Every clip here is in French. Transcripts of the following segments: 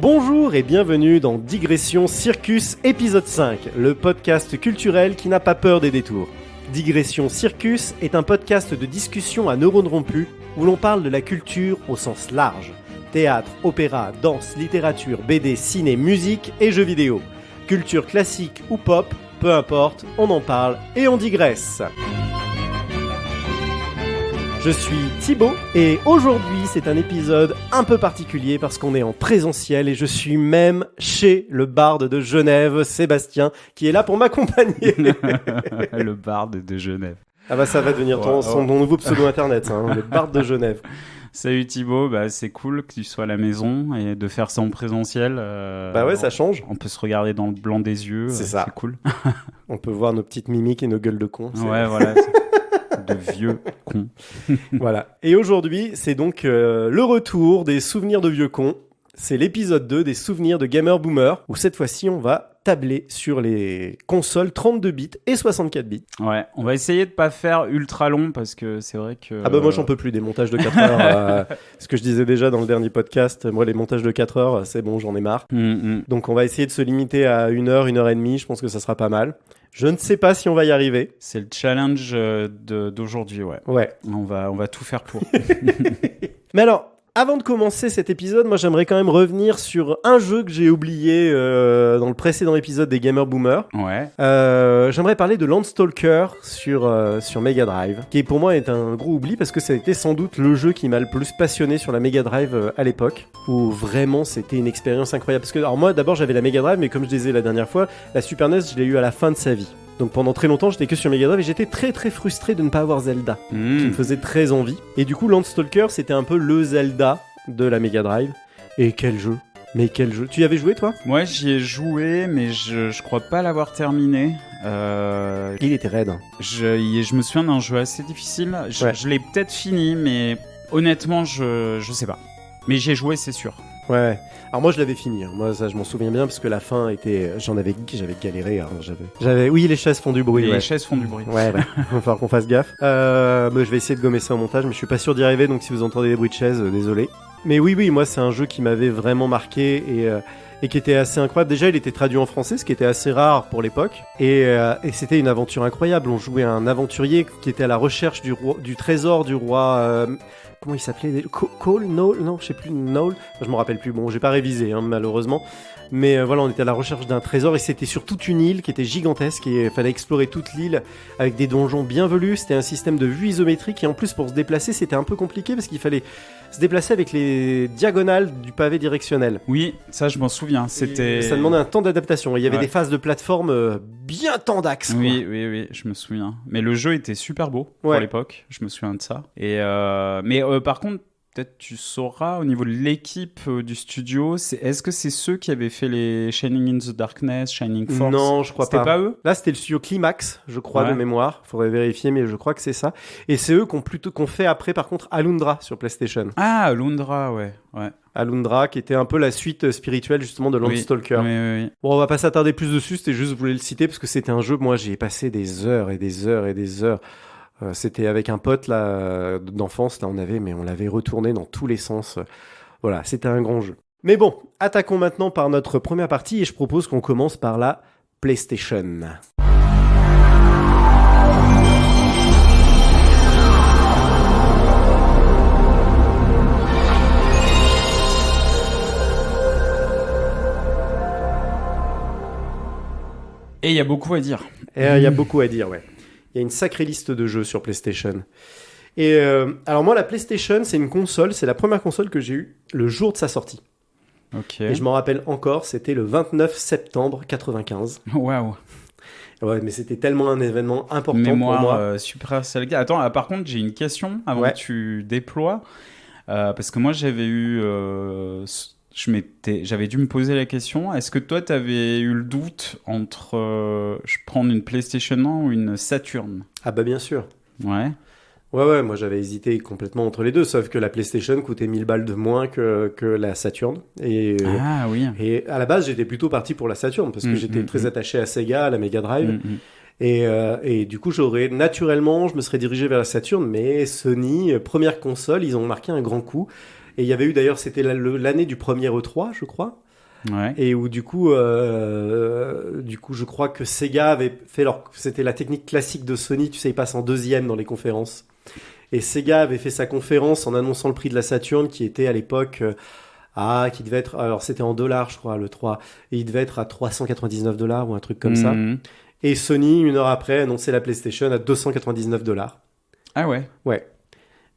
Bonjour et bienvenue dans Digression Circus épisode 5, le podcast culturel qui n'a pas peur des détours. Digression Circus est un podcast de discussion à neurones rompus où l'on parle de la culture au sens large. Théâtre, opéra, danse, littérature, BD, ciné, musique et jeux vidéo. Culture classique ou pop, peu importe, on en parle et on digresse. Je suis Thibaut et aujourd'hui c'est un épisode un peu particulier parce qu'on est en présentiel et je suis même chez le barde de Genève, Sébastien, qui est là pour m'accompagner. Le barde de Genève. Ah bah ça va devenir son nouveau pseudo internet, hein, le barde de Genève. Salut Thibaut, c'est cool que tu sois à la maison et de faire ça en présentiel. Bah ouais, ça change. On peut se regarder dans le blanc des yeux, c'est cool. On peut voir nos petites mimiques et nos gueules de cons. Ouais, voilà. De vieux cons. Voilà. Et aujourd'hui, c'est donc le retour des souvenirs de vieux cons. C'est l'épisode 2 des souvenirs de Gamer Boomer, où cette fois-ci, on va tabler sur les consoles 32 bits et 64 bits. Ouais, on va essayer de pas faire ultra long, parce que c'est vrai que... Ah bah moi, j'en peux plus, des montages de 4 heures. Ce que je disais déjà dans le dernier podcast, moi, les montages de 4 heures, c'est bon, j'en ai marre. Donc on va essayer de se limiter à 1 heure, 1 heure et demie, je pense que ça sera pas mal. Je ne sais pas si on va y arriver. C'est le challenge d'aujourd'hui, ouais. Ouais. On va tout faire pour. Mais alors, avant de commencer cet épisode, moi j'aimerais quand même revenir sur un jeu que j'ai oublié dans le précédent épisode des Gamer Boomer. Ouais. J'aimerais parler de Landstalker sur Mega Drive, qui pour moi est un gros oubli parce que ça a été sans doute le jeu qui m'a le plus passionné sur la Mega Drive à l'époque, où vraiment c'était une expérience incroyable. Parce que alors moi d'abord j'avais la Mega Drive, mais comme je disais la dernière fois, la Super NES je l'ai eu à la fin de sa vie. Donc pendant très longtemps, j'étais que sur Mega Drive et j'étais très très frustré de ne pas avoir Zelda, qui me faisait très envie. Et du coup, Landstalker, c'était un peu le Zelda de la Mega Drive. Et quel jeu! Mais quel jeu! Tu y avais joué, toi? Moi, j'y ai joué, mais je crois pas l'avoir terminé. Il était raide. Je me souviens d'un jeu assez difficile. Je l'ai peut-être fini, mais honnêtement, je sais pas. Mais j'y ai joué, c'est sûr. Ouais. Alors moi je l'avais fini. Moi ça je m'en souviens bien parce que la fin était, j'avais galéré. Hein. Oui, les chaises font du bruit. Les chaises font du bruit. Ouais. Il va falloir qu'on fasse gaffe. Mais je vais essayer de gommer ça au montage, mais je suis pas sûr d'y arriver. Donc si vous entendez des bruits de chaises, désolé. Mais oui, moi c'est un jeu qui m'avait vraiment marqué et qui était assez incroyable. Déjà il était traduit en français, ce qui était assez rare pour l'époque. Et c'était une aventure incroyable. On jouait un aventurier qui était à la recherche du trésor du roi. Comment il s'appelait? Cole? Non, je sais plus. Noel? Je me rappelle plus. Bon, j'ai pas révisé, hein, malheureusement. Mais voilà, on était à la recherche d'un trésor et c'était sur toute une île qui était gigantesque et il fallait explorer toute l'île avec des donjons bien velus. C'était un système de vue isométrique et en plus pour se déplacer, c'était un peu compliqué parce qu'il fallait se déplacer avec les diagonales du pavé directionnel. Oui, ça je m'en souviens. Ça demandait un temps d'adaptation. Il y avait des phases de plateforme bien tendax. Oui, je me souviens. Mais le jeu était super beau pour l'époque. Je me souviens de ça. Mais par contre, peut-être tu sauras au niveau de l'équipe du studio, est-ce que c'est ceux qui avaient fait les Shining in the Darkness, Shining Force? Non, je crois pas. C'était pas eux? Là, c'était le studio Climax, je crois, de mémoire. Faudrait vérifier, mais je crois que c'est ça. Et c'est eux qu'on fait après, par contre, Alundra sur PlayStation. Ah, Alundra, ouais. Alundra, qui était un peu la suite spirituelle, justement, de Landstalker. Oui. Bon, on va pas s'attarder plus dessus, c'était juste, je voulais le citer, parce que c'était un jeu, moi, j'y ai passé des heures et des heures et des heures. C'était avec un pote là d'enfance, là on l'avait retourné dans tous les sens. Voilà, c'était un grand jeu. Mais bon, attaquons maintenant par notre première partie et je propose qu'on commence par la PlayStation. Et il y a beaucoup à dire. Il y a beaucoup à dire, ouais. Il y a une sacrée liste de jeux sur PlayStation. Et alors moi, la PlayStation, c'est la première console que j'ai eue le jour de sa sortie. Ok. Et je m'en rappelle encore, c'était le 29 septembre 95. Waouh. Ouais, mais c'était tellement un événement important Mémoire, pour moi. super sélective. Attends, par contre, j'ai une question avant que tu déploies. Parce que moi, j'avais eu... j'avais dû me poser la question, est-ce que toi, t'avais eu le doute entre je prendre une PlayStation 1 ou une Saturn? Ah bah bien sûr. Ouais. Ouais, moi j'avais hésité complètement entre les deux, sauf que la PlayStation coûtait 1000 balles de moins que la Saturn. Ah oui. Et à la base, j'étais plutôt parti pour la Saturn, parce que j'étais très attaché à Sega, à la Mega Drive. Et du coup, naturellement, je me serais dirigé vers la Saturn, mais Sony, première console, ils ont marqué un grand coup. Et il y avait eu d'ailleurs, c'était l'année du premier E3, je crois. Ouais. Et où du coup, je crois que Sega avait fait c'était la technique classique de Sony, tu sais, ils passent en deuxième dans les conférences. Et Sega avait fait sa conférence en annonçant le prix de la Saturn qui était à l'époque, qui devait être, alors c'était en dollars je crois, le 3, et il devait être à $399 ou un truc comme ça. Et Sony, une heure après, annonçait la PlayStation à $299. Ah ouais. Ouais.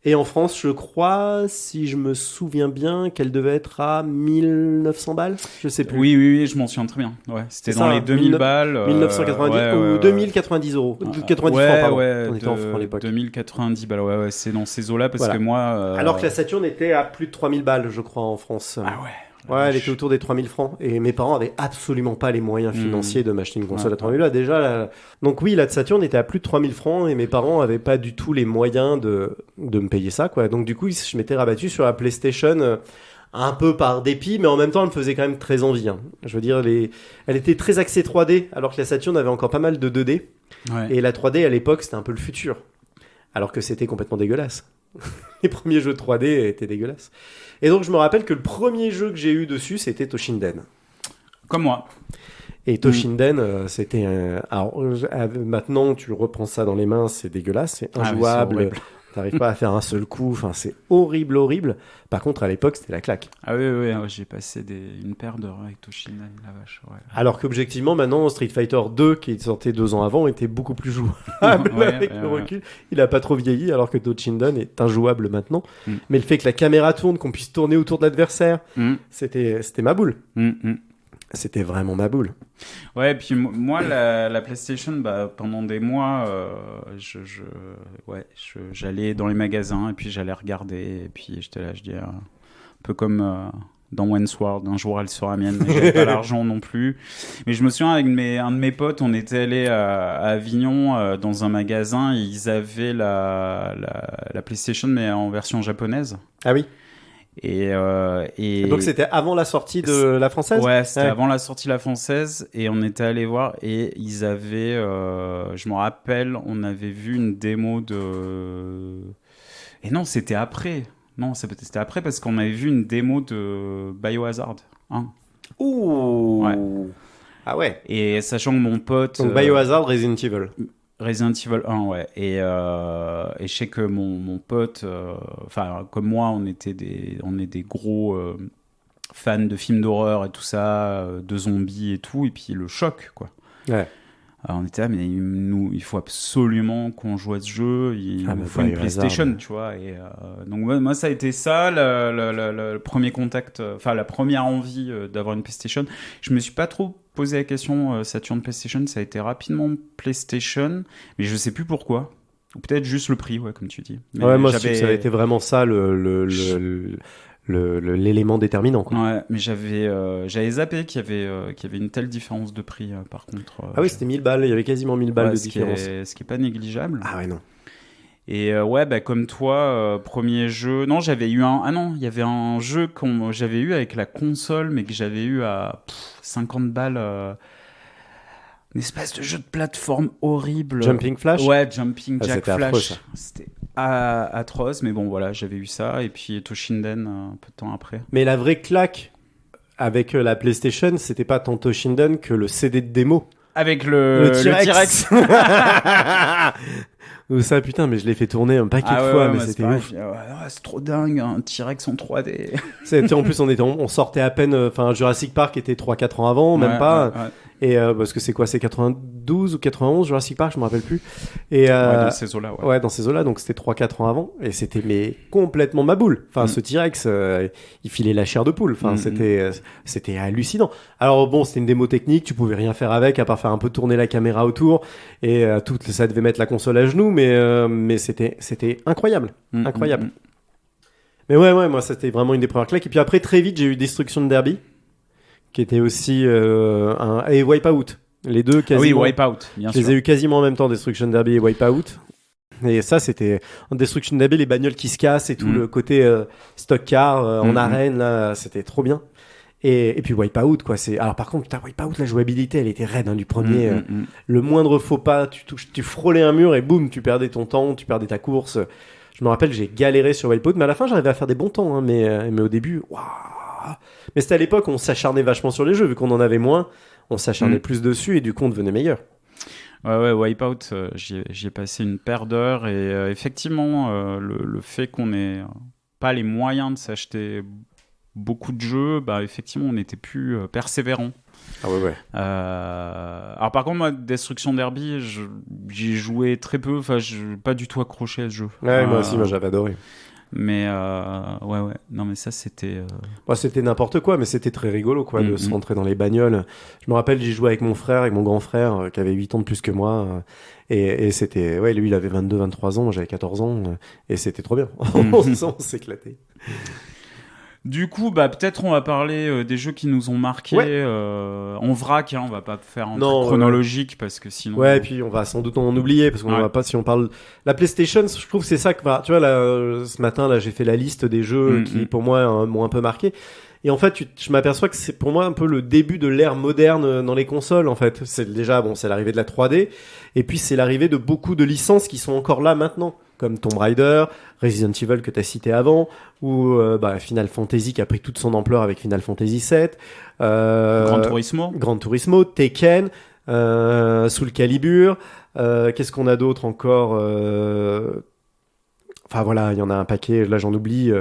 Et en France, je crois, si je me souviens bien, qu'elle devait être à 1900 balles. Je sais plus. Oui, je m'en souviens très bien. Ouais, c'était dans les 2000 balles. 1990 ou 2090 euros. 90 francs, pardon. On était en francs à l'époque. 2090 balles, ouais, c'est dans ces eaux-là parce que moi. Alors que la Saturn était à plus de 3000 balles, je crois, en France. Ah ouais. Ouais, elle était autour des 3000 francs. Et mes parents avaient absolument pas les moyens financiers de m'acheter une console à 3000 balles. Déjà, donc oui, la Saturn était à plus de 3000 francs et mes parents avaient pas du tout les moyens de me payer ça, quoi. Donc du coup, je m'étais rabattu sur la PlayStation un peu par dépit, mais en même temps, elle me faisait quand même très envie. Hein. Je veux dire, elle était très axée 3D, alors que la Saturn avait encore pas mal de 2D. Ouais. Et la 3D, à l'époque, c'était un peu le futur. Alors que c'était complètement dégueulasse. Les premiers jeux 3D étaient dégueulasses. Et donc, je me rappelle que le premier jeu que j'ai eu dessus, c'était Toshinden. Comme moi. Et Toshinden, c'était alors, maintenant, tu reprends ça dans les mains, c'est dégueulasse, c'est injouable. T'arrives pas à faire un seul coup, enfin, c'est horrible. Par contre, à l'époque, c'était la claque. Ah oui, j'ai passé une paire d'heures avec Toshinden, la vache. Ouais. Alors qu'objectivement, maintenant, Street Fighter 2, qui sortait 2 ans avant, était beaucoup plus jouable avec le recul. Il a pas trop vieilli, alors que Toshinden est injouable maintenant. Mais le fait que la caméra tourne, qu'on puisse tourner autour de l'adversaire, c'était ma boule. C'était vraiment ma boule. Ouais, et puis moi, la PlayStation, pendant des mois, j'allais dans les magasins et puis j'allais regarder. Et puis j'étais là, je dis, un peu comme dans Wandsworld, un jour elle sera mienne. J'avais pas l'argent non plus. Mais je me souviens, avec un de mes potes, on était allé à Avignon dans un magasin. Et ils avaient la PlayStation, mais en version japonaise. Ah oui. Et donc c'était avant la sortie de la française. Ouais, c'était avant la sortie de la française et on était allé voir et ils avaient, je me rappelle, on avait vu une démo de. Et non, c'était après. Non, c'était après parce qu'on avait vu une démo de Biohazard 1. Ouh. Ouais. Ah ouais. Et sachant que mon pote. Donc Biohazard, Resident Evil. Resident Evil 1, ouais. Et je sais que mon pote, comme moi, on est des gros fans de films d'horreur et tout ça, de zombies et tout, et puis le choc, quoi. Ouais. Alors on était là, mais il faut absolument qu'on joue à ce jeu, il nous faut une PlayStation, tu vois. Et donc moi, ça a été ça, le premier contact, la première envie d'avoir une PlayStation. Je me suis pas trop posé la question Saturn PlayStation, ça a été rapidement PlayStation, mais je sais plus pourquoi. Ou peut-être juste le prix, ouais, comme tu dis. Mais ouais, moi, ça a été vraiment ça l'élément déterminant, quoi. Ouais, mais j'avais zappé qu'il y avait une telle différence de prix, par contre. Ah oui, c'était 1000 balles, il y avait quasiment 1000 balles de différence. Ce qui est pas négligeable. Ah ouais, non. Et comme toi, premier jeu. Non, j'avais eu il y avait un jeu que j'avais eu avec la console, mais que j'avais eu à 50 balles. Une espèce de jeu de plateforme horrible. Jumping Flash. Ouais, Jumping Jack Flash. Affreux, ça. C'était atroce, mais bon, voilà, j'avais eu ça. Et puis Toshinden, un peu de temps après. Mais la vraie claque avec la PlayStation, c'était pas tant Toshinden que le CD de démo. Avec le T-Rex. Ça, putain, mais je l'ai fait tourner un paquet de fois, mais c'était ouf. C'est trop dingue, un T-Rex en 3D. En plus, on sortait à peine, Jurassic Park était 3-4 ans avant, même pas. Ouais. Et parce que c'est 92 ou 91 Jurassic Park, je me rappelle plus. Et dans ces eaux-là, ouais. Ouais, dans ces eaux-là, donc c'était 3-4 ans avant, et c'était complètement ma boule. Ce T-Rex, il filait la chair de poule. C'était hallucinant. Alors bon, c'était une démo technique, tu pouvais rien faire avec à part faire un peu tourner la caméra autour, et ça devait mettre la console à genoux, mais c'était incroyable, incroyable. Mais ouais, moi c'était vraiment une des premières claques. Et puis après, très vite, j'ai eu Destruction Derby, qui était aussi et Wipeout. Les deux quasiment. Ah oui, Wipeout, bien sûr. Je les ai eu quasiment en même temps, Destruction Derby et Wipeout. Et ça, c'était en Destruction Derby, les bagnoles qui se cassent et tout le côté stock car en arène, là, c'était trop bien. Et puis Wipeout, quoi. Alors par contre, Wipeout, la jouabilité, elle était raide du premier. Le moindre faux pas, tu frôlais un mur et boum, tu perdais ton temps, tu perdais ta course. Je me rappelle, j'ai galéré sur Wipeout, mais à la fin, j'arrivais à faire des bons temps. Mais au début, waouh, Mais c'était à l'époque où on s'acharnait vachement sur les jeux, vu qu'on en avait moins, on s'acharnait plus dessus et du coup on devenait meilleur. Ouais, Wipeout, j'y ai passé une paire d'heures et effectivement, le fait qu'on ait pas les moyens de s'acheter beaucoup de jeux, bah effectivement, on était plus persévérant. Ah ouais. Alors par contre, moi, Destruction Derby, j'y joué très peu, enfin, je pas du tout accroché à ce jeu. Ouais, moi aussi, j'avais adoré. Mais ouais, non, mais ça c'était. C'était n'importe quoi, mais c'était très rigolo, quoi, de se rentrer dans les bagnoles. Je me rappelle, j'y jouais avec mon frère, avec mon grand frère, qui avait 8 ans de plus que moi. Et c'était, ouais, lui, il avait 22, 23 ans, moi j'avais 14 ans, et c'était trop bien. On s'éclatait. Du coup, bah peut-être on va parler des jeux qui nous ont marqués en vrac, hein, on va pas faire en chronologique parce que sinon. Ouais, et puis on va sans doute en oublier parce qu'on va pas si on parle. La PlayStation, je trouve que c'est ça que tu vois là, ce matin là, j'ai fait la liste des jeux qui pour moi m'ont un peu marqué. Et en fait, je m'aperçois que c'est pour moi un peu le début de l'ère moderne dans les consoles. En fait, c'est déjà c'est l'arrivée de la 3D, et puis c'est l'arrivée de beaucoup de licences qui sont encore là maintenant, comme Tomb Raider, Resident Evil que tu as cité avant, ou Final Fantasy qui a pris toute son ampleur avec Final Fantasy VII, Gran Turismo, Tekken, Soul Calibur. Qu'est-ce qu'on a d'autre encore Enfin voilà, il y en a un paquet. Là, j'en oublie,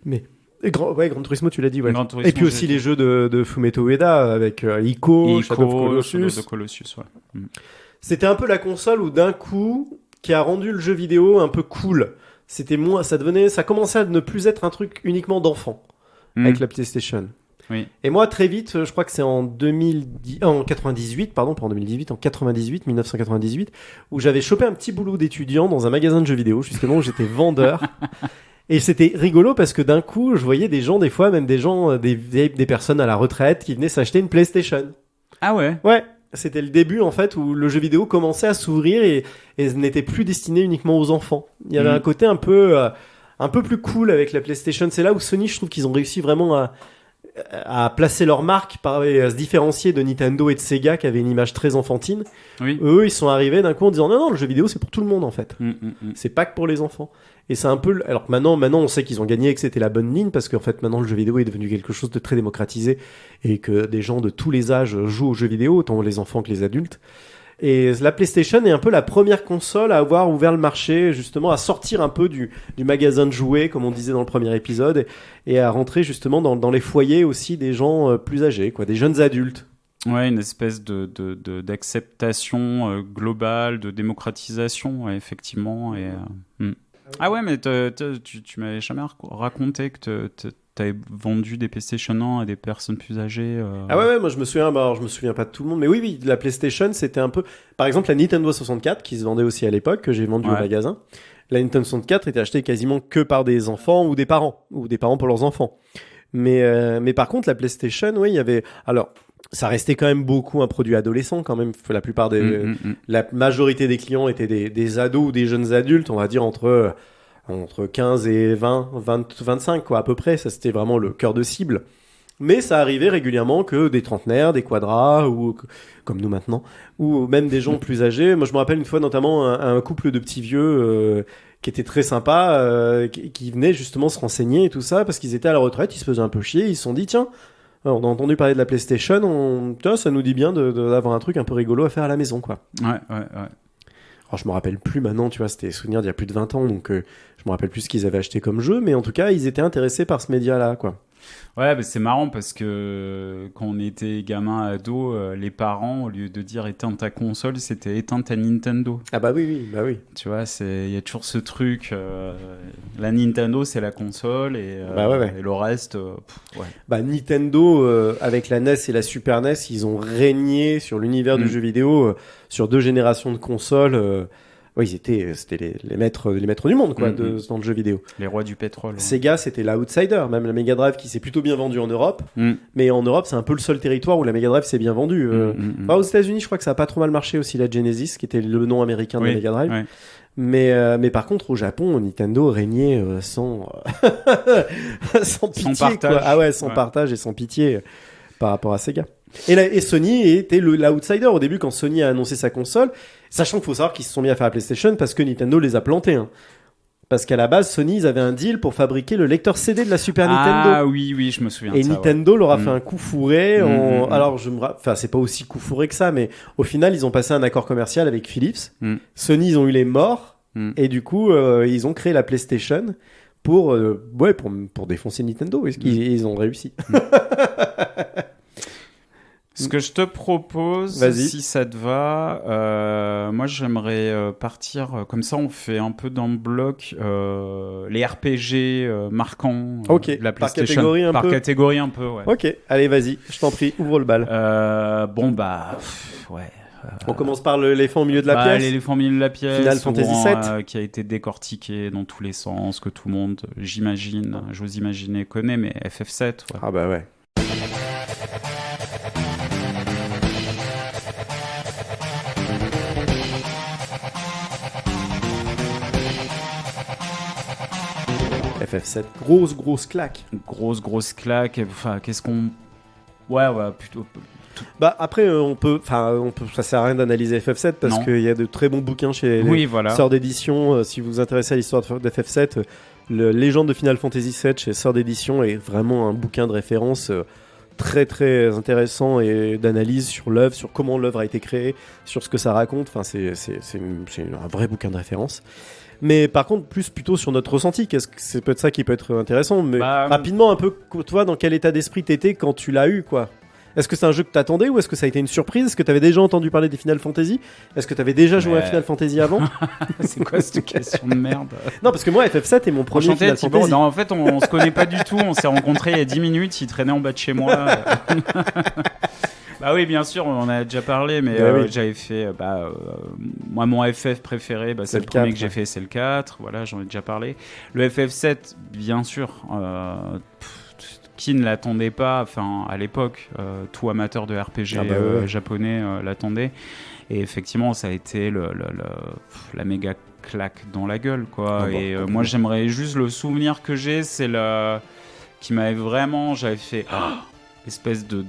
mais. Gran Turismo, tu l'as dit, ouais. Et puis aussi les jeux de Fumetto Ueda avec Ico, Shadow of Colossus, ouais. C'était un peu la console où d'un coup, qui a rendu le jeu vidéo un peu cool. C'était moins, ça commençait à ne plus être un truc uniquement d'enfant avec la PlayStation. Oui. Et moi, très vite, je crois que c'est en 98, pas en 2018, en 1998, où j'avais chopé un petit boulot d'étudiant dans un magasin de jeux vidéo, justement, où j'étais vendeur. Et c'était rigolo parce que d'un coup, je voyais des gens, des fois, même des gens, des personnes à la retraite qui venaient s'acheter une PlayStation. Ah ouais? Ouais. C'était le début, en fait, où le jeu vidéo commençait à s'ouvrir et n'était plus destiné uniquement aux enfants. Il y avait un côté un peu plus cool avec la PlayStation. C'est là où Sony, je trouve qu'ils ont réussi vraiment à placer leur marque, à se différencier de Nintendo et de Sega qui avaient une image très enfantine. Oui. Eux, ils sont arrivés d'un coup en disant non, le jeu vidéo c'est pour tout le monde en fait. C'est pas que pour les enfants. Et c'est un peu, alors que maintenant on sait qu'ils ont gagné et que c'était la bonne ligne parce qu'en fait maintenant le jeu vidéo est devenu quelque chose de très démocratisé et que des gens de tous les âges jouent aux jeux vidéo, autant les enfants que les adultes. Et la PlayStation est un peu la première console à avoir ouvert le marché, justement, à sortir un peu du magasin de jouets, comme on disait dans le premier épisode, et à rentrer justement dans les foyers aussi des gens plus âgés, quoi, des jeunes adultes. Ouais, une espèce d'acceptation globale, de démocratisation, ouais, effectivement. Et, Ah ouais, mais tu m'avais jamais raconté que t'avais vendu des PlayStation 1 à des personnes plus âgées. Ah ouais, moi je me souviens, alors je me souviens pas de tout le monde, mais oui, la PlayStation c'était un peu. Par exemple, la Nintendo 64 qui se vendait aussi à l'époque, que j'ai vendue au magasin. La Nintendo 64 était achetée quasiment que par des enfants ou des parents pour leurs enfants. Mais par contre, la PlayStation, oui, il y avait. Alors, ça restait quand même beaucoup un produit adolescent quand même. La plupart la majorité des clients étaient des ados ou des jeunes adultes, on va dire entre 15 et 25 quoi à peu près. Ça c'était vraiment le cœur de cible. Mais ça arrivait régulièrement que des trentenaires, des quadras ou comme nous maintenant, ou même des gens plus âgés. Moi je me rappelle une fois notamment un couple de petits vieux qui était très sympa, qui venaient justement se renseigner et tout ça parce qu'ils étaient à la retraite, ils se faisaient un peu chier, ils se sont dit tiens. On a entendu parler de la PlayStation, ça nous dit bien d'avoir un truc un peu rigolo à faire à la maison, quoi. Ouais. Alors, je me rappelle plus maintenant, tu vois, c'était des souvenirs d'il y a plus de 20 ans, donc je me rappelle plus ce qu'ils avaient acheté comme jeu, mais en tout cas, ils étaient intéressés par ce média-là, quoi. Ouais, bah c'est marrant parce que quand on était gamin, ado, les parents, au lieu de dire éteins ta console, c'était éteins ta Nintendo. Ah bah oui. Tu vois, il y a toujours ce truc, la Nintendo c'est la console et le reste, ouais. Bah Nintendo, avec la NES et la Super NES, ils ont régné sur l'univers du jeu vidéo, sur 2 générations de consoles. Oui, c'était les maîtres du monde, quoi, dans le jeu vidéo. Les rois du pétrole. Ouais. Sega, c'était l'outsider. Même la Mega Drive qui s'est plutôt bien vendue en Europe. Mais en Europe, c'est un peu le seul territoire où la Mega Drive s'est bien vendue. Aux États-Unis, je crois que ça a pas trop mal marché aussi, la Genesis, qui était le nom américain de la Mega Drive. Ouais. Mais par contre, au Japon, Nintendo régnait sans pitié. Sans partage. Quoi. Ah ouais, sans partage et sans pitié par rapport à Sega. Et Sony était l'outsider au début quand Sony a annoncé sa console, sachant qu'il faut savoir qu'ils se sont mis à faire la PlayStation parce que Nintendo les a plantés. Hein. Parce qu'à la base, Sony, ils avaient un deal pour fabriquer le lecteur CD de la Super Nintendo. Ah oui, je me souviens Et de ça. Nintendo leur a fait un coup fourré. Mm. Alors, enfin, c'est pas aussi coup fourré que ça, mais au final, ils ont passé un accord commercial avec Philips. Sony, ils ont eu les morts. Et du coup, ils ont créé la PlayStation pour défoncer Nintendo. Ils ont réussi. Ce que je te propose, si ça te va, moi j'aimerais partir comme ça, on fait un peu dans le bloc les RPG marquants de la PlayStation. Par catégorie un peu, ouais. Ok, allez vas-y, je t'en prie, ouvre le bal. Ouais. On commence par l'éléphant au milieu de la pièce. L'éléphant au milieu de la pièce. Final Fantasy VII. Qui a été décortiqué dans tous les sens, que tout le monde, j'ose imaginer, connaît, mais FF7. Ouais. Ah bah ouais. FF7, grosse claque. Grosse claque. Enfin, qu'est-ce qu'on... Ouais, plutôt... Bah après, ça sert à rien d'analyser FF7 parce qu'il y a de très bons bouquins chez les sœurs d'édition. Si vous vous intéressez à l'histoire de FF7, le Légende de Final Fantasy VII chez sœurs d'édition est vraiment un bouquin de référence très très intéressant et d'analyse sur l'œuvre, sur comment l'œuvre a été créée, sur ce que ça raconte. Enfin, c'est un vrai bouquin de référence. Mais par contre, plutôt sur notre ressenti, qu'est-ce que c'est peut-être ça qui peut être intéressant. Mais rapidement, un peu, toi, dans quel état d'esprit t'étais quand tu l'as eu, quoi? Est-ce que c'est un jeu que t'attendais ou est-ce que ça a été une surprise? Est-ce que t'avais déjà entendu parler des Final Fantasy? Est-ce que t'avais déjà joué à Final Fantasy avant? C'est quoi cette question de merde? Non, parce que moi, FF7 est mon premier Final Fantasy. Non, en fait, on se connaît pas du tout. On s'est rencontrés il y a 10 minutes. Il traînait en bas de chez moi. Bah oui, bien sûr, on en a déjà parlé, mais j'avais fait... moi, mon FF préféré, c'est le premier que j'ai fait, c'est le 4. Voilà, j'en ai déjà parlé. Le FF7, bien sûr... qui ne l'attendait pas, enfin à l'époque, tout amateur de RPG japonais l'attendait. Et effectivement, ça a été la méga claque dans la gueule, quoi. Moi, j'aimerais juste le souvenir que j'ai, c'est qui m'avait vraiment, j'avais fait espèce de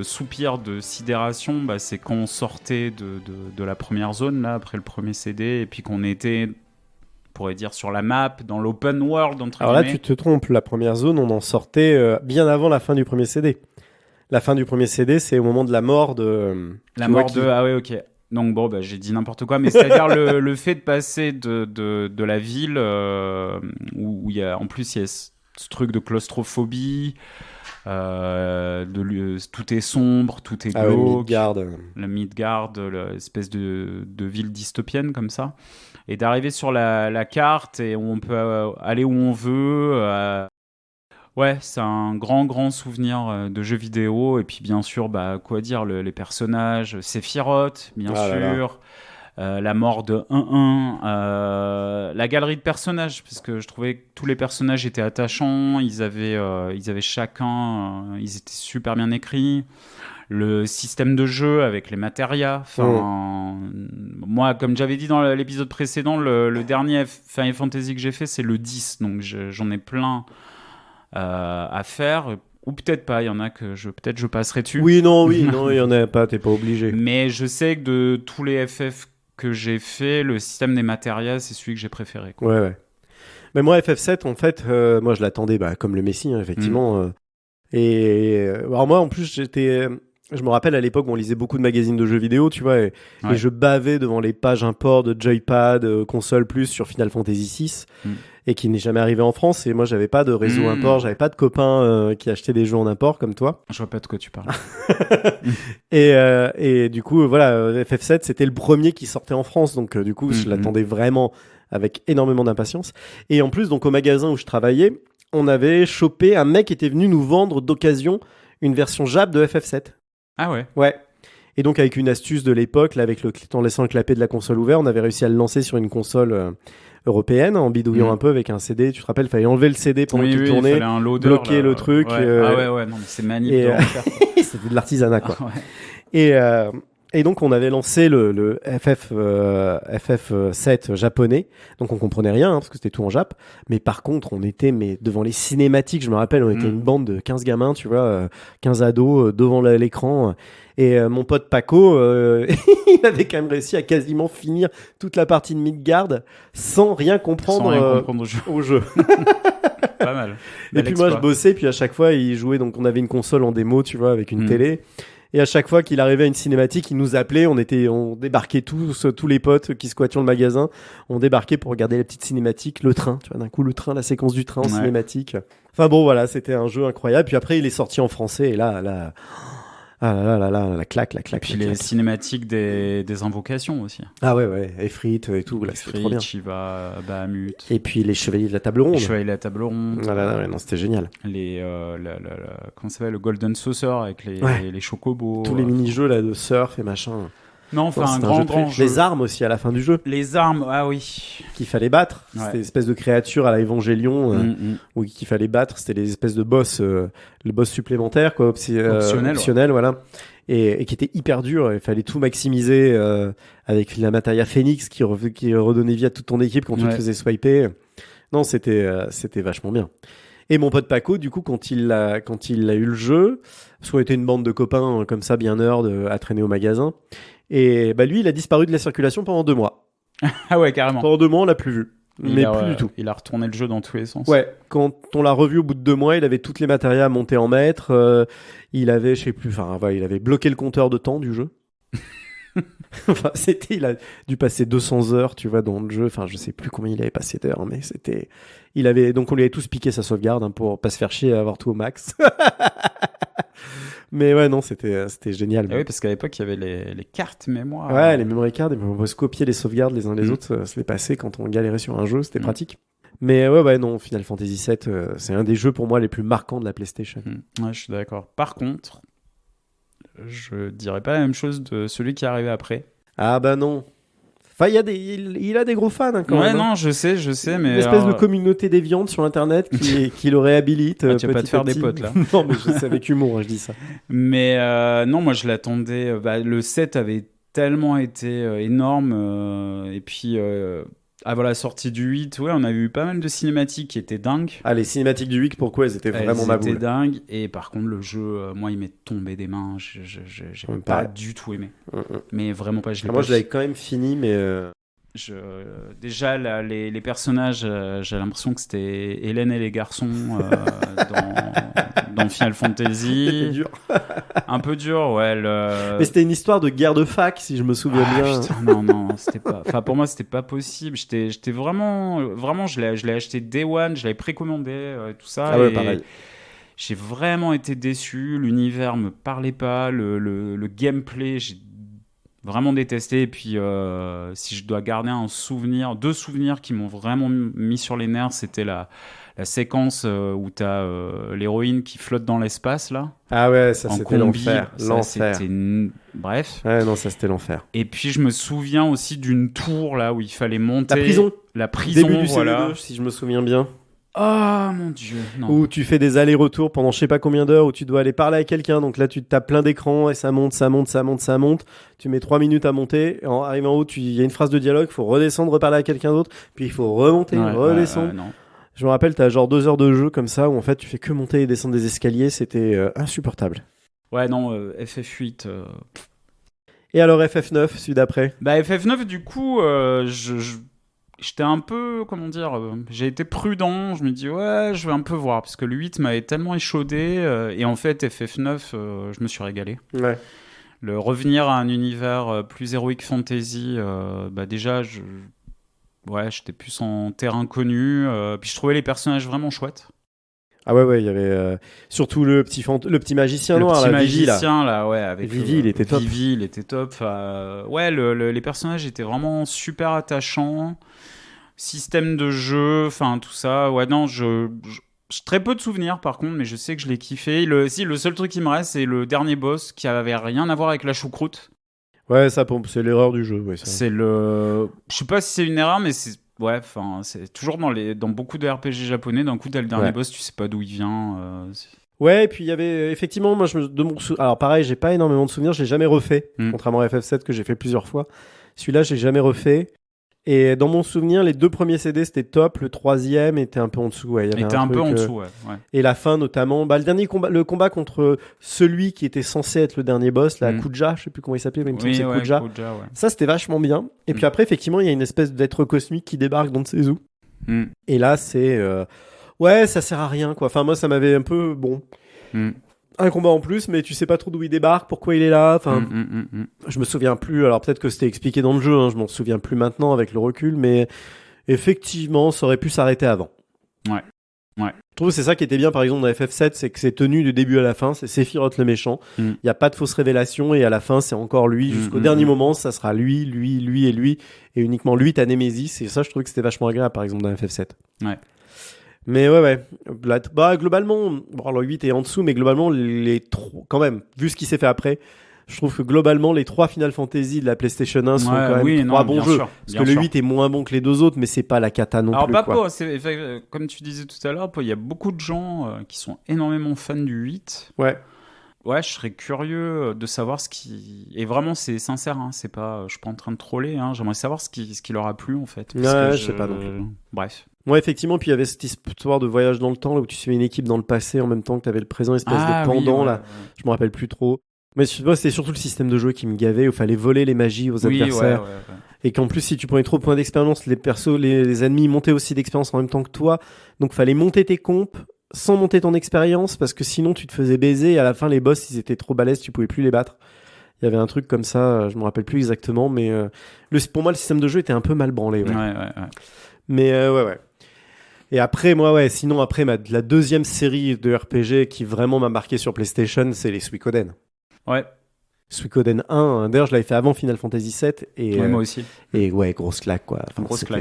soupir de sidération. C'est quand on sortait de la première zone là, après le premier CD, et puis qu'on était, pourrait dire, sur la map, dans l'open world, entre guillemets. Alors là, tu te trompes. La première zone, on en sortait bien avant la fin du premier CD. La fin du premier CD, c'est au moment de la mort de... Ah ouais, ok. Donc j'ai dit n'importe quoi, mais c'est-à-dire le fait de passer de la ville où il y a, en plus, il y a ce truc de claustrophobie, tout est sombre, tout est glauque. Le Midgard, l'espèce de ville dystopienne comme ça. Et d'arriver sur la carte et on peut aller où on veut. Ouais, c'est un grand souvenir de jeux vidéo. Et puis bien sûr, quoi dire, les personnages, Sephiroth, bien sûr. La mort de 1-1, la galerie de personnages, parce que je trouvais que tous les personnages étaient attachants. Ils avaient chacun, ils étaient super bien écrits. Le système de jeu avec les matérias. Moi, comme j'avais dit dans l'épisode précédent, le dernier Final Fantasy que j'ai fait, c'est le 10. Donc j'en ai plein à faire. Ou peut-être pas, il y en a que je passerai dessus. Non, il y en a pas, t'es pas obligé. Mais je sais que de tous les FF que j'ai fait, le système des matérias, c'est celui que j'ai préféré, quoi. Ouais. Mais moi, FF7, en fait, moi je l'attendais comme le Messie, hein, effectivement. Alors moi, en plus, je me rappelle à l'époque où on lisait beaucoup de magazines de jeux vidéo, tu vois, et je bavais devant les pages import de Joypad, console plus sur Final Fantasy VI, et qui n'est jamais arrivé en France. Et moi, j'avais pas de réseau import, j'avais pas de copains qui achetaient des jeux en import comme toi. Je vois pas de quoi tu parles. Et du coup, voilà, FF7, c'était le premier qui sortait en France, donc du coup, je l'attendais vraiment avec énormément d'impatience. Et en plus, donc au magasin où je travaillais, on avait chopé un mec qui était venu nous vendre d'occasion une version Jap de FF7. Ah ouais. Ouais. Et donc avec une astuce de l'époque, là, en laissant le clapet de la console ouvert, on avait réussi à le lancer sur une console européenne en bidouillant un peu avec un CD. Tu te rappelles, il fallait enlever le CD pendant qu'il tournait, il fallait un loader, bloquer le truc. Ouais. Non, mais c'est magnifique. C'était de l'artisanat, quoi. Et donc, on avait lancé le FF7 japonais. Donc, on comprenait rien, parce que c'était tout en Jap. Mais par contre, on était devant les cinématiques. Je me rappelle, on était une bande de 15 gamins, tu vois, 15 ados devant l'écran. Et mon pote Paco, il avait quand même réussi à quasiment finir toute la partie de Midgard sans rien comprendre, au jeu. Pas mal. Et puis moi, je bossais, puis à chaque fois, il jouait. Donc, on avait une console en démo, tu vois, avec une télé. Et à chaque fois qu'il arrivait à une cinématique, il nous appelait. On débarquait tous les potes qui squattions le magasin. On débarquait pour regarder la petite cinématique, le train. Tu vois, d'un coup, le train, la séquence du train en cinématique. Enfin bon, voilà, c'était un jeu incroyable. Puis après, il est sorti en français. Et là, la claque. Et puis les cinématiques des invocations aussi. Ah ouais, Efrit et tout. Là, c'était trop bien. Shiva, Bahamut. Et puis les Chevaliers de la Table Ronde. Les Chevaliers de la Table Ronde. Non, c'était génial. Comment ça s'appelle, le Golden Saucer avec les chocobos. Tous les mini-jeux là de surf et machin. Non, enfin un grand jeu. Les armes aussi à la fin du jeu. Les armes, ah oui. Qu'il fallait battre. Ouais. C'était une espèce de créature à la Evangelion qu'il fallait battre. C'était des espèces de boss, le boss supplémentaire, quoi, optionnel, voilà. Et qui était hyper dur. Il fallait tout maximiser avec la Materia Phoenix qui redonnait vie à toute ton équipe quand tu te faisais swiper. Non, c'était vachement bien. Et mon pote Paco, du coup, quand il a eu le jeu, parce qu'on était une bande de copains comme ça, bien nerds, à traîner au magasin. Et bah lui, il a disparu de la circulation pendant 2 mois. Ah ouais, carrément. Pendant 2 mois, on l'a plus vu. Mais plus du tout. Il a retourné le jeu dans tous les sens. Ouais, quand on l'a revu au bout de 2 mois, il avait toutes les matérias à monter en maître. Il avait, il avait bloqué le compteur de temps du jeu. Enfin, il a dû passer 200 heures, tu vois, dans le jeu. Enfin, je sais plus combien il avait passé d'heures, mais donc on lui avait tous piqué sa sauvegarde pour pas se faire chier à avoir tout au max. Mais ouais, non, c'était génial. Ah oui, parce qu'à l'époque, il y avait les cartes mémoire. Ouais, les memory cards, et on pouvait se copier les sauvegardes les uns les autres, se les passer quand on galérait sur un jeu, c'était pratique. Mais ouais, non, Final Fantasy VII, c'est un des jeux pour moi les plus marquants de la PlayStation. Ouais, je suis d'accord. Par contre, je dirais pas la même chose de celui qui est arrivé après. Ah bah non. Enfin, il a des gros fans, hein, quand même. Ouais, non, je sais, mais... Une espèce de communauté déviante sur Internet qui le réhabilite. Tu vas pas te faire des potes, là. Non, mais c'est avec humour, je dis ça. Mais non, moi, je l'attendais... le 7 avait tellement été énorme. Et puis, avant la sortie du 8, ouais, on a eu pas mal de cinématiques qui étaient dingues. Ah, les cinématiques du 8, pourquoi elles étaient vraiment ma boule. Elles étaient dingues. Et par contre, le jeu, moi, il m'est tombé des mains. J'ai pas du tout aimé. Mais vraiment pas. Moi, je l'avais quand même fini, mais... Déjà, les personnages, j'ai l'impression que c'était Hélène et les garçons dans Final Fantasy. C'était dur. Un peu dur, ouais. Mais c'était une histoire de guerre de fac, si je me souviens bien. Putain, non, c'était pas. Enfin, pour moi, c'était pas possible. J'étais vraiment, je l'ai acheté Day One, je l'avais précommandé, tout ça. Ah ouais, pareil. J'ai vraiment été déçu. L'univers me parlait pas, le gameplay, j'ai vraiment détesté. Et puis, si je dois garder deux souvenirs qui m'ont vraiment mis sur les nerfs, c'était la séquence où t'as l'héroïne qui flotte dans l'espace, là. Ah ouais, ça c'était l'enfer. Bref. Ouais, non, ça c'était l'enfer. Et puis, je me souviens aussi d'une tour, là, où il fallait monter. La prison, début du voilà. CD2, si je me souviens bien. Oh mon dieu, non. Où tu fais des allers-retours pendant je sais pas combien d'heures, où tu dois aller parler à quelqu'un, donc là tu te tapes plein d'écrans et ça monte, tu mets 3 minutes à monter, et en arrivant en haut, il y a une phrase de dialogue, il faut redescendre, reparler à quelqu'un d'autre, puis il faut remonter, redescendre. Non. Je me rappelle, t'as genre 2 heures de jeu comme ça, où en fait tu fais que monter et descendre des escaliers, c'était insupportable. Ouais, non, FF8... Et alors FF9, celui d'après? Bah FF9, du coup, j'étais un peu, comment dire, j'ai été prudent, je me dis ouais, je vais un peu voir, parce que le 8 m'avait tellement échaudé, et en fait FF9, je me suis régalé. Ouais. Le revenir à un univers plus Heroic Fantasy, déjà, j'étais plus en terrain connu, puis je trouvais les personnages vraiment chouettes. Ah ouais, il y avait surtout le petit magicien noir, le petit Vivi, magicien là, ouais, avec Vivi, il était top. Vivi, il était top. Ouais, les personnages étaient vraiment super attachants. Système de jeu, enfin tout ça. Ouais, non, j'ai très peu de souvenirs par contre, mais je sais que je l'ai kiffé. Le seul truc qui me reste, c'est le dernier boss qui avait rien à voir avec la choucroute. Ouais, ça, c'est l'erreur du jeu. Ouais, ça. Je sais pas si c'est une erreur, mais c'est toujours dans beaucoup de RPG japonais. D'un coup, t'as le dernier boss, tu sais pas d'où il vient. Ouais, et puis il y avait effectivement, moi, alors pareil, j'ai pas énormément de souvenirs, je l'ai jamais refait, contrairement à FF7 que j'ai fait plusieurs fois. Celui-là, je l'ai jamais refait. Et dans mon souvenir, les 2 premiers CD c'était top, le 3e était un peu en dessous. Ouais, il y avait était un peu en dessous, ouais. Et la fin notamment, le dernier combat, le combat contre celui qui était censé être le dernier boss, la Kuja, je sais plus comment il s'appelait, mais il me semble que c'est Kuja. Ouais. Ça c'était vachement bien. Et puis après, effectivement, il y a une espèce d'être cosmique qui débarque dans Tsezu. Et là, c'est ouais, ça sert à rien quoi. Enfin moi, ça m'avait un peu bon. Un combat en plus, mais tu sais pas trop d'où il débarque, pourquoi il est là. Enfin, je me souviens plus. Alors peut-être que c'était expliqué dans le jeu, hein, je m'en souviens plus maintenant avec le recul, mais effectivement, ça aurait pu s'arrêter avant. Ouais. Je trouve que c'est ça qui était bien, par exemple, dans FF7, c'est que c'est tenu du début à la fin, c'est Sephiroth le méchant. Il y a pas de fausse révélation et à la fin, c'est encore lui. Jusqu'au dernier moment, ça sera lui et lui, et uniquement lui, ta Némésis. Et ça, je trouvais que c'était vachement agréable, par exemple, dans FF7. Ouais. Mais ouais. Globalement, bon, alors 8 est en dessous, mais globalement, quand même, vu ce qui s'est fait après, je trouve que globalement, les 3 Final Fantasy de la PlayStation 1 sont quand même 3 bons jeux. Parce que le 8 est moins bon que les 2 autres, mais c'est pas la cata non plus. Alors, comme tu disais tout à l'heure, il y a beaucoup de gens qui sont énormément fans du 8. Ouais. Ouais, je serais curieux de savoir ce qui... Et vraiment, c'est sincère, hein, c'est pas... Je suis pas en train de troller, hein, j'aimerais savoir ce qui leur a plu, en fait. Je sais pas non plus. Bref. Ouais, effectivement, puis il y avait cette histoire de voyage dans le temps, là où tu suivais une équipe dans le passé en même temps que tu avais le présent, espèce de pendant, là. Je me rappelle plus trop. Mais moi, c'était surtout le système de jeu qui me gavait, où il fallait voler les magies aux adversaires. Ouais. Et qu'en plus, si tu prenais trop de points d'expérience, les persos, les ennemis montaient aussi d'expérience en même temps que toi. Donc, fallait monter tes compes sans monter ton expérience, parce que sinon, tu te faisais baiser. Et à la fin, les boss, ils étaient trop balèzes, tu pouvais plus les battre. Il y avait un truc comme ça, je me rappelle plus exactement, mais pour moi, le système de jeu était un peu mal branlé. Ouais. Mais ouais. Et après, sinon après la deuxième série de RPG qui vraiment m'a marqué sur PlayStation, c'est les Suikoden. Ouais. Suikoden 1, d'ailleurs je l'avais fait avant Final Fantasy 7 et moi aussi. Et ouais, grosse claque quoi.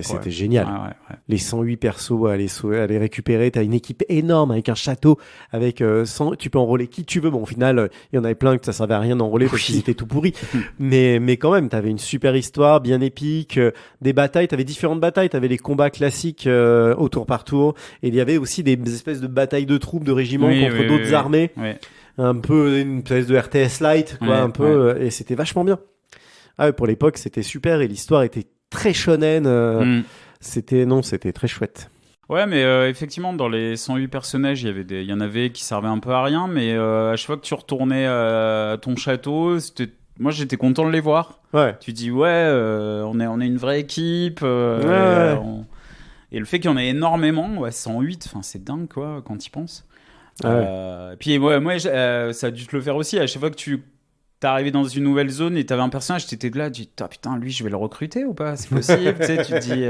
C'était génial. Ouais. Les 108 persos à les récupérer, t'as une équipe énorme avec un château avec 100, tu peux enrôler qui tu veux. Bon au final, il y en avait plein que ça servait à rien d'enrôler parce qu'ils étaient tout pourris. mais quand même, t'avais une super histoire bien épique, des batailles, t'avais différentes batailles, t'avais les combats classiques au tour par tour et il y avait aussi des espèces de batailles de troupes de régiments contre d'autres armées. Ouais. Un peu une espèce de RTS light quoi, et c'était vachement bien. Pour l'époque c'était super et l'histoire était très shonen. C'était très chouette. Ouais, mais effectivement, dans les 108 personnages, il y en avait qui servaient un peu à rien, mais à chaque fois que tu retournais à ton château, moi j'étais content de les voir. Ouais. Tu dis on est une vraie équipe. Et le fait qu'il y en ait énormément, 108, c'est dingue quoi quand tu y penses. Puis moi ça a dû te le faire aussi. À chaque fois que tu t'arrivais dans une nouvelle zone et t'avais un personnage, t'étais là, tu dis putain, lui je vais le recruter ou pas, c'est possible. Tu sais, tu te dis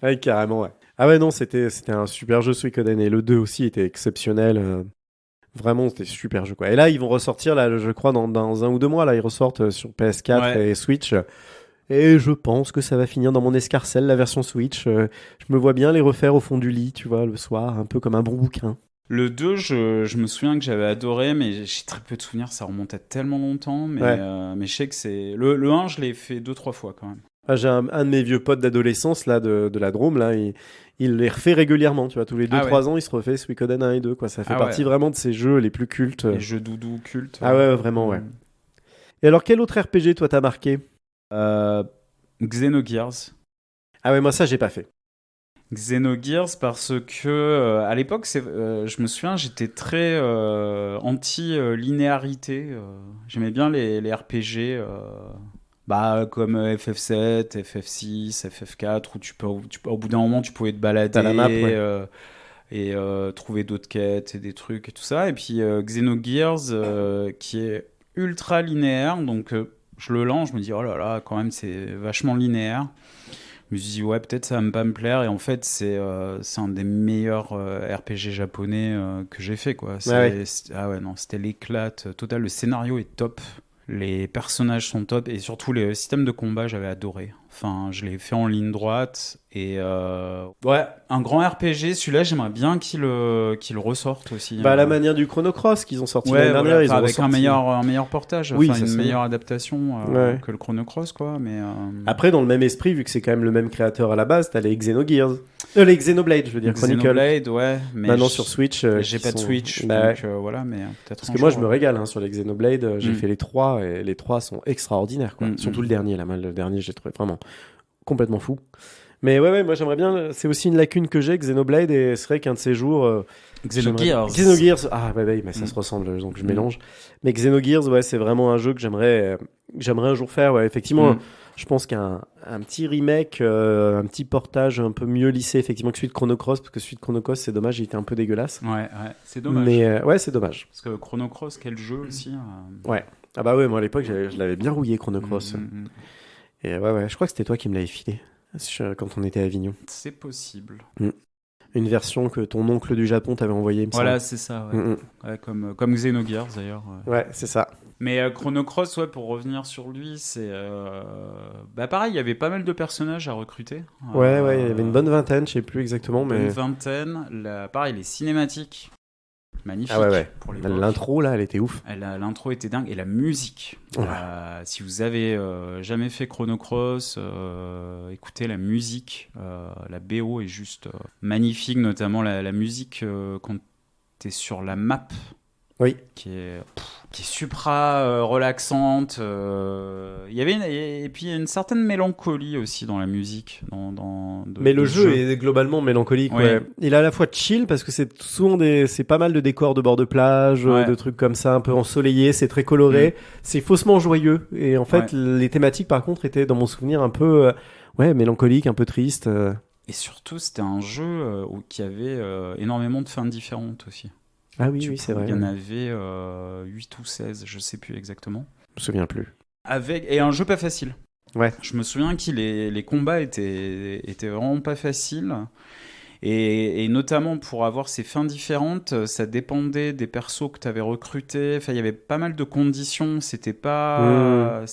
ouais, carrément. Ouais. Ah ouais, non, c'était un super jeu Suikoden et le 2 aussi était exceptionnel. Vraiment, c'était super jeu quoi. Et là ils vont ressortir là, je crois dans 1 ou 2 mois là, ils ressortent sur PS4 et Switch. Et je pense que ça va finir dans mon escarcelle, la version Switch. Je me vois bien les refaire au fond du lit, tu vois, le soir, un peu comme un bon bouquin. Le 2, je me souviens que j'avais adoré, mais j'ai très peu de souvenirs, ça remonte à tellement longtemps, mais je sais que c'est... Le 1, je l'ai fait 2-3 fois quand même. J'ai un de mes vieux potes d'adolescence, là, de la Drôme, là, il les refait régulièrement, tu vois, tous les 2-3 ans, il se refait Suikoden 1 et 2, quoi. Ça fait partie vraiment de ces jeux les plus cultes. Les jeux doudou cultes. Ah ouais, vraiment, ouais. Et alors, quel autre RPG, toi, t'as marqué Xenogears. Ah ouais, moi, ça, j'ai pas fait. Xenogears parce que à l'époque je me souviens j'étais très anti-linéarité, j'aimais bien les RPG comme FF7, FF6, FF4 où tu peux au bout d'un moment tu pouvais te balader la map, et trouver d'autres quêtes et des trucs et tout ça, et puis Xenogears qui est ultra linéaire, donc je le lance, je me dis oh là là quand même c'est vachement linéaire. Je me suis dit, ouais, peut-être ça va pas me plaire. Et en fait, c'est un des meilleurs RPG japonais que j'ai fait, quoi. C'était l'éclate total. Le scénario est top. Les personnages sont top. Et surtout, les systèmes de combat, j'avais adoré. Enfin, je l'ai fait en ligne droite. Et ouais, un grand RPG, celui-là, j'aimerais bien qu'il ressorte aussi. Bah, à la manière du Chrono Cross qu'ils ont sorti Ouais, l'année dernière, voilà, ils ont avec ressorti... un meilleur portage, Oui, enfin, ça une serait meilleure bien. adaptation Ouais. que le Chrono Cross, quoi. Mais Après, dans le même esprit, vu que c'est quand même le même créateur à la base, t'as les Xenogears. Les Xenoblade, je veux dire, Chronicle. Xenoblade, ouais. Mais Maintenant sur Switch. j'ai qui pas de sont- Switch, Bah, donc voilà, mais peut-être parce un que moi, jour, je me régale hein, sur les Xenoblade. J'ai Mm. fait les 3 et les 3 sont extraordinaires. Quoi. Surtout le dernier. Le dernier, j'ai trouvé vraiment complètement fou. Mais ouais, moi j'aimerais bien. C'est aussi une lacune que j'ai, Xenoblade, et c'est vrai qu'un de ces jours. Xenogears. Xenogears. Ah, ouais, mais ça se ressemble, donc je mélange. Mais Xenogears, ouais, c'est vraiment un jeu que j'aimerais un jour faire. Ouais, effectivement, je pense qu'un petit remake, un petit portage un peu mieux lissé, effectivement, que celui de Chrono Cross, parce que celui de Chrono Cross, c'est dommage, il était un peu dégueulasse. Ouais, c'est dommage. Mais ouais, c'est dommage. Parce que Chrono Cross, quel jeu aussi. Ouais. Ah bah ouais, moi à l'époque, je l'avais bien rouillé, Chrono Cross. Et ouais, je crois que c'était toi qui me l'avais filé quand on était à Avignon. C'est possible. Une version que ton oncle du Japon t'avait envoyée, il me Voilà, semble. c'est ça. Ouais. Ouais, comme Xenogears d'ailleurs. Ouais, c'est ça. Mais Chrono Cross, ouais, pour revenir sur lui, c'est bah pareil, il y avait pas mal de personnages à recruter. Ouais, il y avait une bonne vingtaine, je sais plus exactement, mais une vingtaine. Pareil, les cinématiques, magnifiques. Ah ouais. Pour l'époque. L'intro là, elle était ouf. L'intro était dingue et la musique. Ouais. Si vous avez jamais fait Chrono Cross, écoutez la musique. La BO est juste magnifique, notamment la musique quand t'es sur la map. Oui. Qui est supra relaxante. Il y avait et puis il y a une certaine mélancolie aussi dans la musique. Mais le jeu est globalement mélancolique. Ouais. Il est à la fois chill parce que c'est souvent c'est pas mal de décors de bord de plage, de trucs comme ça, un peu ensoleillé. C'est très coloré. C'est faussement joyeux. Et en fait, les thématiques par contre étaient dans mon souvenir un peu mélancolique, un peu triste. Et surtout, c'était un jeu qui avait énormément de fins différentes aussi. Ah oui, c'est vrai. Il y en avait 8 ou 16, je sais plus exactement. Je me souviens plus. Et un jeu pas facile. Ouais. Je me souviens que les combats étaient vraiment pas faciles. Et notamment pour avoir ces fins différentes, ça dépendait des persos que tu avais recrutés. Enfin, il y avait pas mal de conditions. C'était pas...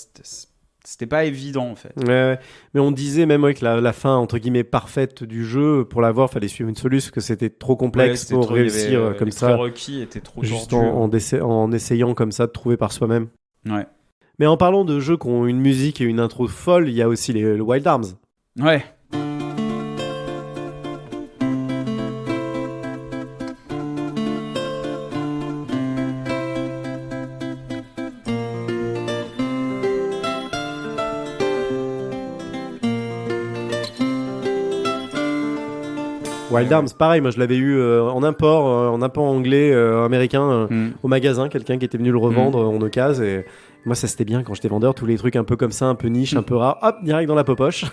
C'était pas évident en fait. Ouais. Mais on disait même que la fin entre guillemets parfaite du jeu, pour l'avoir, fallait suivre une solution, que c'était trop complexe pour réussir comme ça. Les prérequis étaient trop juste tordus. en essayant comme ça de trouver par soi-même. Ouais. Mais en parlant de jeux qui ont une musique et une intro folle, il y a aussi le Wild Arms. Ouais. Wild Arms, pareil, moi je l'avais eu en import anglais, américain, au magasin, quelqu'un qui était venu le revendre en occasion, et moi ça c'était bien quand j'étais vendeur, tous les trucs un peu comme ça, un peu niche, un peu rare, hop, direct dans la popoche.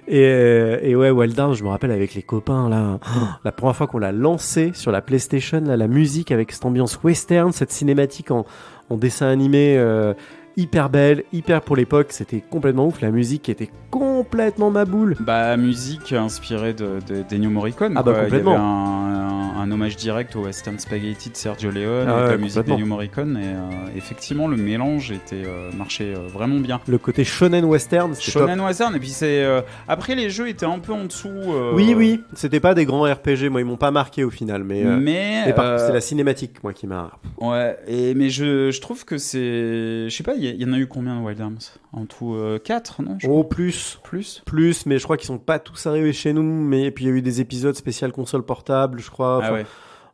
Et ouais, Wild Arms, je me rappelle avec les copains là, la première fois qu'on l'a lancé sur la PlayStation, là, la musique avec cette ambiance western, cette cinématique en dessin animé, hyper belle, hyper pour l'époque, c'était complètement ouf. La musique était complètement ma boule. Bah, musique inspirée d'Ennio Morricone. Ah bah complètement. Il y avait un hommage direct au Western Spaghetti de Sergio Leone avec la musique d'Ennio Morricone. Et effectivement, le mélange marchait vraiment bien. Le côté shonen western, c'était shonen western, et puis après les jeux étaient un peu en dessous. Oui, c'était pas des grands RPG, moi ils m'ont pas marqué au final, mais c'est la cinématique moi qui m'a. Ouais, mais je trouve que c'est, je sais pas, il y en a eu combien de Wild Arms en tout 4, non? Plus, mais je crois qu'ils sont pas tous arrivés chez nous, mais puis il y a eu des épisodes spécial console portable, je crois. Ah ouais.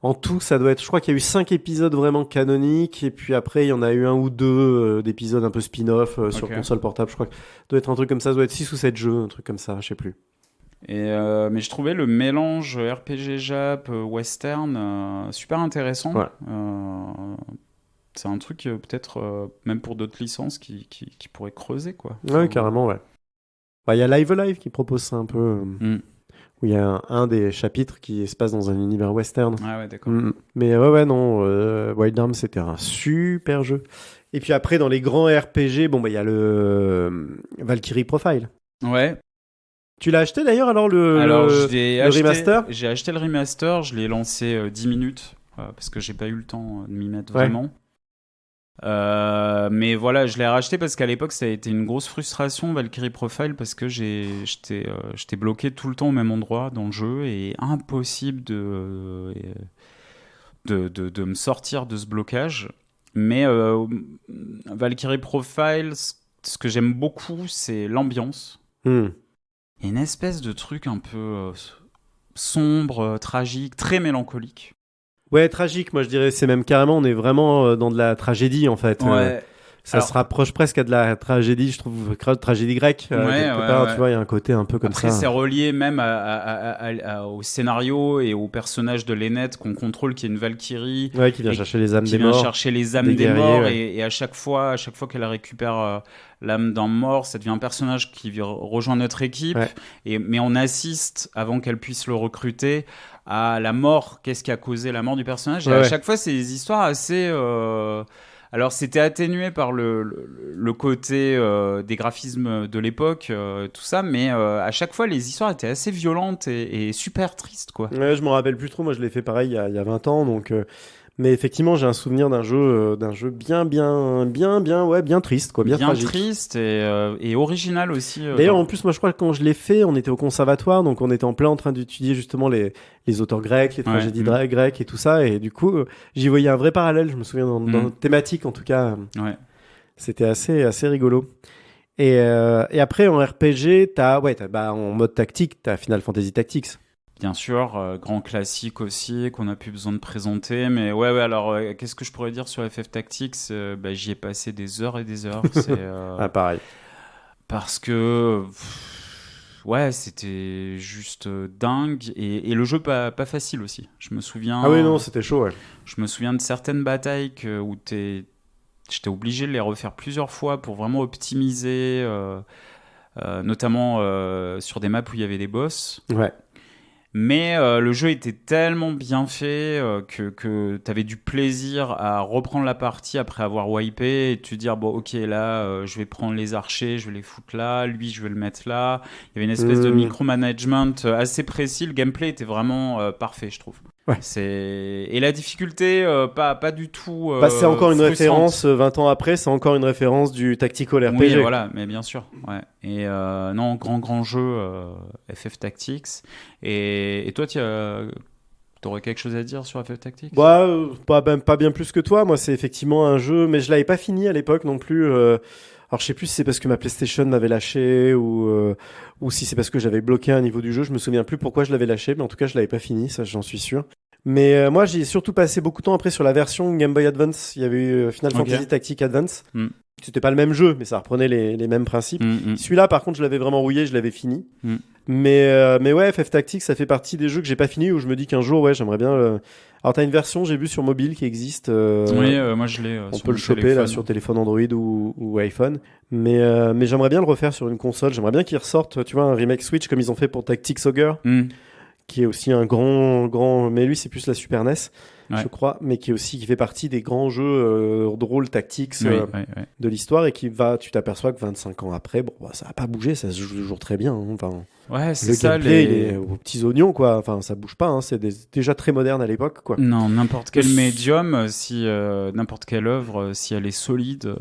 En tout, ça doit être, je crois qu'il y a eu 5 épisodes vraiment canoniques, et puis après, il y en a eu 1 ou 2 d'épisodes un peu spin-off sur console portable. Je crois que ça doit être un truc comme ça, ça doit être 6 ou 7 jeux, un truc comme ça, je sais plus. Mais je trouvais le mélange RPG Jap, western super intéressant. Ouais. C'est un truc peut-être même pour d'autres licences qui pourraient creuser, quoi. Ouais, carrément, ouais. Il y a Live Alive qui propose ça un peu. Où il y a un des chapitres qui se passe dans un univers western. Ah ouais, d'accord. Mais non, Wild Arms, c'était un super jeu. Et puis après, dans les grands RPG, il y a le Valkyrie Profile. Ouais. Tu l'as acheté d'ailleurs alors le remaster? J'ai acheté le remaster, je l'ai lancé 10 minutes parce que j'ai pas eu le temps de m'y mettre vraiment. Mais voilà, je l'ai racheté parce qu'à l'époque, ça a été une grosse frustration, Valkyrie Profile, parce que j'étais bloqué tout le temps au même endroit dans le jeu et impossible de me sortir de ce blocage. Mais Valkyrie Profile, ce que j'aime beaucoup, c'est l'ambiance. Hmm. Il y a une espèce de truc un peu sombre, tragique, très mélancolique. Ouais, tragique, moi je dirais, c'est même carrément, on est vraiment dans de la tragédie en fait. Ouais. Ça se rapproche presque à de la tragédie, je trouve, tragédie grecque, quelque part, tu vois, il y a un côté un peu comme Après, ça. c'est relié même au scénario et au personnage de Lynette qu'on contrôle, qui est une Valkyrie. Ouais, qui vient chercher les âmes des morts. Qui vient chercher les âmes des morts, ouais. Et à chaque fois qu'elle récupère l'âme d'un mort, ça devient un personnage qui rejoint notre équipe. Ouais. Mais on assiste, avant qu'elle puisse le recruter, à la mort. Qu'est-ce qui a causé la mort du personnage? Et à chaque fois, c'est des histoires assez... Alors, c'était atténué par le côté des graphismes de l'époque, tout ça, mais à chaque fois, les histoires étaient assez violentes et super tristes, quoi. Ouais, je m'en rappelle plus trop. Moi, je l'ai fait pareil il y a 20 ans, donc... Mais effectivement, j'ai un souvenir d'un jeu bien triste, quoi, bien tragique. Triste et original aussi. D'ailleurs, en plus, moi, je crois que quand je l'ai fait, on était au conservatoire, donc on était en plein en train d'étudier justement les auteurs grecs, les tragédies grecques et tout ça, et du coup, j'y voyais un vrai parallèle. Je me souviens dans notre thématique, en tout cas. Ouais. C'était assez rigolo. Et après, en RPG, en mode tactique, t'as Final Fantasy Tactics. Bien sûr, grand classique aussi, qu'on n'a plus besoin de présenter. Mais ouais, alors, qu'est-ce que je pourrais dire sur FF Tactics? J'y ai passé des heures et des heures. Ah, pareil. Parce que... ouais, c'était juste dingue. Et le jeu, pas facile aussi. Je me souviens... Ah oui, non, c'était chaud, ouais. Je me souviens de certaines batailles où j'étais obligé de les refaire plusieurs fois pour vraiment optimiser, notamment sur des maps où il y avait des boss. Ouais. Mais le jeu était tellement bien fait que tu avais du plaisir à reprendre la partie après avoir wipé et te dire, bon, ok, là, je vais prendre les archers, je vais les foutre là, lui, je vais le mettre là. Il y avait une espèce de micromanagement assez précis. Le gameplay était vraiment parfait, je trouve. Ouais. Et la difficulté, pas du tout. C'est encore une frustrante. référence, 20 ans après, c'est encore une référence du tactical RPG. Oui, voilà, mais bien sûr. Ouais. Et non, grand jeu FF Tactics. Et toi, t'aurais quelque chose à dire sur FF Tactics? Pas bien plus que toi. Moi, c'est effectivement un jeu, mais je l'avais pas fini à l'époque non plus. Alors, je sais plus si c'est parce que ma PlayStation m'avait lâché ou si c'est parce que j'avais bloqué un niveau du jeu. Je me souviens plus pourquoi je l'avais lâché, mais en tout cas, je l'avais pas fini, ça, j'en suis sûr. Mais moi, j'ai surtout passé beaucoup de temps après sur la version Game Boy Advance. Il y avait eu Final Fantasy Tactics Advance. C'était pas le même jeu, mais ça reprenait les mêmes principes. Celui-là, par contre, je l'avais vraiment rouillé, je l'avais fini. Mais ouais, FF Tactics, ça fait partie des jeux que j'ai pas fini où je me dis qu'un jour, ouais, j'aimerais bien. Alors, t'as une version, j'ai vu sur mobile qui existe. Oui, moi je l'ai. On peut le choper là sur téléphone Android ou iPhone. Mais j'aimerais bien le refaire sur une console. J'aimerais bien qu'il ressorte, tu vois, un remake Switch comme ils ont fait pour Tactics Ogre. Qui est aussi un grand, mais lui c'est plus la Super NES, je crois, mais qui fait partie des grands jeux de rôle tactics de l'histoire et tu t'aperçois que 25 ans après, ça a pas bougé, ça se joue toujours très bien. Hein. Enfin, ouais, c'est le ça. gameplay, il est aux petits oignons, quoi. Enfin, ça bouge pas. Hein. C'est déjà très moderne à l'époque, quoi. Non, n'importe quel médium, n'importe quelle œuvre, si elle est solide.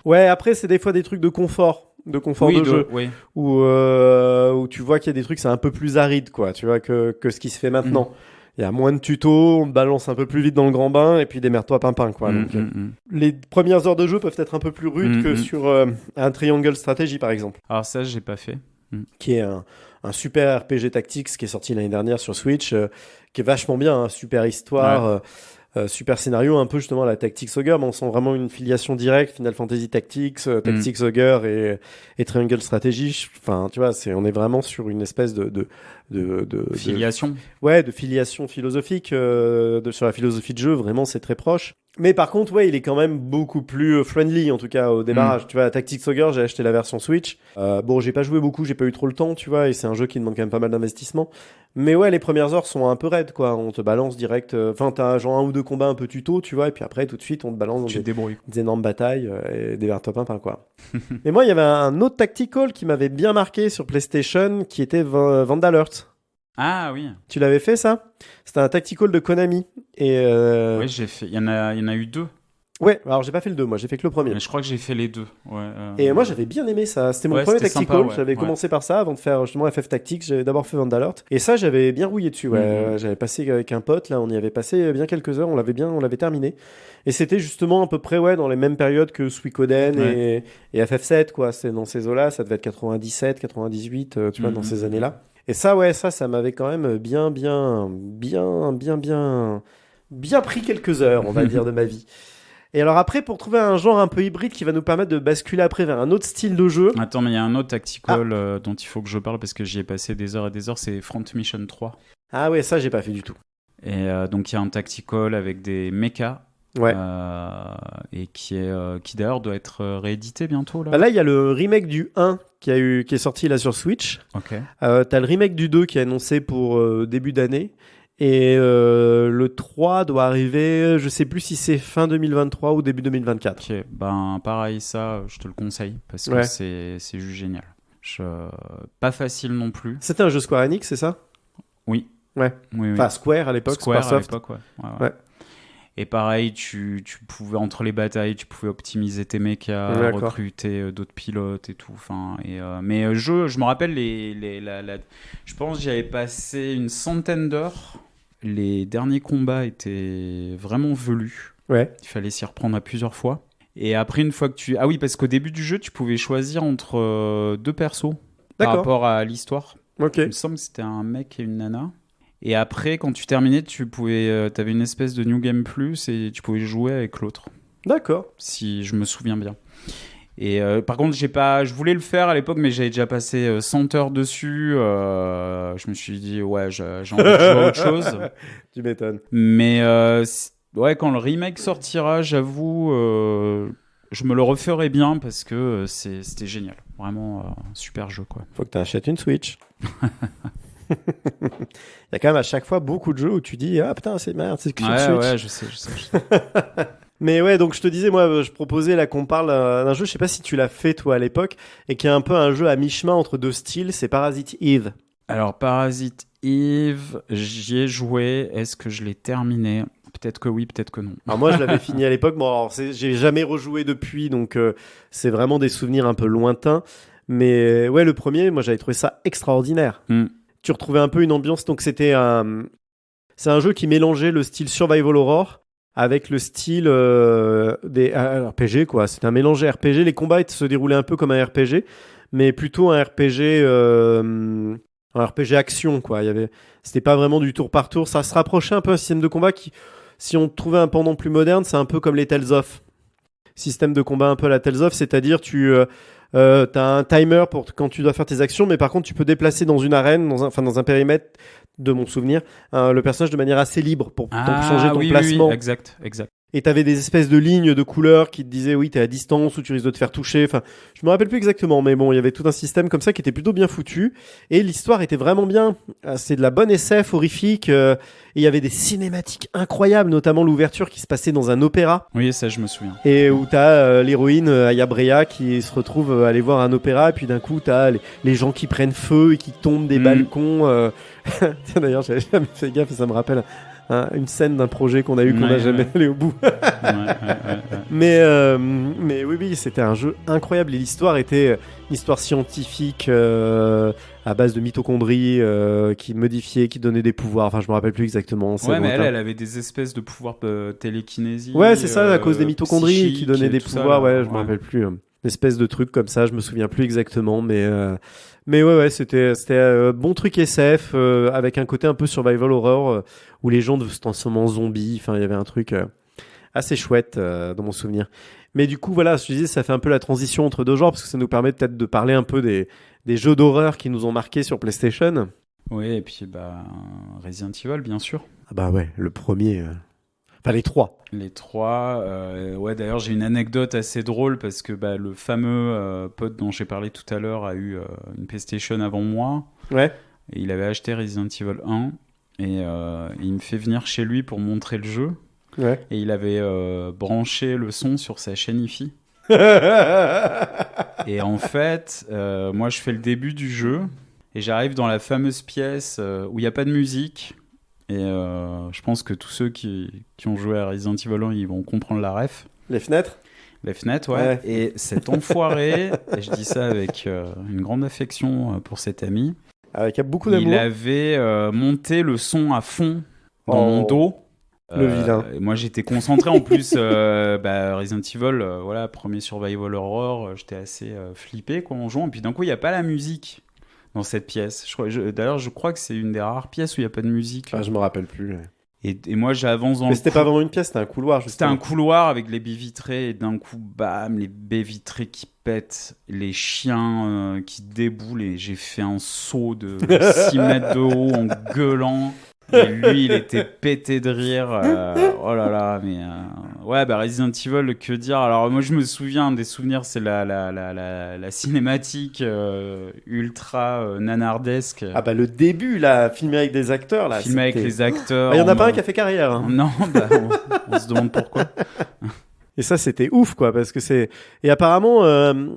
Ouais, après c'est des fois des trucs de confort de jeu, où tu vois qu'il y a des trucs c'est un peu plus aride, quoi, tu vois, que ce qui se fait maintenant. Il y a moins de tutos, on te balance un peu plus vite dans le grand bain et puis démerde-toi pimpin, quoi. Donc, les premières heures de jeu peuvent être un peu plus rudes que sur un Triangle Strategy, par exemple. Alors ça, j'ai pas fait. Qui est un super RPG Tactics qui est sorti l'année dernière sur Switch, qui est vachement bien, hein, super histoire. Super scénario, un peu justement à la Tactics Ogre, mais on sent vraiment une filiation directe, Final Fantasy Tactics, Tactics Ogre et Triangle Strategy. Enfin, tu vois, on est vraiment sur une espèce de filiation. De filiation philosophique, sur la philosophie de jeu, vraiment c'est très proche. Mais par contre, ouais, il est quand même beaucoup plus friendly, en tout cas au démarrage. Tu vois, Tactics Ogre, j'ai acheté la version Switch. J'ai pas joué beaucoup, j'ai pas eu trop le temps, tu vois, et c'est un jeu qui demande quand même pas mal d'investissement. Mais ouais, les premières heures sont un peu raides, quoi. On te balance direct. Enfin, t'as genre un ou deux combats un peu tuto, tu vois, et puis après, tout de suite, on te balance dans des énormes batailles et des top 1, quoi. Mais moi, il y avait un autre tactical qui m'avait bien marqué sur PlayStation, qui était Vandalurt. Ah oui. Tu l'avais fait, ça? C'était un tactical de Konami. Et oui, j'ai fait. Il y en a eu deux. Ouais, alors j'ai pas fait le 2, moi, j'ai fait que le premier. Mais je crois que j'ai fait les deux. Ouais, Et moi, j'avais bien aimé ça. C'était mon premier c'était Tactical. sympa, ouais. J'avais commencé par ça avant de faire justement FF Tactics. J'avais d'abord fait Vandalort. Et ça, j'avais bien rouillé dessus. Ouais. J'avais passé avec un pote, là, on y avait passé bien quelques heures. On l'avait terminé. Et c'était justement à peu près dans les mêmes périodes que Suikoden et FF7, quoi. C'est dans ces eaux-là. Ça devait être 97, 98, tu vois, dans ces années-là. Et ça, ça m'avait quand même bien pris quelques heures, on va dire, de ma vie. Et alors après, pour trouver un genre un peu hybride qui va nous permettre de basculer après vers un autre style de jeu. Attends, mais il y a un autre Tactical dont il faut que je parle parce que j'y ai passé des heures et des heures, c'est Front Mission 3. Ah ouais, ça j'ai pas fait du tout. Et donc il y a un Tactical avec des mechas. Ouais. Et qui d'ailleurs doit être réédité bientôt là. Bah là, il y a le remake du 1 qui est sorti là sur Switch. Ok. T'as le remake du 2 qui est annoncé pour début d'année. Et le 3 doit arriver, je sais plus si c'est fin 2023 ou début 2024. Ok, ben pareil, ça, je te le conseille parce que c'est juste génial. Pas facile non plus. C'était un jeu Square Enix, c'est ça ? Oui. Ouais. Oui. Enfin, Square à l'époque, Square à Squaresoft. l'époque, ouais. Et pareil, tu pouvais, entre les batailles, tu pouvais optimiser tes mechas, recruter d'autres pilotes et tout. Mais je me rappelle, je pense que j'avais passé une centaine d'heures. Les derniers combats étaient vraiment velus. Ouais. Il fallait s'y reprendre à plusieurs fois. Et après, une fois que Ah oui, parce qu'au début du jeu, tu pouvais choisir entre deux persos par rapport à l'histoire. Ok. Il me semble que c'était un mec et une nana. Et après, quand tu terminais, t'avais une espèce de New Game Plus et tu pouvais jouer avec l'autre. D'accord. Si je me souviens bien. Et par contre, je voulais le faire à l'époque, mais j'avais déjà passé 100 heures dessus. Je me suis dit, j'ai envie de jouer à autre chose. Tu m'étonnes. Mais quand le remake sortira, j'avoue, je me le referai bien parce que c'était génial. Vraiment super jeu, quoi. Faut que tu achètes une Switch. Il y a quand même à chaque fois beaucoup de jeux où tu dis putain c'est merde, c'est que sur Switch. Ouais, je sais. Mais ouais, donc je te disais, moi je proposais là qu'on parle d'un jeu, je sais pas si tu l'as fait toi à l'époque, et qui est un peu un jeu à mi-chemin entre deux styles, c'est Parasite Eve. Alors Parasite Eve, j'y ai joué, est-ce que je l'ai terminé ? Peut-être que oui, peut-être que non. Alors moi je l'avais fini à l'époque, bon alors j'ai jamais rejoué depuis, donc c'est vraiment des souvenirs un peu lointains, mais ouais le premier, moi j'avais trouvé ça extraordinaire. Tu retrouvais un peu une ambiance, donc c'est un jeu qui mélangeait le style survival horror avec le style des RPG, quoi. C'était un mélange RPG. Les combats se déroulaient un peu comme un RPG, mais plutôt un RPG action, quoi. C'était pas vraiment du tour par tour. Ça se rapprochait un peu d'un système de combat qui, si on trouvait un pendant plus moderne, c'est un peu comme les Tales of. Système de combat un peu à la Tales of, c'est-à-dire t'as un timer pour quand tu dois faire tes actions, mais par contre tu peux déplacer dans une arène, dans un périmètre, de mon souvenir, le personnage de manière assez libre pour changer ton placement. Oui, exact. Et t'avais des espèces de lignes de couleurs qui te disaient oui t'es à distance ou tu risques de te faire toucher. Enfin, je me rappelle plus exactement, mais bon, il y avait tout un système comme ça qui était plutôt bien foutu. Et l'histoire était vraiment bien. C'est de la bonne SF horrifique. Et il y avait des cinématiques incroyables, notamment l'ouverture qui se passait dans un opéra. Oui, ça je me souviens. Et où t'as l'héroïne Aya Brea qui se retrouve à aller voir un opéra, et puis d'un coup t'as les gens qui prennent feu et qui tombent des balcons. Tiens, d'ailleurs, j'avais jamais fait gaffe, ça me rappelle une scène d'un projet qu'on a eu qu'on n'a jamais allé au bout. Mais oui, c'était un jeu incroyable et l'histoire était une histoire scientifique à base de mitochondries qui modifiaient, qui donnaient des pouvoirs. Enfin, je me rappelle plus exactement. Ouais, mais elle avait des espèces de pouvoirs de télékinésie. Ouais, c'est ça, à cause des mitochondries qui donnaient des pouvoirs. Ça, là, je me rappelle plus. Une espèce de truc comme ça, je me souviens plus exactement, mais ouais, c'était bon truc SF avec un côté un peu survival horror où les gens se transforment en zombies. Enfin, il y avait un truc assez chouette dans mon souvenir. Mais du coup, voilà, je te disais, ça fait un peu la transition entre deux genres parce que ça nous permet peut-être de parler un peu des jeux d'horreur qui nous ont marqués sur PlayStation. Oui, et puis Resident Evil, bien sûr. Ah bah ouais, le premier. Enfin, les trois. Les trois. Ouais, d'ailleurs, j'ai une anecdote assez drôle parce que le fameux pote dont j'ai parlé tout à l'heure a eu une PlayStation avant moi. Ouais. Et il avait acheté Resident Evil 1. Et il me fait venir chez lui pour montrer le jeu. Ouais. Et il avait branché le son sur sa chaîne Hi-Fi. Et en fait, moi, je fais le début du jeu. Et j'arrive dans la fameuse pièce où il n'y a pas de musique. Et je pense que tous ceux qui ont joué à Resident Evil 1, ils vont comprendre la ref. Les fenêtres. Les fenêtres, ouais. Et cet enfoiré, et je dis ça avec une grande affection pour cet ami, avec beaucoup d'amour. Il avait monté le son à fond dans mon dos. Le vilain. Moi, j'étais concentré en plus. Resident Evil, voilà, premier survival horror, j'étais assez flippé quoi, en jouant. Et puis d'un coup, il n'y a pas la musique dans cette pièce. D'ailleurs, je crois que c'est une des rares pièces où il n'y a pas de musique. Je me rappelle plus. Et moi, j'avance dans Mais c'était pas vraiment une pièce, c'était un couloir. C'était un couloir avec les baies vitrées, et d'un coup, bam, les baies vitrées qui pètent, les chiens qui déboulent, et j'ai fait un saut de 6 mètres de haut en gueulant. Et lui, il était pété de rire. Oh là là, mais ouais, Resident Evil, que dire. Alors moi, je me souviens des souvenirs, c'est la cinématique ultra nanardesque. Le début, là, filmé avec des acteurs, là. Filmé avec les acteurs. Il y en a pas un qui a fait carrière. Hein. Non, on se demande pourquoi. Et ça, c'était ouf, quoi, parce que c'est... Et apparemment,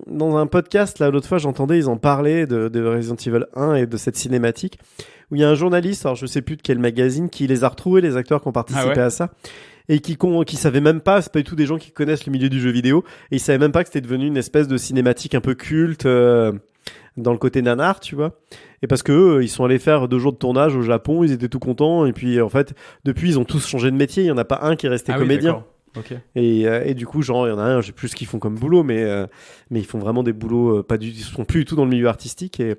dans un podcast, là, l'autre fois, j'entendais, ils en parlaient de Resident Evil 1 et de cette cinématique, où il y a un journaliste, alors je sais plus de quel magazine, qui les a retrouvés, les acteurs qui ont participé à ça, et qui savaient même pas, c'est pas du tout des gens qui connaissent le milieu du jeu vidéo, et ils savaient même pas que c'était devenu une espèce de cinématique un peu culte, dans le côté nanar, tu vois. Et parce que eux, ils sont allés faire 2 jours de tournage au Japon, ils étaient tout contents, et puis, en fait, depuis, ils ont tous changé de métier, il y en a pas un qui est resté comédien. Oui, okay. Et du coup, genre, il y en a un, je sais plus ce qu'ils font comme boulot, mais ils font vraiment des boulots ils sont plus du tout dans le milieu artistique. Et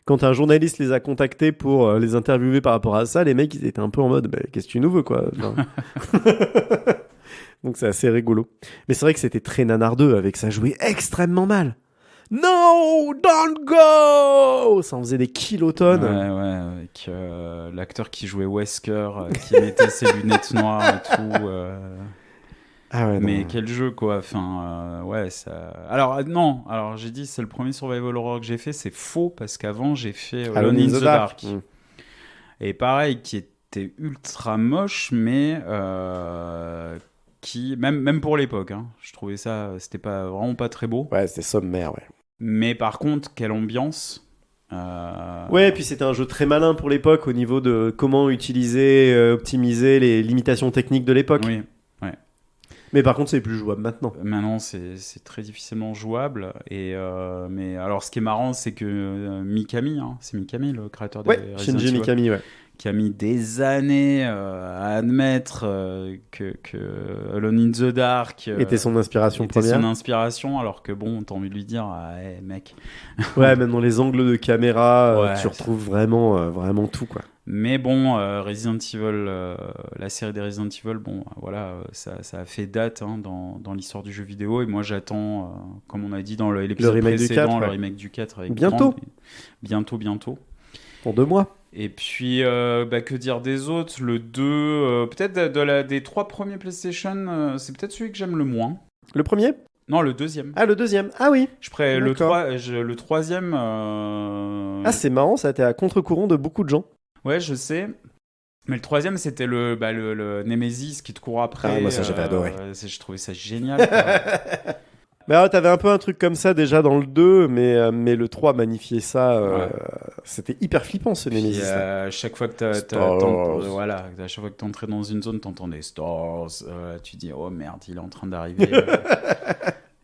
quand un journaliste les a contactés pour les interviewer par rapport à ça, les mecs, ils étaient un peu en mode, qu'est-ce que tu nous veux, quoi. Donc c'est assez rigolo. Mais c'est vrai que c'était très nanardeux, avec ça jouait extrêmement mal. No, don't go! Ça en faisait des kilotonnes. Ouais, avec l'acteur qui jouait Wesker, qui mettait ses lunettes noires et tout. Mais quel jeu, quoi. Enfin, ça... Alors, non, j'ai dit, c'est le premier survival horror que j'ai fait. C'est faux, parce qu'avant, j'ai fait Alone in the Dark. Et pareil, qui était ultra moche, mais qui... Même pour l'époque, hein, je trouvais ça... C'était vraiment pas très beau. Ouais, c'était sommaire, ouais. Mais par contre, quelle ambiance. Ouais, et puis c'était un jeu très malin pour l'époque, au niveau de comment utiliser, optimiser les limitations techniques de l'époque. Oui. Mais par contre, c'est plus jouable maintenant. Maintenant, c'est très difficilement jouable. Mais alors, ce qui est marrant, c'est que Mikami, c'est Mikami, le créateur des Resident Evil, Shinji Mikami, qui a mis des années à admettre que Alone in the Dark était son inspiration première. Son inspiration, alors que bon, t'as envie de lui dire, mec. Ouais, même dans les angles de caméra, tu retrouves vraiment tout, quoi. Mais bon, Resident Evil, la série des Resident Evil, bon, voilà, ça a fait date dans l'histoire du jeu vidéo. Et moi, j'attends, comme on a dit dans l'épisode précédent, le remake du 4. Avec bientôt. Bientôt. Pour 2 mois. Et puis, que dire des autres? Le 2, peut-être des 3 premiers PlayStation, c'est peut-être celui que j'aime le moins. Le premier? Non, le deuxième. Ah, le deuxième. Ah oui. Le troisième... Ah, c'est marrant, ça a été à contre-courant de beaucoup de gens. Ouais, je sais. Mais le troisième, c'était le Nemesis qui te court après. Ah, moi, ça, j'avais adoré. Je trouvais ça génial. Mais alors, t'avais un peu un truc comme ça déjà dans le 2, mais le 3 magnifiait ça. C'était hyper flippant, ce Nemesis. À chaque fois que à chaque fois que t'entrais dans une zone, t'entendais Stars. Tu dis, oh merde, il est en train d'arriver.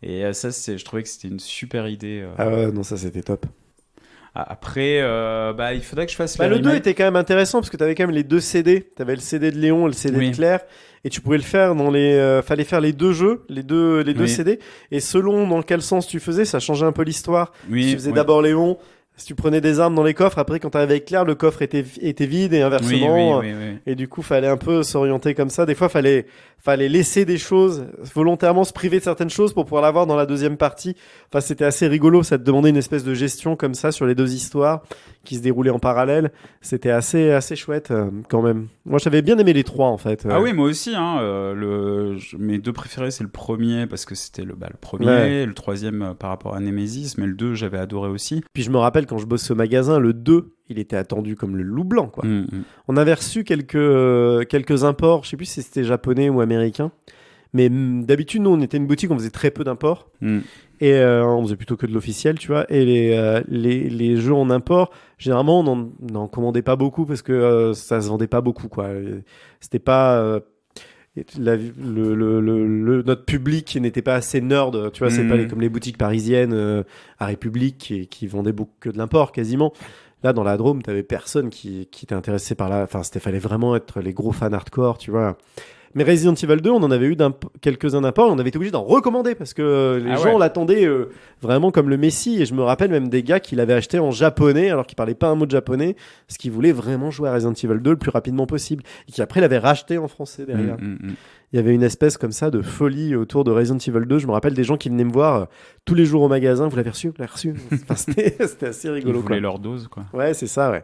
Et ça, je trouvais que c'était une super idée. Ah ouais, non, ça, c'était top. Après, il faudrait que je fasse le 2 était quand même intéressant parce que t'avais quand même les 2 CD. T'avais le CD de Léon et le CD de Claire. Et tu pouvais le faire dans fallait faire les 2 jeux, les deux CD. Et selon dans quel sens tu faisais, ça changeait un peu l'histoire. Si tu faisais d'abord Léon, si tu prenais des armes dans les coffres, après quand t'arrivais avec Claire, le coffre était vide et inversement. Oui. Et du coup, fallait un peu s'orienter comme ça. Des fois, fallait laisser des choses, volontairement se priver de certaines choses pour pouvoir l'avoir dans la deuxième partie. Enfin, c'était assez rigolo. Ça te demandait une espèce de gestion comme ça sur les 2 histoires qui se déroulaient en parallèle. C'était assez chouette quand même. Moi, j'avais bien aimé les 3 en fait. Ah oui, moi aussi. Mes 2 préférés, c'est le premier parce que c'était le premier, le troisième par rapport à Nemesis, mais le 2, j'avais adoré aussi. Puis je me rappelle quand je bossais au magasin, le 2, il était attendu comme le loup blanc, quoi. On avait reçu quelques imports, je sais plus si c'était japonais ou américain, mais d'habitude, nous, on était une boutique, on faisait très peu d'imports, et on faisait plutôt que de l'officiel, tu vois, et les jeux en import, généralement, on n'en commandait pas beaucoup parce que ça se vendait pas beaucoup, quoi. C'était pas... notre public n'était pas assez nerd, tu vois, c'est pas comme les boutiques parisiennes à République qui vendaient beaucoup que de l'import quasiment. Là, dans la Drôme, t'avais personne qui était intéressé par là. Enfin, fallait vraiment être les gros fans hardcore, tu vois. Mais Resident Evil 2, on en avait eu quelques-uns d'import et on avait été obligé d'en recommander parce que les gens l'attendaient vraiment comme le Messie. Et je me rappelle même des gars qui l'avaient acheté en japonais alors qu'ils parlaient pas un mot de japonais parce qu'ils voulaient vraiment jouer à Resident Evil 2 le plus rapidement possible. Et qui après l'avaient racheté en français derrière. Il y avait une espèce comme ça de folie autour de Resident Evil 2. Je me rappelle des gens qui venaient me voir tous les jours au magasin. Vous l'avez reçu? Vous l'avez reçu? Enfin, c'était assez rigolo. Ils voulaient leur dose, quoi. Ouais, c'est ça, ouais.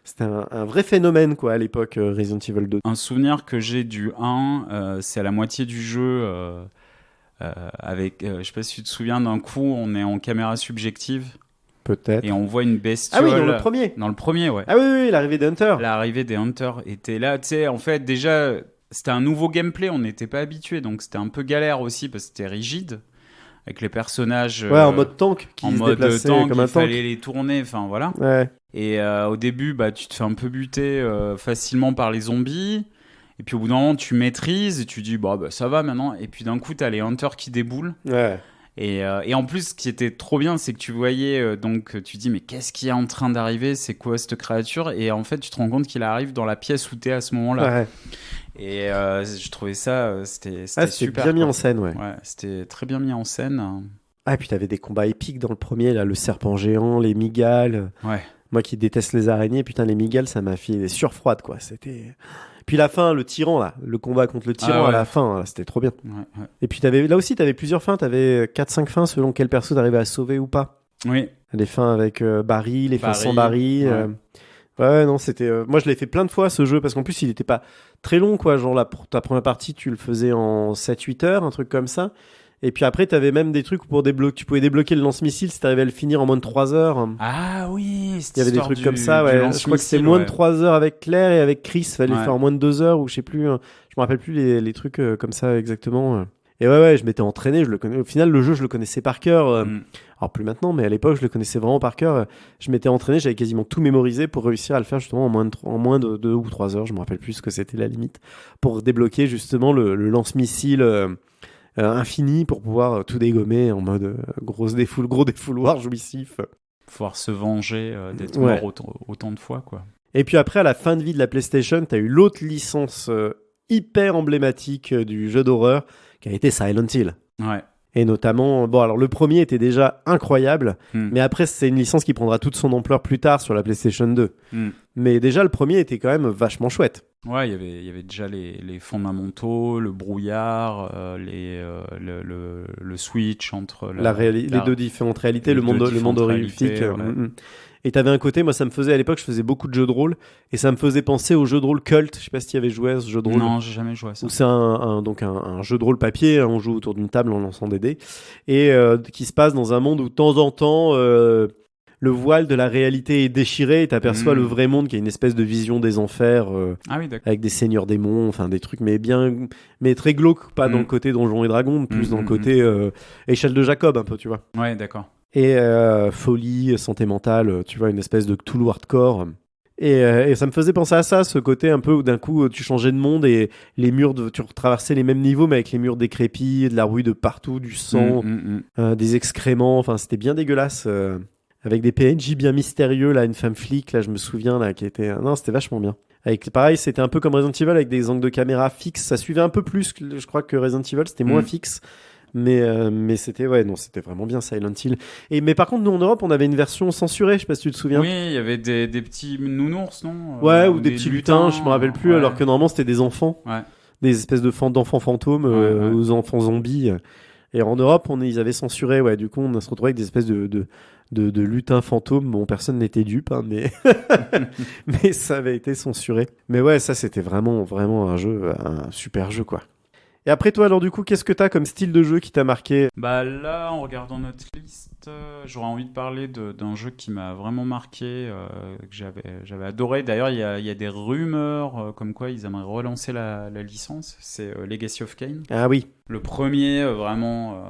C'était un vrai phénomène, quoi, à l'époque, Resident Evil 2. Un souvenir que j'ai du 1, c'est à la moitié du jeu, avec, je sais pas si tu te souviens, d'un coup, on est en caméra subjective. Peut-être. Et on voit une bestiole. Ah oui, dans le premier. Dans le premier, ouais. Ah oui, l'arrivée des Hunters. L'arrivée des Hunters était là, tu sais, en fait, déjà, c'était un nouveau gameplay, on n'était pas habitué, donc c'était un peu galère aussi, parce que c'était rigide. Avec les personnages en mode tank qui se déplaçaient comme un tank. Il fallait les tourner, enfin voilà. Ouais. Et au début, tu te fais un peu buter facilement par les zombies. Et puis au bout d'un moment, tu maîtrises et tu dis bah ça va maintenant. Et puis d'un coup, t'as les hunters qui déboulent. Ouais. Et en plus, ce qui était trop bien, c'est que tu voyais, donc tu dis mais qu'est-ce qui est en train d'arriver? C'est quoi cette créature? Et en fait, tu te rends compte qu'il arrive dans la pièce où t'es à ce moment-là. Ouais. Et je trouvais ça, c'était super. Bien mis en scène, ouais. Ouais, c'était très bien mis en scène. Ah, et puis t'avais des combats épiques dans le premier, là, le serpent géant, les migales. Ouais. Moi qui déteste les araignées, putain, les migales, ça m'a fait des surfroides, quoi. C'était. Puis la fin, le tyran, là, le combat contre le tyran à la fin, là, c'était trop bien. Ouais. Et puis là aussi, t'avais plusieurs fins, t'avais 4-5 fins selon quel perso t'arrivais à sauver ou pas. Oui. Les fins avec Barry, les fins sans Barry. Ouais, non, c'était. Moi, je l'ai fait plein de fois ce jeu parce qu'en plus, il était pas très long, quoi. Genre, ta première partie, tu le faisais en 7-8 heures, un truc comme ça. Et puis après, t'avais même des trucs pour tu pouvais débloquer le lance-missile si t'arrivais à le finir en moins de 3 heures. Ah oui, il y avait des trucs comme ça, ouais. Je crois que c'était moins de 3 heures avec Claire et avec Chris, fallait le faire en moins de 2 heures ou je sais plus. Je me rappelle plus les trucs comme ça exactement. Et ouais, je m'étais entraîné, je le connais. Au final, le jeu, je le connaissais par cœur. Alors plus maintenant, mais à l'époque, je le connaissais vraiment par cœur. Je m'étais entraîné, j'avais quasiment tout mémorisé pour réussir à le faire justement en moins de 2 ou 3 heures. Je me rappelle plus ce que c'était la limite pour débloquer justement le lance-missile infini pour pouvoir tout dégommer en mode gros défouloir jouissif. Pouvoir se venger d'être mort autant de fois, quoi. Et puis après, à la fin de vie de la PlayStation, t'as eu l'autre licence hyper emblématique du jeu d'horreur qui a été Silent Hill. Ouais. Et notamment, alors le premier était déjà incroyable, mais après c'est une licence qui prendra toute son ampleur plus tard sur la PlayStation 2. Mais déjà le premier était quand même vachement chouette. Ouais, il y avait déjà les fondamentaux, le brouillard, le switch entre les deux différentes réalités, le monde horrifique. Et t'avais un côté, moi ça me faisait à l'époque, je faisais beaucoup de jeux de rôle et ça me faisait penser au jeu de rôle Cult. Je sais pas si tu avais joué à ce jeu de rôle. Non, j'ai jamais joué à ça. Où c'est un jeu de rôle papier, on joue autour d'une table en lançant des dés et qui se passe dans un monde où de temps en temps le voile de la réalité est déchiré et t'aperçois le vrai monde qui est une espèce de vision des enfers avec des seigneurs démons, enfin des trucs mais très glauques, pas dans le côté Donjons et Dragons, plus dans le côté échelle de Jacob un peu, tu vois. Ouais, d'accord. Et folie, santé mentale, tu vois, une espèce de Cthulhu hardcore. Et ça me faisait penser à ça, ce côté un peu où d'un coup tu changeais de monde et les murs, tu traversais les mêmes niveaux mais avec les murs décrépits, de la rouille de partout, du sang, des excréments, enfin c'était bien dégueulasse. Avec des PNJ bien mystérieux, là, une femme flic, là je me souviens, là, qui était... Non, c'était vachement bien. Pareil, c'était un peu comme Resident Evil avec des angles de caméra fixes, ça suivait un peu plus, je crois, que Resident Evil, c'était moins fixe. Mais c'était c'était vraiment bien Silent Hill. Mais par contre nous en Europe on avait une version censurée, je sais pas si tu te souviens. Oui, il y avait des petits nounours, non? Ouais, ou des petits lutins, je me rappelle plus, alors que normalement c'était des enfants, des espèces d'enfants fantômes aux enfants zombies. Et en Europe ils avaient censuré, du coup on se retrouvait avec des espèces de lutins fantômes. Bon, personne n'était dupe, mais mais ça avait été censuré. Mais ouais, ça c'était vraiment un super jeu, quoi. Et après toi, alors du coup, qu'est-ce que t'as comme style de jeu qui t'a marqué? Bah là, en regardant notre liste, j'aurais envie de parler d'un jeu qui m'a vraiment marqué, que j'avais adoré. D'ailleurs, il y a des rumeurs comme quoi ils aimeraient relancer la licence. C'est Legacy of Kain. Ah oui. Le premier, vraiment...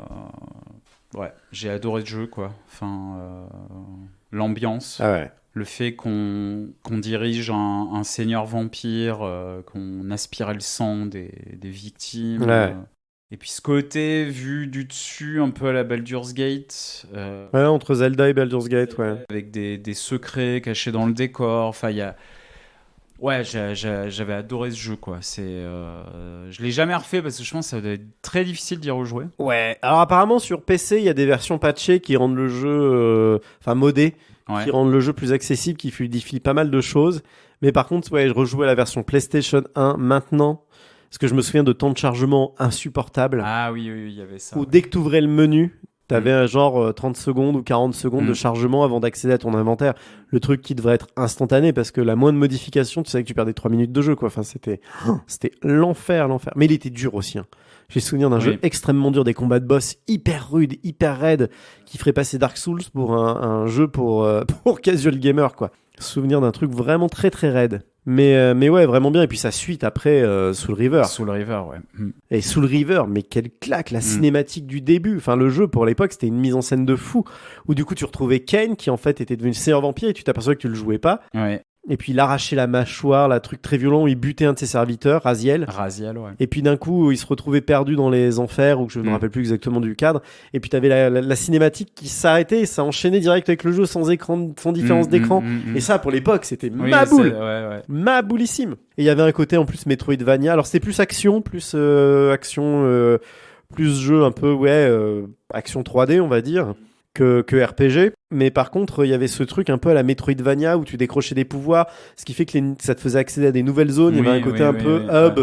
ouais, j'ai adoré ce jeu, quoi. Enfin, l'ambiance. Ah ouais. le fait qu'on dirige un seigneur vampire, qu'on aspirait le sang des victimes. Ouais. Et puis ce côté vu du dessus, un peu à la Baldur's Gate. Ouais, entre Zelda et Baldur's Gate, ouais. Avec des secrets cachés dans le décor. Enfin, il y a... Ouais, j'avais adoré ce jeu, quoi. Je l'ai jamais refait parce que je pense que ça doit être très difficile d'y rejouer. Ouais, alors apparemment sur PC, il y a des versions patchées qui rendent le jeu, modées, qui rendent le jeu plus accessible, qui fluidifient pas mal de choses. Mais par contre, ouais, je rejouais à la version PlayStation 1 maintenant, parce que je me souviens de temps de chargement insupportable. Ah oui, il y avait ça. Où dès que tu ouvrais le menu, t'avais un genre 30 secondes ou 40 secondes de chargement avant d'accéder à ton inventaire. Le truc qui devrait être instantané parce que la moindre modification, tu savais que tu perdais 3 minutes de jeu, quoi. Enfin, c'était l'enfer. Mais il était dur aussi, hein. J'ai souvenir d'un jeu extrêmement dur, des combats de boss hyper rudes, hyper raides, qui ferait passer Dark Souls pour un jeu pour casual gamer, quoi. Souvenir d'un truc vraiment très très raide. Mais ouais, vraiment bien. Et puis sa suite après, Soul River. Soul River, ouais. Et Soul River, mais quelle claque, la cinématique du début. Enfin, le jeu, pour l'époque, c'était une mise en scène de fou. Où du coup, tu retrouvais Kane, qui en fait était devenu seigneur vampire, et tu t'aperçois que tu le jouais pas. Ouais. Et puis il arrachait la mâchoire, la truc très violent où il butait un de ses serviteurs, Raziel. Ouais. Et puis d'un coup, il se retrouvait perdu dans les enfers, ou je ne me rappelle plus exactement du cadre. Et puis t'avais la cinématique qui s'arrêtait et ça enchaînait direct avec le jeu sans différence d'écran. Et ça, pour l'époque, c'était ma boule. Ma boulissime. Et il y avait un côté en plus Metroidvania. Alors c'était plus action, plus jeu un peu, action 3D, on va dire. Que RPG, mais par contre il y avait ce truc un peu à la Metroidvania où tu décrochais des pouvoirs, ce qui fait que ça te faisait accéder à des nouvelles zones. Il y avait un côté un peu hub,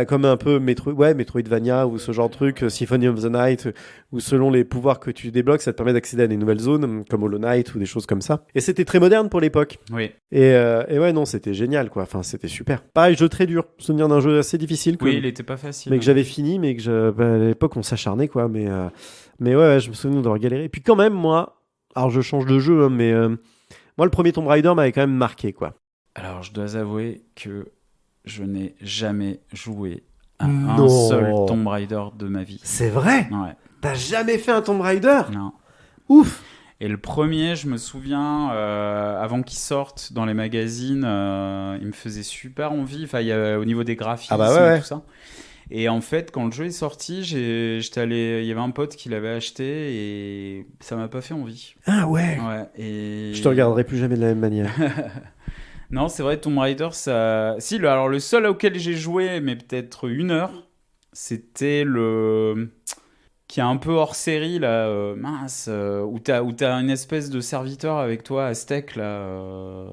comme un peu Metroidvania ou ce genre de truc, Symphony of the Night, où selon les pouvoirs que tu débloques, ça te permet d'accéder à des nouvelles zones comme Hollow Knight ou des choses comme ça. Et c'était très moderne pour l'époque. Oui. Et ouais, non, c'était génial, quoi. Enfin, c'était super. Pareil, jeu très dur. Souvenir d'un jeu assez difficile. Oui, il était pas facile. Mais que j'avais fini, mais que à l'époque on s'acharnait, quoi. Mais ouais, je me souviens d'avoir galéré. Et puis quand même, moi, alors je change de jeu, hein, mais moi, le premier Tomb Raider m'avait quand même marqué, quoi. Alors, je dois avouer que je n'ai jamais joué à un seul Tomb Raider de ma vie. C'est vrai ? Ouais. T'as jamais fait un Tomb Raider ? Non. Ouf ! Et le premier, je me souviens, avant qu'il sorte dans les magazines, il me faisait super envie. Enfin, au niveau des graphismes et tout ça. Et en fait, quand le jeu est sorti, j'étais allé, il y avait un pote qui l'avait acheté et ça m'a pas fait envie. Ah ouais. Et je te regarderai plus jamais de la même manière. Non, c'est vrai, Tomb Raider, ça. Si, alors le seul auquel j'ai joué, mais peut-être 1 heure, c'était le qui est un peu hors série là, où t'as une espèce de serviteur avec toi, Aztec là.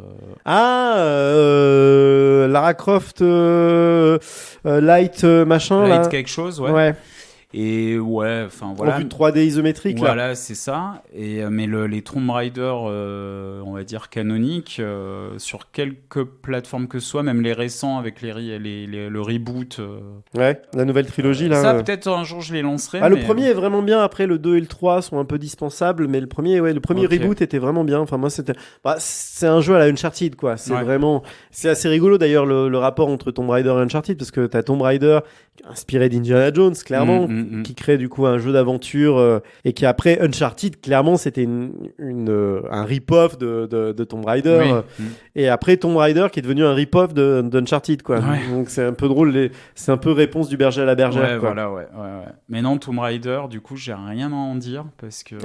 Lara Croft, Light machin. Light là. quelque chose, ouais. Et ouais, enfin voilà. En vue de 3D isométrique, là. Voilà, c'est ça. Mais les Tomb Raider, on va dire canoniques, sur quelques plateformes que ce soit, même les récents avec le reboot. Ouais, la nouvelle trilogie là. Ça, peut-être un jour je les lancerai. Le premier est vraiment bien. Après, le 2 et le 3 sont un peu dispensables, mais le premier reboot était vraiment bien. Enfin, moi, c'est un jeu à la Uncharted, quoi. C'est vraiment, c'est assez rigolo d'ailleurs le rapport entre Tomb Raider et Uncharted, parce que t'as Tomb Raider inspiré d'Indiana Jones, clairement. Qui crée du coup un jeu d'aventure et qui après Uncharted clairement c'était un rip-off de Tomb Raider et après Tomb Raider qui est devenu un rip-off d'Uncharted, quoi. Donc c'est un peu drôle, c'est un peu réponse du berger à la bergère, quoi. Voilà, ouais. Mais non, Tomb Raider, du coup j'ai rien à en dire parce que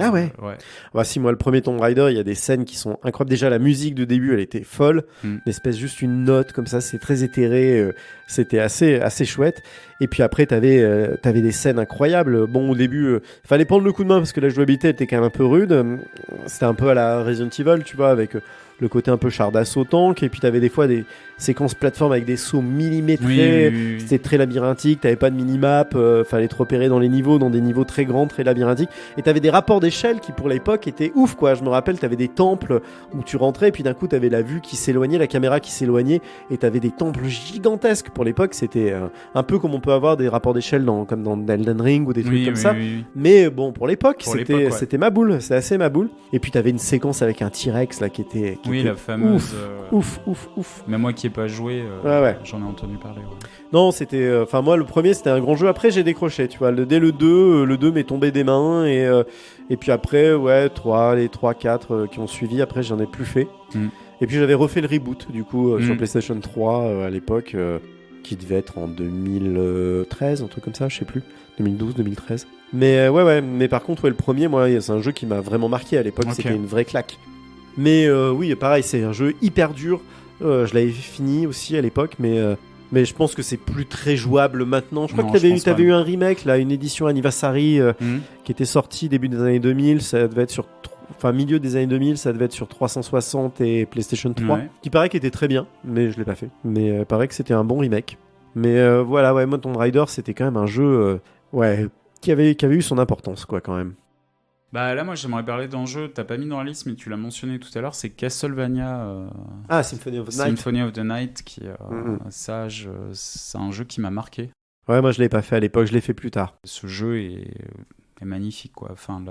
Si, moi le premier Tomb Raider, il y a des scènes qui sont incroyables. Déjà la musique de début elle était folle, l'espèce juste une note comme ça, c'est très éthéré, c'était assez chouette. Et puis après t'avais des scènes incroyables. Bon, au début fallait prendre le coup de main parce que la jouabilité était quand même un peu rude, c'était un peu à la Resident Evil, tu vois, avec le côté un peu char d'assaut tank, et puis t'avais des fois des séquences plateforme avec des sauts millimétrés, c'était très labyrinthique, t'avais pas de minimap, fallait te repérer dans les niveaux, dans des niveaux très grands, très labyrinthiques, et t'avais des rapports d'échelle qui pour l'époque étaient ouf, quoi. Je me rappelle, t'avais des temples où tu rentrais et puis d'un coup t'avais la vue qui s'éloignait, la caméra qui s'éloignait, et t'avais des temples gigantesques. Pour l'époque c'était un peu comme on peut avoir des rapports d'échelle comme dans Elden Ring ou des trucs comme ça. Mais bon, pour l'époque c'était ma boule, c'est assez ma boule. Et puis t'avais une séquence avec un T-Rex là qui était qui Oui, était la fameuse. ouf. Même moi qui n'ai pas joué, Ouais. j'en ai entendu parler. Ouais. Non, c'était... Enfin, moi, le premier, c'était un grand jeu. Après, j'ai décroché, tu vois. Dès le 2, le 2 m'est tombé des mains. Et puis après, ouais, les 3, 4 qui ont suivi. Après, j'en ai plus fait. Et puis, j'avais refait le reboot, du coup, sur PlayStation 3 à l'époque, qui devait être en 2013, un truc comme ça, je sais plus. 2012, 2013. Mais ouais. Mais par contre, ouais, le premier, moi, c'est un jeu qui m'a vraiment marqué à l'époque. Ok. C'était une vraie claque. Mais oui, pareil, c'est un jeu hyper dur. Je l'avais fini aussi à l'époque, mais je pense que c'est plus très jouable maintenant. Je crois que t'avais eu un remake, là, une édition Anniversary qui était sortie début des années 2000. Ça devait être milieu des années 2000, ça devait être sur 360 et PlayStation 3. Ouais. Qui paraît qu'il était très bien, mais je l'ai pas fait. Mais paraît que c'était un bon remake. Mais voilà, ouais, moi, Tomb Raider, c'était quand même un jeu qui avait eu son importance, quoi, quand même. Bah là, moi, j'aimerais parler d'un jeu, t'as pas mis dans la liste, mais tu l'as mentionné tout à l'heure, c'est Castlevania Symphony of the Night. Symphony of the Night, qui, c'est un jeu qui m'a marqué. Ouais, moi, je l'ai pas fait à l'époque, je l'ai fait plus tard. Ce jeu est magnifique, quoi. Enfin,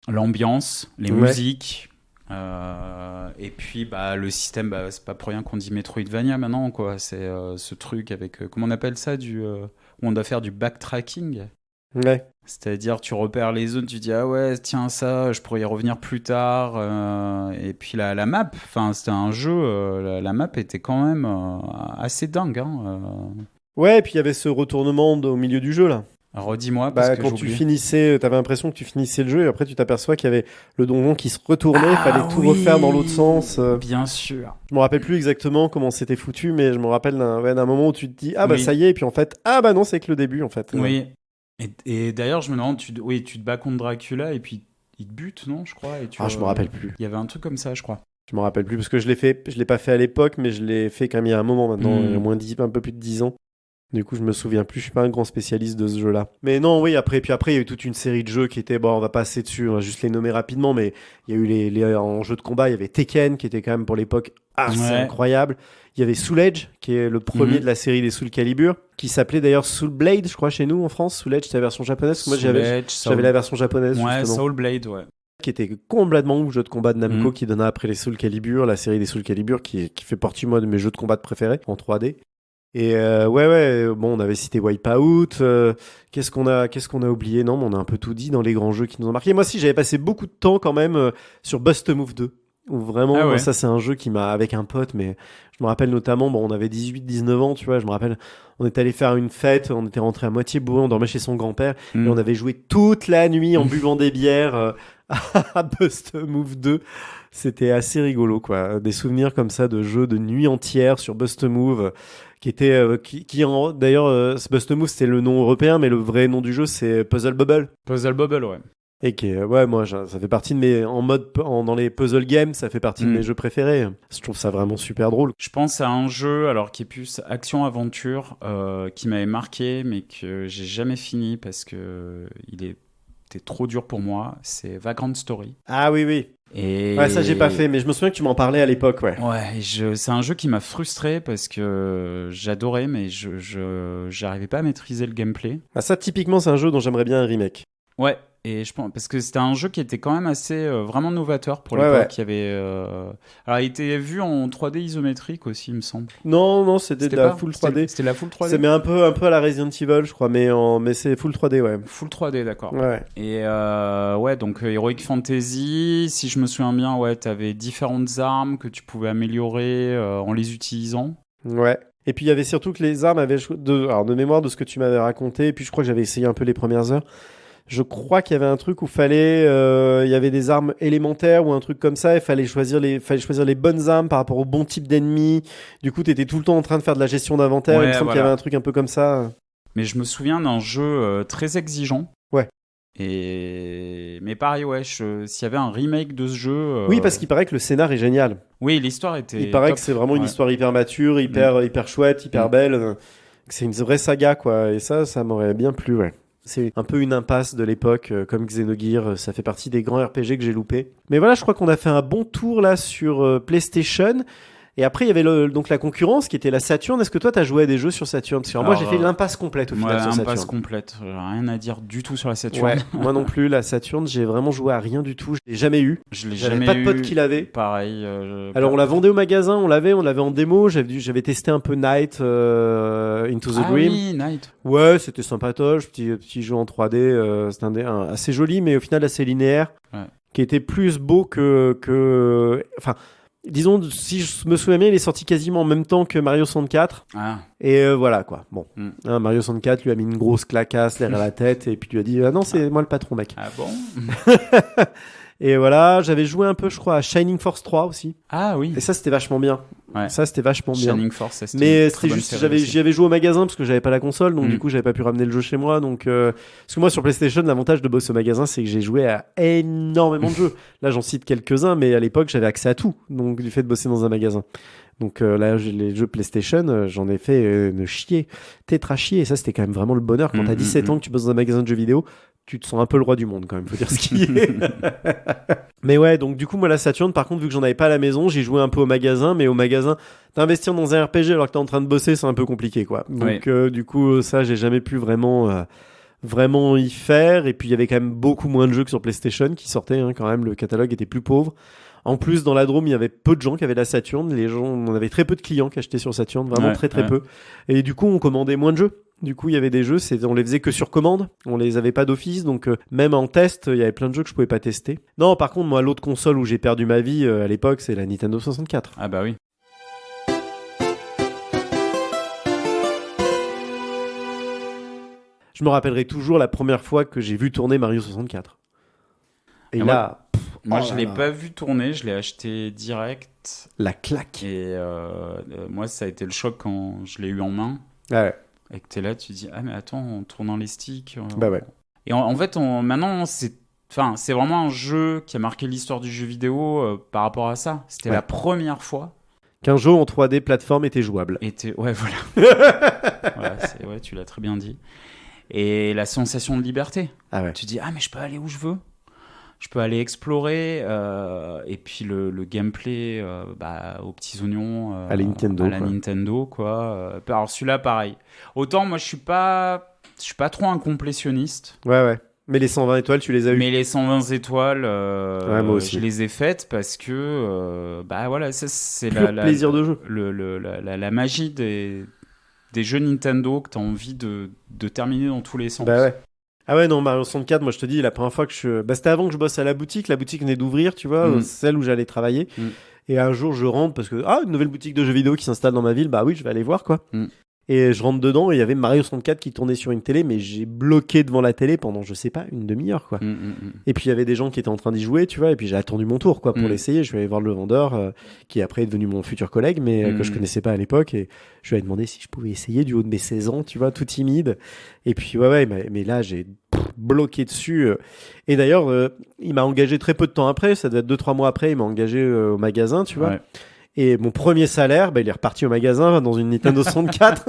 l'ambiance, les musiques, et puis le système, c'est pas pour rien qu'on dit Metroidvania maintenant, quoi. C'est ce truc avec, comment on appelle ça, où on doit faire du backtracking. Ouais. C'est-à-dire, tu repères les zones, tu dis ah ouais, tiens, ça, je pourrais y revenir plus tard. Et puis la map, enfin, c'était un jeu, la map était quand même assez dingue. Ouais, et puis il y avait ce retournement au milieu du jeu là. Redis-moi, parce que quand tu finissais, t'avais l'impression que tu finissais le jeu et après tu t'aperçois qu'il y avait le donjon qui se retournait, il fallait tout refaire dans l'autre sens. Bien sûr. Je me rappelle plus exactement comment c'était foutu, mais je me rappelle d'un moment où tu te dis ça y est, et puis en fait non, c'est que le début en fait. Oui. Et d'ailleurs, je me demande, tu te bats contre Dracula et puis il te bute, non, je crois. Je me rappelle plus. Il y avait un truc comme ça, je crois. Je me rappelle plus parce que je l'ai pas fait à l'époque, mais je l'ai fait quand même il y a un moment maintenant, il y a un peu plus de 10 ans. Du coup, je me souviens plus, je suis pas un grand spécialiste de ce jeu-là. Mais non, oui, après il y a eu toute une série de jeux qui étaient, on va passer dessus, on va juste les nommer rapidement, mais il y a eu en jeu de combat, il y avait Tekken, qui était quand même pour l'époque assez incroyable. Il y avait Soul Edge, qui est le premier de la série des Soul Calibur, qui s'appelait d'ailleurs Soul Blade, je crois, chez nous en France. Soul Edge, c'est la version japonaise. Moi, j'avais la version japonaise. Ouais, justement. Soul Blade, ouais. Qui était complètement ouf, jeu de combat de Namco, qui donna après les Soul Calibur, la série des Soul Calibur, qui fait partie, moi, de mes jeux de combat préférés en 3D. Et on avait cité Wipeout. Qu'est-ce qu'on a oublié? Non, mais on a un peu tout dit dans les grands jeux qui nous ont marqué. Moi aussi, j'avais passé beaucoup de temps quand même sur Bust a Move 2. Où vraiment, ça c'est un jeu qui m'a, avec un pote, mais je me rappelle notamment, on avait 18-19 ans, tu vois, je me rappelle, on est allé faire une fête, on était rentré à moitié bourré, on dormait chez son grand-père, et on avait joué toute la nuit en buvant des bières à Bust a Move 2. C'était assez rigolo, quoi. Des souvenirs comme ça de jeux de nuit entière sur Bust a Move, qui était, d'ailleurs, ce Bust a Move c'était le nom européen, mais le vrai nom du jeu c'est Puzzle Bubble. Puzzle Bubble, ouais. Et qui moi, ça fait partie de mes, dans les puzzle games, ça fait partie de mes jeux préférés. Je trouve ça vraiment super drôle. Je pense à un jeu, alors qui est plus action-aventure, qui m'avait marqué, mais que j'ai jamais fini parce que il était trop dur pour moi. C'est Vagrant Story. Ah oui. Et... Ouais, ça j'ai pas fait, mais je me souviens que tu m'en parlais à l'époque, ouais. Ouais, c'est un jeu qui m'a frustré parce que j'adorais, mais j'arrivais pas à maîtriser le gameplay. Ah, ça, typiquement, c'est un jeu dont j'aimerais bien un remake. Ouais. Et je pense parce que c'était un jeu qui était quand même assez vraiment novateur pour l'époque. Il y avait alors il était vu en 3D isométrique aussi, il me semble. Non, c'était de la full 3D. C'était la full 3D. C'est mais un peu à la Resident Evil, je crois, mais c'est full 3D, ouais. Full 3D, d'accord. Ouais. Et donc Heroic Fantasy, si je me souviens bien, t'avais différentes armes que tu pouvais améliorer en les utilisant. Ouais. Et puis il y avait surtout que les armes avaient de mémoire de ce que tu m'avais raconté, et puis je crois que j'avais essayé un peu les premières heures. Je crois qu'il y avait un truc où il y avait des armes élémentaires ou un truc comme ça, il fallait choisir les bonnes armes par rapport au bon type d'ennemi. Du coup, t'étais tout le temps en train de faire de la gestion d'inventaire. Il me semble qu'il y avait un truc un peu comme ça. Mais je me souviens d'un jeu très exigeant. Ouais. Mais pareil, s'il y avait un remake de ce jeu... Oui, parce qu'il paraît que le scénar est génial. Oui, l'histoire était Il paraît top. que c'est vraiment une histoire hyper mature, hyper chouette, hyper belle. C'est une vraie saga, quoi. Et ça m'aurait bien plu, ouais. C'est un peu une impasse de l'époque, comme Xenogears, ça fait partie des grands RPG que j'ai loupés. Mais voilà, je crois qu'on a fait un bon tour là sur PlayStation. Et après, il y avait donc la concurrence qui était la Saturn. Est-ce que toi, t'as joué à des jeux sur Saturn? Parce que moi, j'ai fait l'impasse complète au final sur Saturn. L'impasse complète. Rien à dire du tout sur la Saturn. Ouais, moi non plus. La Saturn, j'ai vraiment joué à rien du tout. Je l'ai jamais eu. Je l'ai J'avais jamais pas de eu. pote qui l'avait. Pareil. Alors, on la vendait au magasin, on l'avait en démo. J'avais testé un peu Night Into the Dream. Oui, Night. Ouais, c'était sympatoche. Petit jeu en 3D. C'était assez joli, mais au final assez linéaire. Ouais. Qui était plus beau que... Enfin... Disons, si je me souviens bien, il est sorti quasiment en même temps que Mario 64. Ah. Et voilà, quoi. Bon. Mario 64 lui a mis une grosse clacasse derrière la tête et puis lui a dit non, c'est moi le patron, mec. Ah bon. Et voilà, j'avais joué un peu, je crois, à Shining Force 3 aussi. Ah oui. Et ça, c'était vachement bien. Ouais. Ça, c'était vachement bien. Shining Force, c'était mais c'était juste, j'y avais joué au magasin parce que j'avais pas la console, donc du coup, j'avais pas pu ramener le jeu chez moi. Donc, parce que moi, sur PlayStation, l'avantage de bosser au magasin, c'est que j'ai joué à énormément de jeux. Là, j'en cite quelques-uns, mais à l'époque, j'avais accès à tout. Donc, du fait de bosser dans un magasin. Donc là, les jeux PlayStation, j'en ai fait chier, tétra chier. Et ça, c'était quand même vraiment le bonheur. Quand t'as 17 ans, que tu bosses dans un magasin de jeux vidéo, tu te sens un peu le roi du monde quand même, faut dire ce qui est. Mais ouais, donc du coup, moi, la Saturn, par contre, vu que j'en avais pas à la maison, j'ai joué un peu au magasin, mais au magasin, t'investir dans un RPG alors que t'es en train de bosser, c'est un peu compliqué, quoi. Donc du coup, ça, j'ai jamais pu vraiment y faire. Et puis, il y avait quand même beaucoup moins de jeux que sur PlayStation qui sortaient, quand même, le catalogue était plus pauvre. En plus, dans la Drôme, il y avait peu de gens qui avaient la Saturn. On avait très peu de clients qui achetaient sur Saturn, vraiment très peu. Et du coup, on commandait moins de jeux. Du coup, il y avait des jeux, on les faisait que sur commande. On les avait pas d'office, donc même en test, il y avait plein de jeux que je pouvais pas tester. Non, par contre, moi, l'autre console où j'ai perdu ma vie à l'époque, c'est la Nintendo 64. Ah bah oui. Je me rappellerai toujours la première fois que j'ai vu tourner Mario 64. Et là... Moi, je l'ai pas vu tourner, je l'ai acheté direct. La claque. Et moi, ça a été le choc quand je l'ai eu en main. Ah ouais. Et que t'es là, tu dis, ah mais attends, en tournant les sticks. Bah ouais. Et en fait, maintenant, c'est vraiment un jeu qui a marqué l'histoire du jeu vidéo par rapport à ça. C'était la première fois qu'un jeu en 3D plateforme était jouable. Ouais, voilà. Ouais, tu l'as très bien dit. Et la sensation de liberté. Ah ouais. Tu dis, ah mais je peux aller où je veux. Je peux aller explorer, et puis le gameplay aux petits oignons à la Nintendo, quoi. Alors celui-là, pareil. Autant moi, je suis pas trop un complétionniste. Ouais. Mais les 120 étoiles, tu les as eues. Mais les 120 étoiles, moi aussi. je les ai faites parce que voilà, ça c'est plaisir de jeu. La magie des jeux Nintendo que tu as envie de terminer dans tous les sens. Bah ouais. Ah ouais, non, Mario 64, moi je te dis, la première fois que c'était avant que je bosse à la boutique venait d'ouvrir, tu vois, celle où j'allais travailler. Et un jour, je rentre parce que, une nouvelle boutique de jeux vidéo qui s'installe dans ma ville, bah oui, je vais aller voir, quoi. Et je rentre dedans et il y avait Mario 64 qui tournait sur une télé, mais j'ai bloqué devant la télé pendant, je sais pas, une demi-heure, quoi. Et puis il y avait des gens qui étaient en train d'y jouer, tu vois, et puis j'ai attendu mon tour, quoi, pour l'essayer. Je vais aller voir le vendeur, qui après est devenu mon futur collègue, mais que je connaissais pas à l'époque, et je lui ai demandé si je pouvais essayer du haut de mes 16 ans, tu vois, tout timide. Et puis mais là, j'ai bloqué dessus. Et d'ailleurs, il m'a engagé très peu de temps après, ça devait être 2-3 mois après, il m'a engagé au magasin, tu vois. Ouais. Et mon premier salaire, il est reparti au magasin dans une Nintendo 64.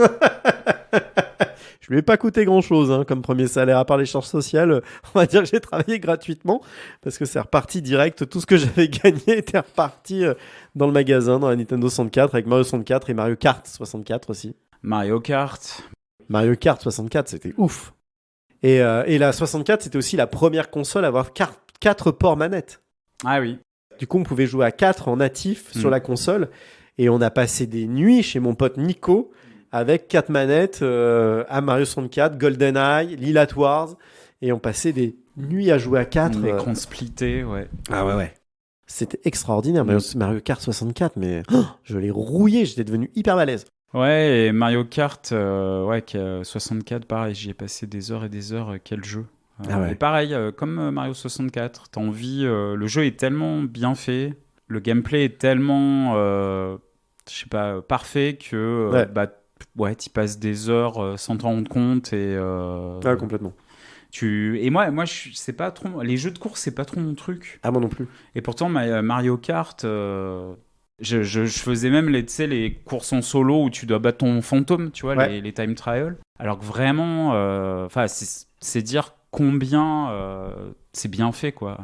Je lui ai pas coûté grand-chose comme premier salaire, à part les charges sociales. On va dire que j'ai travaillé gratuitement parce que c'est reparti direct. Tout ce que j'avais gagné était reparti dans le magasin, dans la Nintendo 64, avec Mario 64 et Mario Kart 64 aussi. Mario Kart 64, c'était ouf. Et la 64, c'était aussi la première console à avoir 4 ports manettes. Ah oui. Du coup, on pouvait jouer à 4 en natif sur la console. Et on a passé des nuits chez mon pote Nico avec 4 manettes à Mario 64, GoldenEye, Lylat Wars. Et on passait des nuits à jouer à 4. L'écran splitté, ouais. Ah ouais. C'était extraordinaire, Mario Kart 64. Mais je l'ai rouillé, j'étais devenu hyper balèze. Ouais, et Mario Kart 64, pareil, j'y ai passé des heures et des heures. Quel jeu. Et pareil, comme Mario 64, t'as envie, le jeu est tellement bien fait, le gameplay est tellement, parfait que t'y passes des heures sans t'en rendre compte et. Complètement. Et moi, c'est pas trop. Les jeux de course, c'est pas trop mon truc. Ah, moi non plus. Et pourtant, Mario Kart. Je faisais même les courses en solo où tu dois battre ton fantôme, tu vois, les time trials. Alors que vraiment, c'est dire combien c'est bien fait, quoi.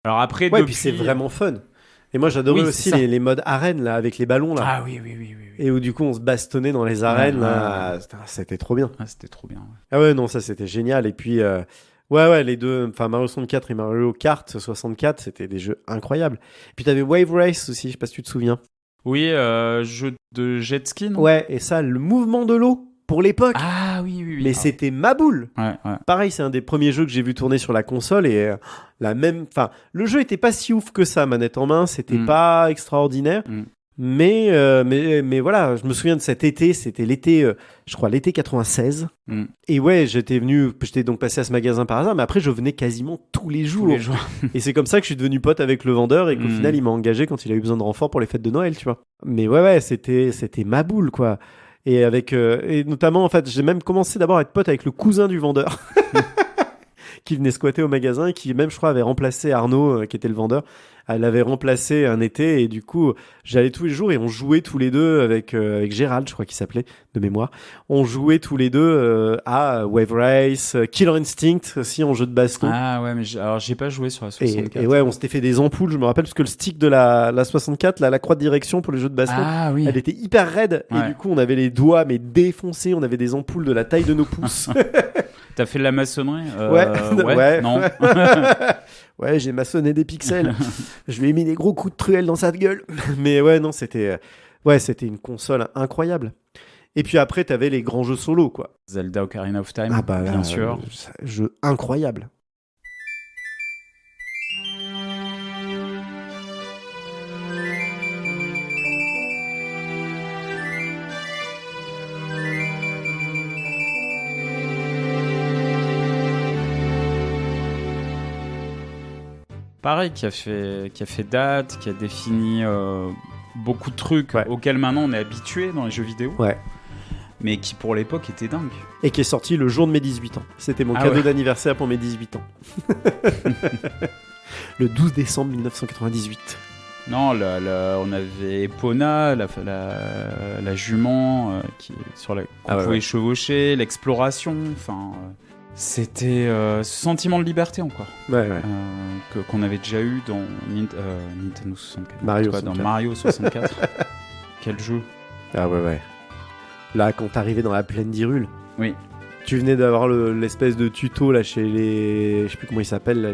Alors après, puis c'est vraiment fun. Et moi, j'adorais Oui, aussi c'est ça. les modes arènes, là, avec les ballons, là. Ah oui, oui, oui, oui, oui. Et où, du coup, on se bastonnait dans les arènes, Ouais, là. C'était trop bien. Ah, c'était trop bien. Ouais. Ah ouais, non, ça, c'était génial. Et puis, ouais, les deux, enfin, Mario 64 et Mario Kart 64, c'était des jeux incroyables. Et puis, t'avais Wave Race aussi, je sais pas si tu te souviens. Oui, jeu de jet ski, non? Ouais, et ça, le mouvement de l'eau, pour l'époque. Ah oui, oui, oui. Mais c'était ma boule. Ouais, ouais. Pareil, c'est un des premiers jeux que j'ai vu tourner sur la console et enfin, le jeu était pas si ouf que ça, manette en main, c'était pas extraordinaire, mais voilà, je me souviens de cet été, c'était l'été, je crois l'été 96, et ouais, j'étais donc passé à ce magasin par hasard, mais après je venais quasiment tous les jours, et c'est comme ça que je suis devenu pote avec le vendeur et qu'au final il m'a engagé quand il a eu besoin de renfort pour les fêtes de Noël, tu vois. Mais ouais, c'était ma boule quoi. Et et notamment, en fait, j'ai même commencé d'abord à être pote avec le cousin du vendeur qui venait squatter au magasin et qui même, je crois, avait remplacé Arnaud, qui était le vendeur. Elle l'avait remplacé un été et du coup, j'allais tous les jours et on jouait tous les deux avec Gérald, je crois qu'il s'appelait, de mémoire. On jouait tous les deux à Wave Race, Killer Instinct aussi en jeu de baston. Ah ouais, mais alors j'ai pas joué sur la 64. Et ouais, on s'était fait des ampoules, je me rappelle, parce que le stick de la 64, la croix de direction pour les jeux de baston, elle était hyper raide. Et du coup, on avait les doigts mais défoncés, on avait des ampoules de la taille de nos pouces. T'as fait de la maçonnerie ouais. Non. Ouais, j'ai maçonné des pixels. Je lui ai mis des gros coups de truelle dans sa gueule. Mais ouais, non, c'était une console incroyable. Et puis après, t'avais les grands jeux solo, quoi. Zelda Ocarina of Time, là, bien sûr. Jeu incroyable. Pareil, qui a fait date, qui a défini beaucoup de trucs auxquels maintenant on est habitué dans les jeux vidéo. Ouais. Mais qui pour l'époque était dingue. Et qui est sorti le jour de mes 18 ans. C'était mon cadeau d'anniversaire pour mes 18 ans. Le 12 décembre 1998. Non, on avait Epona, la jument sur qu'on pouvait chevaucher, l'exploration, enfin... C'était ce sentiment de liberté encore. Qu'on avait déjà eu dans Nintendo 64. Dans Mario 64. Quel jeu. Ah ouais. Là, quand t'arrivais dans la plaine d'Hyrule. Oui. Tu venais d'avoir l'espèce de tuto là chez les... Je sais plus comment ils s'appellent, là,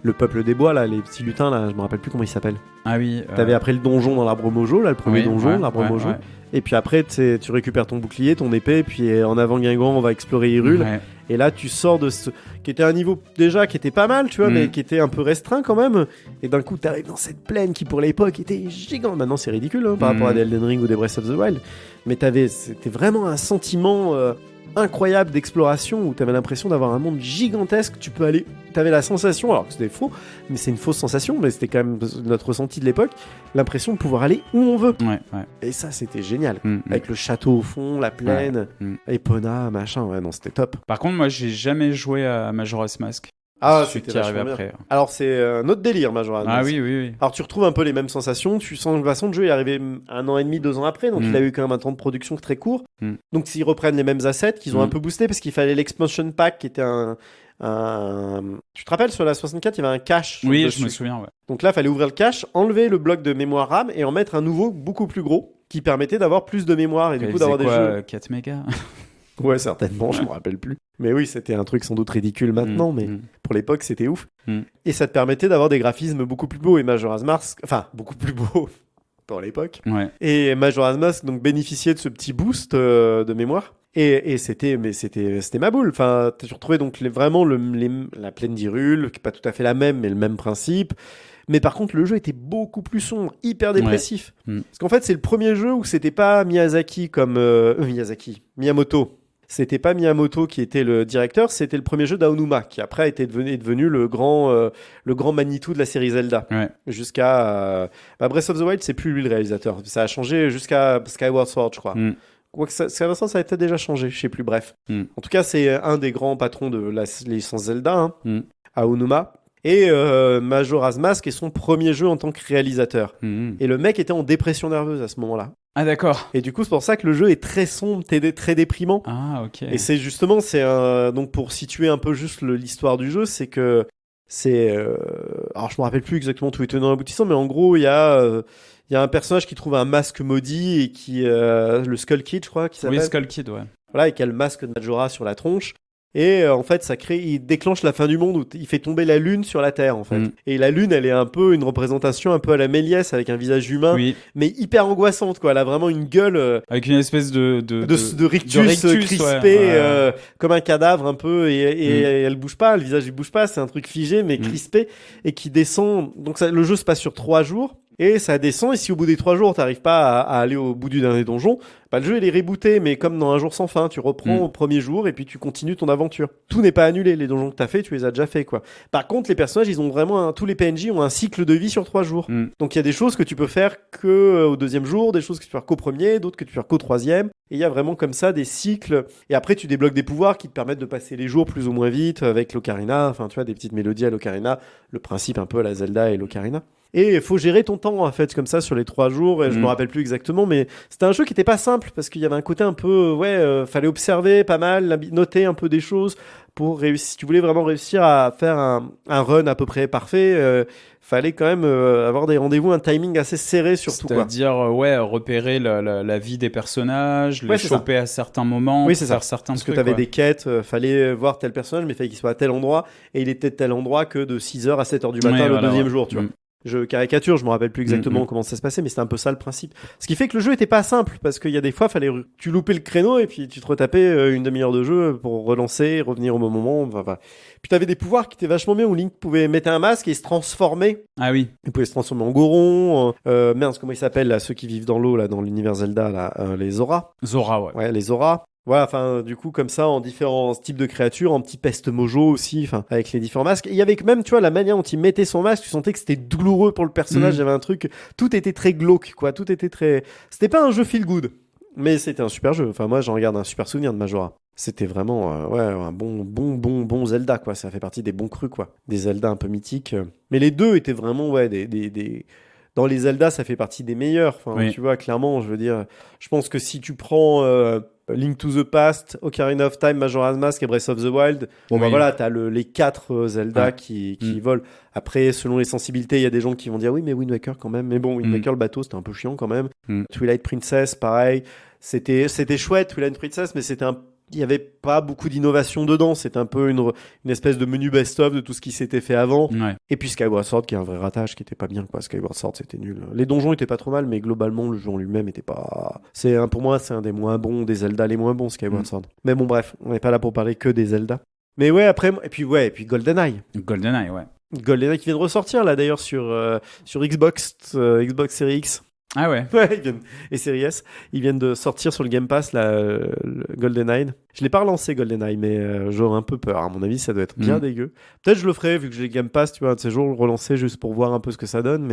le peuple des bois, là, les petits lutins, là, je me rappelle plus comment ils s'appellent. Ah oui. T'avais après le donjon dans l'arbre Mojo, là, le premier donjon, l'arbre Mojo. Ouais. Et puis après, tu récupères ton bouclier, ton épée, et puis en avant Guingamp, on va explorer Hyrule. Ouais. Et là, tu sors de ce... qui était un niveau déjà qui était pas mal, tu vois, mais qui était un peu restreint quand même. Et d'un coup, t'arrives dans cette plaine qui, pour l'époque, était gigante. Maintenant, c'est ridicule par rapport à des Elden Ring ou des Breath of the Wild. Mais c'était vraiment un sentiment... incroyable d'exploration où t'avais l'impression d'avoir un monde gigantesque. T'avais la sensation, alors que c'était faux, mais c'est une fausse sensation, mais c'était quand même notre ressenti de l'époque, l'impression de pouvoir aller où on veut. Et ça, c'était génial. Avec le château au fond, la plaine, Epona, machin, non, c'était top. Par contre, moi, j'ai jamais joué à Majora's Mask. Ah, c'était vachement bien. Après. Alors, c'est notre délire, Majora's Mask. Ah oui. Alors, tu retrouves un peu les mêmes sensations. Tu sens que de façon, le jeu est arrivé 1 an et demi, 2 ans après, donc il a eu quand même un temps de production très court. Donc, s'ils reprennent les mêmes assets, qu'ils ont un peu boosté, parce qu'il fallait l'expansion pack, qui était Tu te rappelles, sur la 64, il y avait un cache. Oui, dessus. Je me souviens, ouais. Donc là, il fallait ouvrir le cache, enlever le bloc de mémoire RAM et en mettre un nouveau, beaucoup plus gros, qui permettait d'avoir plus de mémoire et du coup d'avoir des jeux... 4 mégas. Ouais, certainement, je me rappelle plus. Mais oui, c'était un truc sans doute ridicule maintenant, mais pour l'époque, c'était ouf. Et ça te permettait d'avoir des graphismes beaucoup plus beaux. Et Majora's Mask, enfin, beaucoup plus beaux pour l'époque. Ouais. Et Majora's Mask, donc, bénéficiait de ce petit boost de mémoire. Et c'était ma boule. Enfin, tu retrouvais donc vraiment la plaine d'Hyrule, qui n'est pas tout à fait la même, mais le même principe. Mais par contre, le jeu était beaucoup plus sombre, hyper dépressif. Parce qu'en fait, c'est le premier jeu où c'était pas Miyazaki comme... Miyamoto. C'était pas Miyamoto qui était le directeur, c'était le premier jeu d'Aonuma, qui après est devenu le grand Manitou de la série Zelda. Ouais. Jusqu'à... Breath of the Wild, c'est plus lui le réalisateur. Ça a changé jusqu'à Skyward Sword, je crois. Quoique ça a peut-être déjà changé, je sais plus, bref. En tout cas, c'est un des grands patrons de la licence Zelda, Aonuma. Et Majora's Mask est son premier jeu en tant que réalisateur. Et le mec était en dépression nerveuse à ce moment-là. Ah d'accord. Et du coup, c'est pour ça que le jeu est très sombre, très déprimant. Ah ok. Et c'est justement, donc pour situer un peu juste l'histoire du jeu, c'est que c'est alors je me rappelle plus exactement tous les tenants aboutissants, mais en gros il y a un personnage qui trouve un masque maudit et qui le Skull Kid, je crois, qui s'appelle. Oui, Skull Kid, ouais. Voilà, et qui a le masque de Majora sur la tronche. Et en fait, il déclenche la fin du monde où il fait tomber la lune sur la Terre, en fait. Et la lune, elle est un peu une représentation un peu à la Méliès, avec un visage humain, mais hyper angoissante, quoi. Elle a vraiment une gueule avec une espèce de rictus crispé, comme un cadavre un peu, et elle bouge pas, le visage il bouge pas, c'est un truc figé mais crispé et qui descend. Donc le jeu se passe sur 3 jours. Et ça descend, et si au bout des 3 jours, t'arrives pas à aller au bout du dernier donjon, bah, le jeu il est rebooté, mais comme dans Un jour sans fin, tu reprends au premier jour, et puis tu continues ton aventure. Tout n'est pas annulé, les donjons que t'as fait, tu les as déjà fait, quoi. Par contre, les personnages, ils ont vraiment, tous les PNJ ont un cycle de vie sur 3 jours. Donc il y a des choses que tu peux faire que au deuxième jour, des choses que tu peux faire qu'au premier, d'autres que tu peux faire qu'au troisième. Et il y a vraiment comme ça des cycles. Et après, tu débloques des pouvoirs qui te permettent de passer les jours plus ou moins vite avec l'Ocarina. Enfin, tu vois, des petites mélodies à l'Ocarina. Le principe un peu à la Zelda et l'Ocarina. Et il faut gérer ton temps, en fait, comme ça, sur les 3 jours. Et je me rappelle plus exactement, mais c'était un jeu qui était pas simple parce qu'il y avait un côté un peu, fallait observer pas mal, noter un peu des choses pour réussir. Si tu voulais vraiment réussir à faire un run à peu près parfait, fallait quand même avoir des rendez-vous, un timing assez serré surtout. C'est-à-dire, repérer la vie des personnages, les choper à certains moments, faire certains trucs. Parce que t'avais des quêtes, fallait voir tel personnage, mais il fallait qu'il soit à tel endroit, et il était de tel endroit que de 6h à 7h du matin le deuxième jour, tu vois. Je caricature, je me rappelle plus exactement comment ça se passait, mais c'était un peu ça le principe. Ce qui fait que le jeu était pas simple, parce qu'il y a des fois, tu loupais le créneau et puis tu te retapais une demi-heure de jeu pour relancer, revenir au bon moment. Enfin. Puis t'avais des pouvoirs qui étaient vachement bien, où Link pouvait mettre un masque et se transformer. Ah oui. Il pouvait se transformer en Goron, comment ils s'appellent là, ceux qui vivent dans l'eau là, dans l'univers Zelda là, les Zora. Zora, ouais. Ouais, les Zora. Voilà, enfin, du coup, comme ça, en différents types de créatures, en petit peste mojo aussi, enfin, avec les différents masques. Et il y avait même, tu vois, la manière dont il mettait son masque, tu sentais que c'était douloureux pour le personnage. Il y avait un truc, tout était très glauque, quoi. Tout était très. C'était pas un jeu feel good, mais c'était un super jeu. Enfin, moi, j'en regarde un super souvenir de Majora. C'était vraiment, un bon Zelda, quoi. Ça fait partie des bons crus, quoi. Des Zelda un peu mythiques. Mais les deux étaient vraiment, des... Dans les Zelda, ça fait partie des meilleurs. Enfin, tu vois, clairement, je veux dire, je pense que si tu prends Link to the Past, Ocarina of Time, Majora's Mask et Breath of the Wild, voilà, t'as les 4 Zelda qui volent. Après, selon les sensibilités, il y a des gens qui vont dire oui, mais Wind Waker quand même. Mais bon, Wind Waker, le bateau, c'était un peu chiant quand même. Twilight Princess, pareil. C'était chouette, Twilight Princess, mais il n'y avait pas beaucoup d'innovation dedans. C'était un peu une espèce de menu best-of de tout ce qui s'était fait avant. Ouais. Et puis Skyward Sword, qui est un vrai ratage, qui était pas bien, quoi. Skyward Sword, c'était nul. Les donjons étaient pas trop mal, mais globalement, le jeu en lui-même était pas... Pour moi, c'est un des moins bons, des Zelda les moins bons, Skyward Sword. Mais bon, bref, on n'est pas là pour parler que des Zelda. Mais ouais, après... Et puis GoldenEye. GoldenEye, ouais. GoldenEye qui vient de ressortir, là, d'ailleurs, sur Xbox Series X. Ah ouais. Ouais, et Series S, ils viennent de sortir sur le Game Pass le GoldenEye. Je l'ai pas relancé GoldenEye, mais j'aurais un peu peur. À mon avis, ça doit être bien dégueu. Peut-être je le ferai vu que j'ai le Game Pass, tu vois, un de ces jours, le relancer juste pour voir un peu ce que ça donne.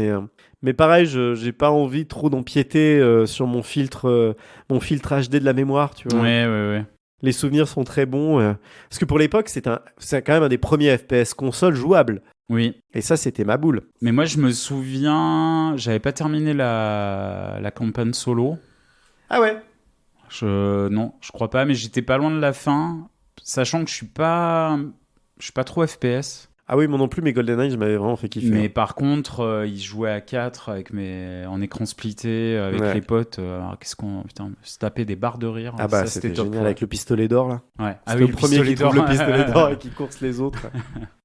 Mais pareil, j'ai pas envie trop d'empiéter sur mon filtre HD de la mémoire, tu vois. Ouais. Les souvenirs sont très bons. Parce que pour l'époque, c'est quand même un des premiers FPS console jouables. Oui. Et ça, c'était ma boule. Mais moi, je me souviens, j'avais pas terminé la campagne solo. Ah ouais? Non, je crois pas, mais j'étais pas loin de la fin, sachant que je suis pas trop FPS. Ah oui, moi non plus, mais GoldenEye, je m'avais vraiment fait kiffer. Mais par contre, ils jouaient à 4 en écran splitté avec les potes. Alors, se taper des barres de rire. Ah bah, ça, c'était génial, avec le pistolet d'or, là. Ouais. C'était le premier qui trouve le pistolet d'or et qui course les autres.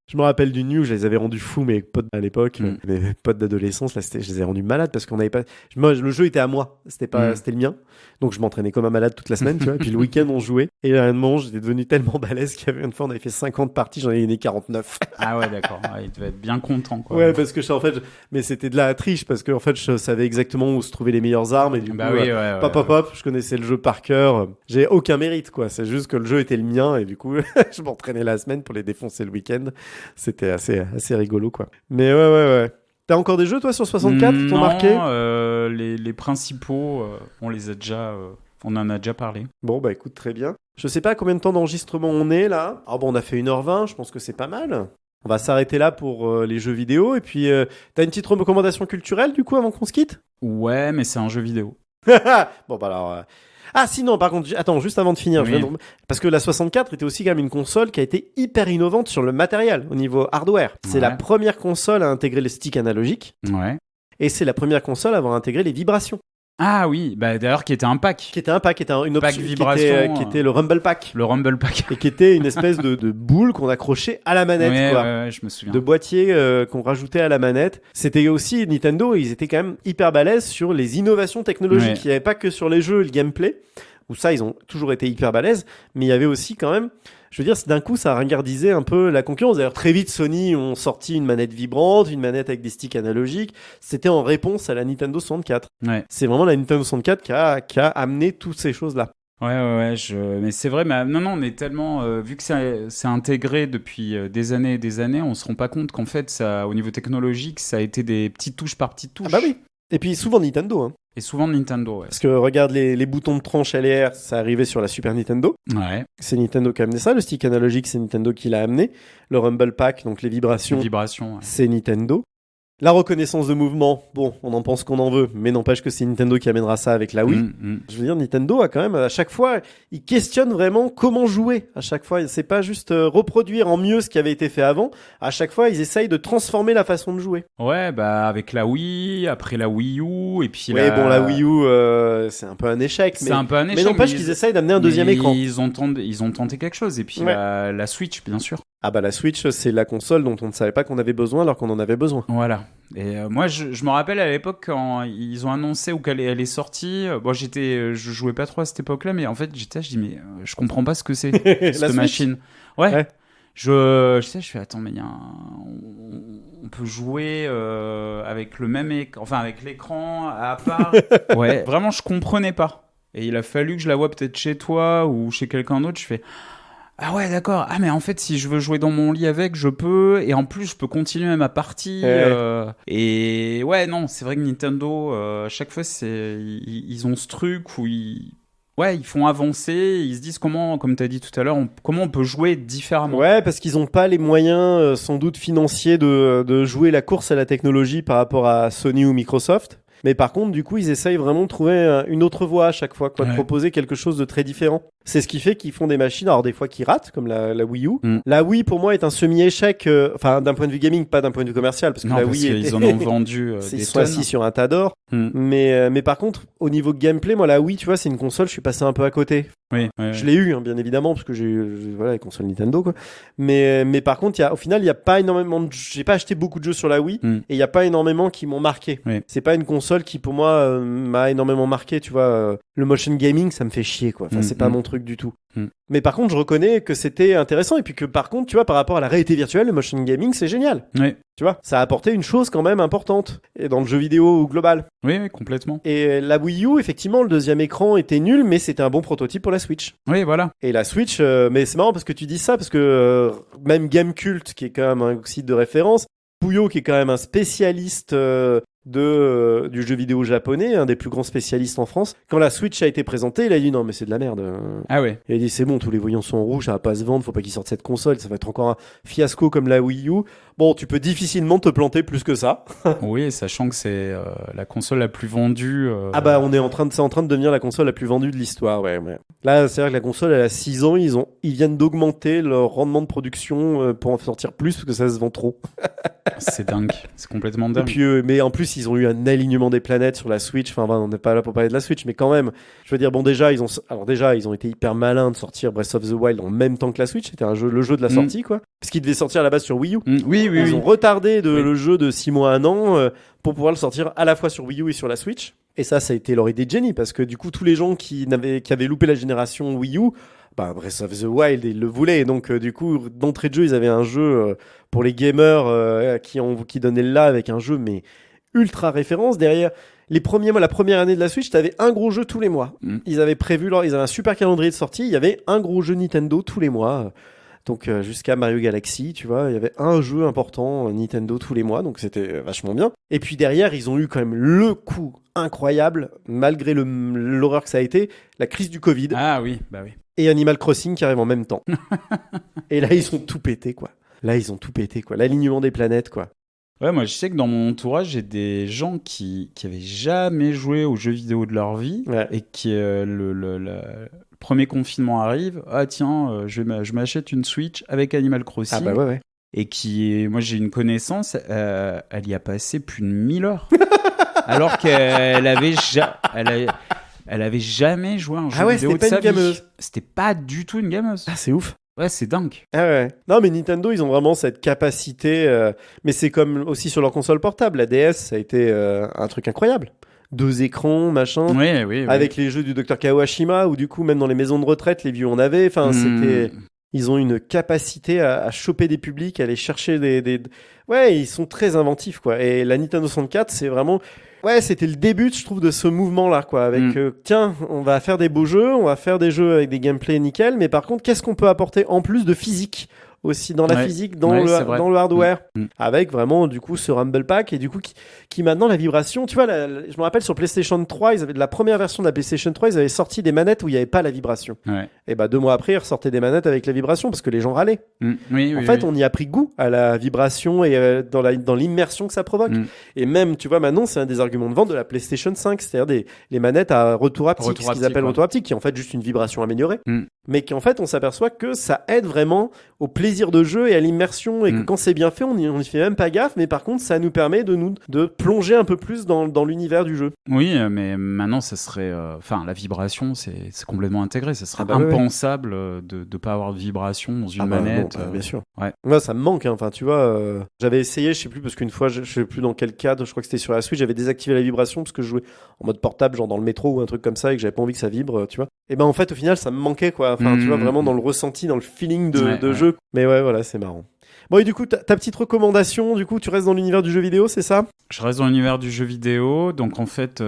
Je me rappelle du New, je les avais rendus fous, mes potes à l'époque, mes potes d'adolescence, là, je les ai rendus malades parce qu'on n'avait pas. Moi, le jeu était à moi, c'était le mien. Donc je m'entraînais comme un malade toute la semaine, tu vois. Et puis le week-end, on jouait. Et à un moment, j'étais devenu tellement balèze qu'il y avait une fois, on avait fait 50 parties, j'en ai gagné 49. Ah ouais, d'accord. Ouais, il devait être bien content, quoi. Ouais, parce que mais c'était de la triche, parce que en fait, je savais exactement où se trouvaient les meilleures armes. Et du coup, je connaissais le jeu par cœur. J'ai aucun mérite, quoi. C'est juste que le jeu était le mien et du coup, je m'entraînais la semaine pour les défoncer le week-end. C'était assez rigolo, quoi. Mais ouais. T'as encore des jeux, toi, sur 64 qui t'ont marqué? Les principaux, on en a déjà parlé. Bon, bah écoute, très bien. Je sais pas combien de temps d'enregistrement on est, là. Ah bon, on a fait 1h20, je pense que c'est pas mal. On va s'arrêter là pour les jeux vidéo. Et puis, t'as une petite recommandation culturelle, du coup, avant qu'on se quitte? Ouais, mais c'est un jeu vidéo. Bon, bah alors... Ah si, non, par contre, attends, juste avant de finir, Oui. parce que la 64 était aussi quand même une console qui a été hyper innovante sur le matériel, au niveau hardware. C'est la Ouais. première console à intégrer les sticks analogiques, Ouais. et c'est la première console à avoir intégré les vibrations. Ah oui, bah d'ailleurs qui était un pack. Qui était un pack, qui était une Pack option, vibration, qui était le Rumble Pack. Le Rumble Pack. Et qui était une espèce de boule qu'on accrochait à la manette, Ouais, quoi. ouais, je me souviens. De boîtier qu'on rajoutait à la manette. C'était aussi Nintendo, ils étaient quand même hyper balèzes sur les innovations technologiques. Ouais. Il n'y avait pas que sur les jeux et le gameplay, où ça, ils ont toujours été hyper balèzes, mais il y avait aussi quand même, je veux dire, d'un coup, ça a ringardisé un peu la concurrence. D'ailleurs, très vite, Sony ont sorti une manette vibrante, une manette avec des sticks analogiques. C'était en réponse à la Nintendo 64. Ouais. C'est vraiment la Nintendo 64 qui a amené toutes ces choses-là. Ouais, mais c'est vrai, mais non, on est tellement, vu que c'est intégré depuis des années et des années, on se rend pas compte qu'en fait, ça, au niveau technologique, ça a été des petites touches par petites touches. Ah bah oui. Et puis souvent Nintendo, hein. Et souvent Nintendo, ouais. Parce que regarde les boutons de tranche LR, ça arrivait sur la Super Nintendo. Ouais. C'est Nintendo qui a amené ça. Le stick analogique, c'est Nintendo qui l'a amené. Le Rumble Pack, donc les vibrations, Vibration. Ouais. c'est Nintendo. La reconnaissance de mouvement, bon, on en pense qu'on en veut, mais n'empêche que c'est Nintendo qui amènera ça avec la Wii. Je veux dire, Nintendo a quand même, à chaque fois, il questionne vraiment comment jouer. À chaque fois, c'est pas juste reproduire en mieux ce qui avait été fait avant. À chaque fois, ils essayent de transformer la façon de jouer. Ouais, bah avec la Wii, après la Wii U, et puis la Wii U, c'est un peu un échec. C'est un peu un échec. Mais n'empêche qu'ils essayent d'amener un deuxième écran. Ils ont tenté quelque chose. Et puis Ouais. la Switch, bien sûr. Ah bah la Switch, c'est la console dont on ne savait pas qu'on avait besoin alors qu'on en avait besoin. Voilà. Et moi, je me rappelle à l'époque quand ils ont annoncé ou qu'elle est sortie. Bon, je jouais pas trop à cette époque-là, mais en fait, je dis mais je comprends pas ce que c'est La cette Switch. machine. Ouais. Ouais. Je fais attends, mais on peut jouer avec le même enfin avec l'écran à part. Ouais. Vraiment, je comprenais pas. Et il a fallu que je la voie peut-être chez toi ou chez quelqu'un d'autre. Je fais ah ouais, d'accord. Ah mais en fait, si je veux jouer dans mon lit avec, je peux. Et en plus, je peux continuer ma partie. Et ouais, non, c'est vrai que Nintendo, à chaque fois, ils ont ce truc où ils font avancer. Ils se disent comment, comme tu as dit tout à l'heure, comment on peut jouer différemment. Ouais, parce qu'ils n'ont pas les moyens, sans doute financiers, de jouer la course à la technologie par rapport à Sony ou Microsoft. Mais par contre, du coup, ils essayent vraiment de trouver une autre voie à chaque fois, quoi, de proposer quelque chose de très différent. C'est ce qui fait qu'ils font des machines, alors des fois qui ratent, comme la Wii U. La Wii, pour moi, est un semi-échec, enfin, d'un point de vue gaming, pas d'un point de vue commercial, parce que la Wii ils en ont vendu des ils sont tonnes. assis sur un tas d'or. Mais par contre, au niveau gameplay, moi, la Wii, tu vois, c'est une console, je suis passé un peu à côté. Oui. Je l'ai eu, hein, bien évidemment, parce que voilà, les consoles Nintendo, quoi. Mais par contre, au final, il y a pas énormément j'ai pas acheté beaucoup de jeux sur la Wii, et il y a pas énormément qui m'ont marqué. C'est pas une console qui, pour moi, m'a énormément marqué, tu vois. Le motion gaming, ça me fait chier, quoi. Enfin, c'est pas mon truc du tout. Mais par contre, je reconnais que c'était intéressant, et puis que par contre, tu vois, par rapport à la réalité virtuelle, le motion gaming, c'est génial. Oui. Tu vois, ça a apporté une chose quand même importante, et dans le jeu vidéo global. Oui, complètement. Et la Wii U, effectivement, le deuxième écran était nul, mais c'était un bon prototype pour la Switch. Oui, voilà. Et la Switch, mais c'est marrant parce que tu dis ça, parce que même Gamecult, qui est quand même un site de référence, Puyo, qui est quand même un spécialiste du jeu vidéo japonais, un des plus grands spécialistes en France, quand la Switch a été présentée, il a dit non mais c'est de la merde. Ah ouais. Il a dit c'est bon, tous les voyants sont rouges, ça va pas se vendre, faut pas qu'ils sortent cette console, ça va être encore un fiasco comme la Wii U. Bon, tu peux difficilement te planter plus que ça. Oui, sachant que c'est la console la plus vendue. Ah bah c'est en train de devenir la console la plus vendue de l'histoire, ouais. Là, c'est vrai que la console, elle a 6 ans, ils viennent d'augmenter leur rendement de production pour en sortir plus parce que ça se vend trop. C'est dingue, c'est complètement dingue. Et puis, mais en plus, ils ont eu un alignement des planètes sur la Switch. Enfin, on n'est pas là pour parler de la Switch, mais quand même, je veux dire, bon, déjà, ils ont été hyper malins de sortir Breath of the Wild en même temps que la Switch. C'était le jeu de la sortie, quoi. Parce qu'il devait sortir à la base sur Wii U. Oui. Ils ont retardé le jeu de 6 mois à 1 an pour pouvoir le sortir à la fois sur Wii U et sur la Switch. Et ça a été leur idée de génie parce que du coup, tous les gens qui avaient loupé la génération Wii U, Breath of the Wild, ils le voulaient. Et donc, du coup, d'entrée de jeu, ils avaient un jeu pour les gamers qui donnait le là avec un jeu, mais ultra référence. Derrière, la première année de la Switch, t'avais un gros jeu tous les mois. Ils avaient ils avaient un super calendrier de sortie. Il y avait un gros jeu Nintendo tous les mois. Donc jusqu'à Mario Galaxy, tu vois, il y avait un jeu important Nintendo tous les mois, donc c'était vachement bien. Et puis derrière, ils ont eu quand même le coup incroyable, malgré l'horreur que ça a été, la crise du Covid. Ah oui, bah oui. Et Animal Crossing qui arrive en même temps. Et là, ils ont tout pété, quoi. L'alignement des planètes, quoi. Ouais, moi je sais que dans mon entourage, j'ai des gens qui avaient jamais joué aux jeux vidéo de leur vie et qui le premier confinement arrive, ah tiens, je m'achète une Switch avec Animal Crossing. Ah bah ouais. Et moi j'ai une connaissance, elle y a passé plus de 1000 heures. Alors qu'elle avait elle avait jamais joué à un jeu vidéo de sa vie. Gameuse. C'était pas du tout une gameuse. Ah, c'est ouf. Ouais, c'est dingue. Ah ouais. Non, mais Nintendo, ils ont vraiment cette capacité. Mais c'est comme aussi sur leur console portable. La DS, ça a été un truc incroyable. 2 écrans, machin. Oui. Avec les jeux du Dr Kawashima, ou du coup, même dans les maisons de retraite, les vieux en avaient. Enfin, c'était. Ils ont une capacité à choper des publics, à aller chercher des... Ouais, ils sont très inventifs, quoi. Et la Nintendo 64, c'est vraiment... Ouais, c'était le début, je trouve, de ce mouvement-là, quoi. Avec, tiens, on va faire des beaux jeux, on va faire des jeux avec des gameplays nickel, mais par contre, qu'est-ce qu'on peut apporter en plus de physique aussi dans la physique, dans le hardware, avec vraiment du coup ce Rumble Pack et du coup qui maintenant la vibration, tu vois, je me rappelle sur PlayStation 3, ils avaient de la première version de la PlayStation 3, ils avaient sorti des manettes où il n'y avait pas la vibration. Et 2 mois après, ils ressortaient des manettes avec la vibration parce que les gens râlaient. En fait, on y a pris goût à la vibration et dans l'immersion que ça provoque. Et même, tu vois, maintenant, c'est un des arguments de vente de la PlayStation 5, c'est-à-dire les manettes à retour haptique, ce qu'ils appellent retour haptique, qui est en fait juste une vibration améliorée. Mais qu'en fait, on s'aperçoit que ça aide vraiment au plaisir de jeu et à l'immersion, et que quand c'est bien fait, on y fait même pas gaffe, mais par contre, ça nous permet de plonger un peu plus dans l'univers du jeu. Oui, mais maintenant, ça serait... la vibration, c'est complètement intégré. Ça serait impensable de pas avoir de vibration dans une manette. Non, bien sûr. Ouais. Moi, ça me manque. Enfin, tu vois, j'avais essayé, je sais plus, parce qu'une fois, je sais plus dans quel cadre, je crois que c'était sur la Switch, j'avais désactivé la vibration parce que je jouais en mode portable, genre dans le métro ou un truc comme ça, et que j'avais pas envie que ça vibre, tu vois. Et en fait, au final, ça me manquait, quoi. Enfin, tu vois, vraiment dans le ressenti, dans le feeling de jeu. Mais ouais, voilà, c'est marrant. Bon, et du coup, ta petite recommandation, du coup, tu restes dans l'univers du jeu vidéo, c'est ça ? Je reste dans l'univers du jeu vidéo, donc en fait,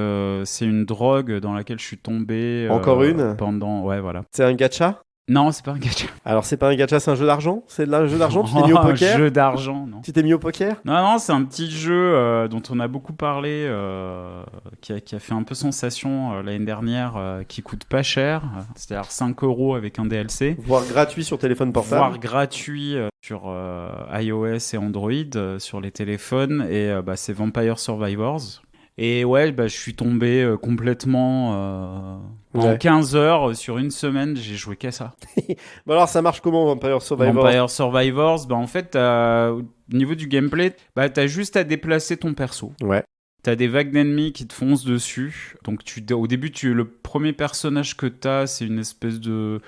c'est une drogue dans laquelle je suis tombé. Encore une ? Ouais, voilà. C'est un gacha ? Non, c'est pas un gacha. Alors, c'est pas un gacha, c'est un jeu d'argent ? C'est un jeu d'argent ? Tu t'es mis au poker ? Un jeu d'argent, non. Tu t'es mis au poker ? Non, c'est un petit jeu dont on a beaucoup parlé, qui a fait un peu sensation l'année dernière, qui coûte pas cher, c'est-à-dire 5 € avec un DLC. Voire gratuit sur téléphone portable. Voire gratuit sur iOS et Android, sur les téléphones, et c'est Vampire Survivors. Et ouais, je suis tombé complètement... En 15 heures, sur une semaine, j'ai joué qu'à ça. Bon alors, ça marche comment, Vampire Survivors ? Vampire Survivors, en fait, au niveau du gameplay, t'as juste à déplacer ton perso. Ouais. T'as des vagues d'ennemis qui te foncent dessus. Donc, au début, le premier personnage que t'as, c'est une espèce de...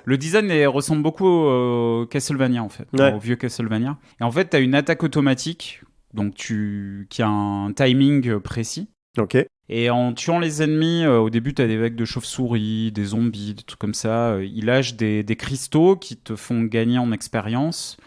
Le design ressemble beaucoup au Castlevania, en fait. Au vieux Castlevania. Et en fait, t'as une attaque automatique, donc qui a un timing précis. Ok. Et en tuant les ennemis, au début, t'as des vagues de chauves-souris, des zombies, des trucs comme ça. Ils lâchent des cristaux qui te font gagner en expérience.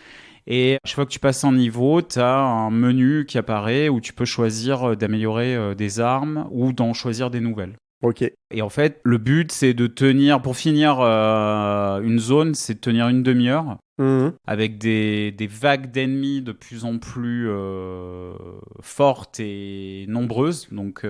Et chaque fois que tu passes un niveau, t'as un menu qui apparaît où tu peux choisir d'améliorer des armes ou d'en choisir des nouvelles. Ok. Et en fait, le but, c'est de tenir... Pour finir une zone, c'est de tenir une demi-heure. Avec des vagues d'ennemis de plus en plus fortes et nombreuses. Donc,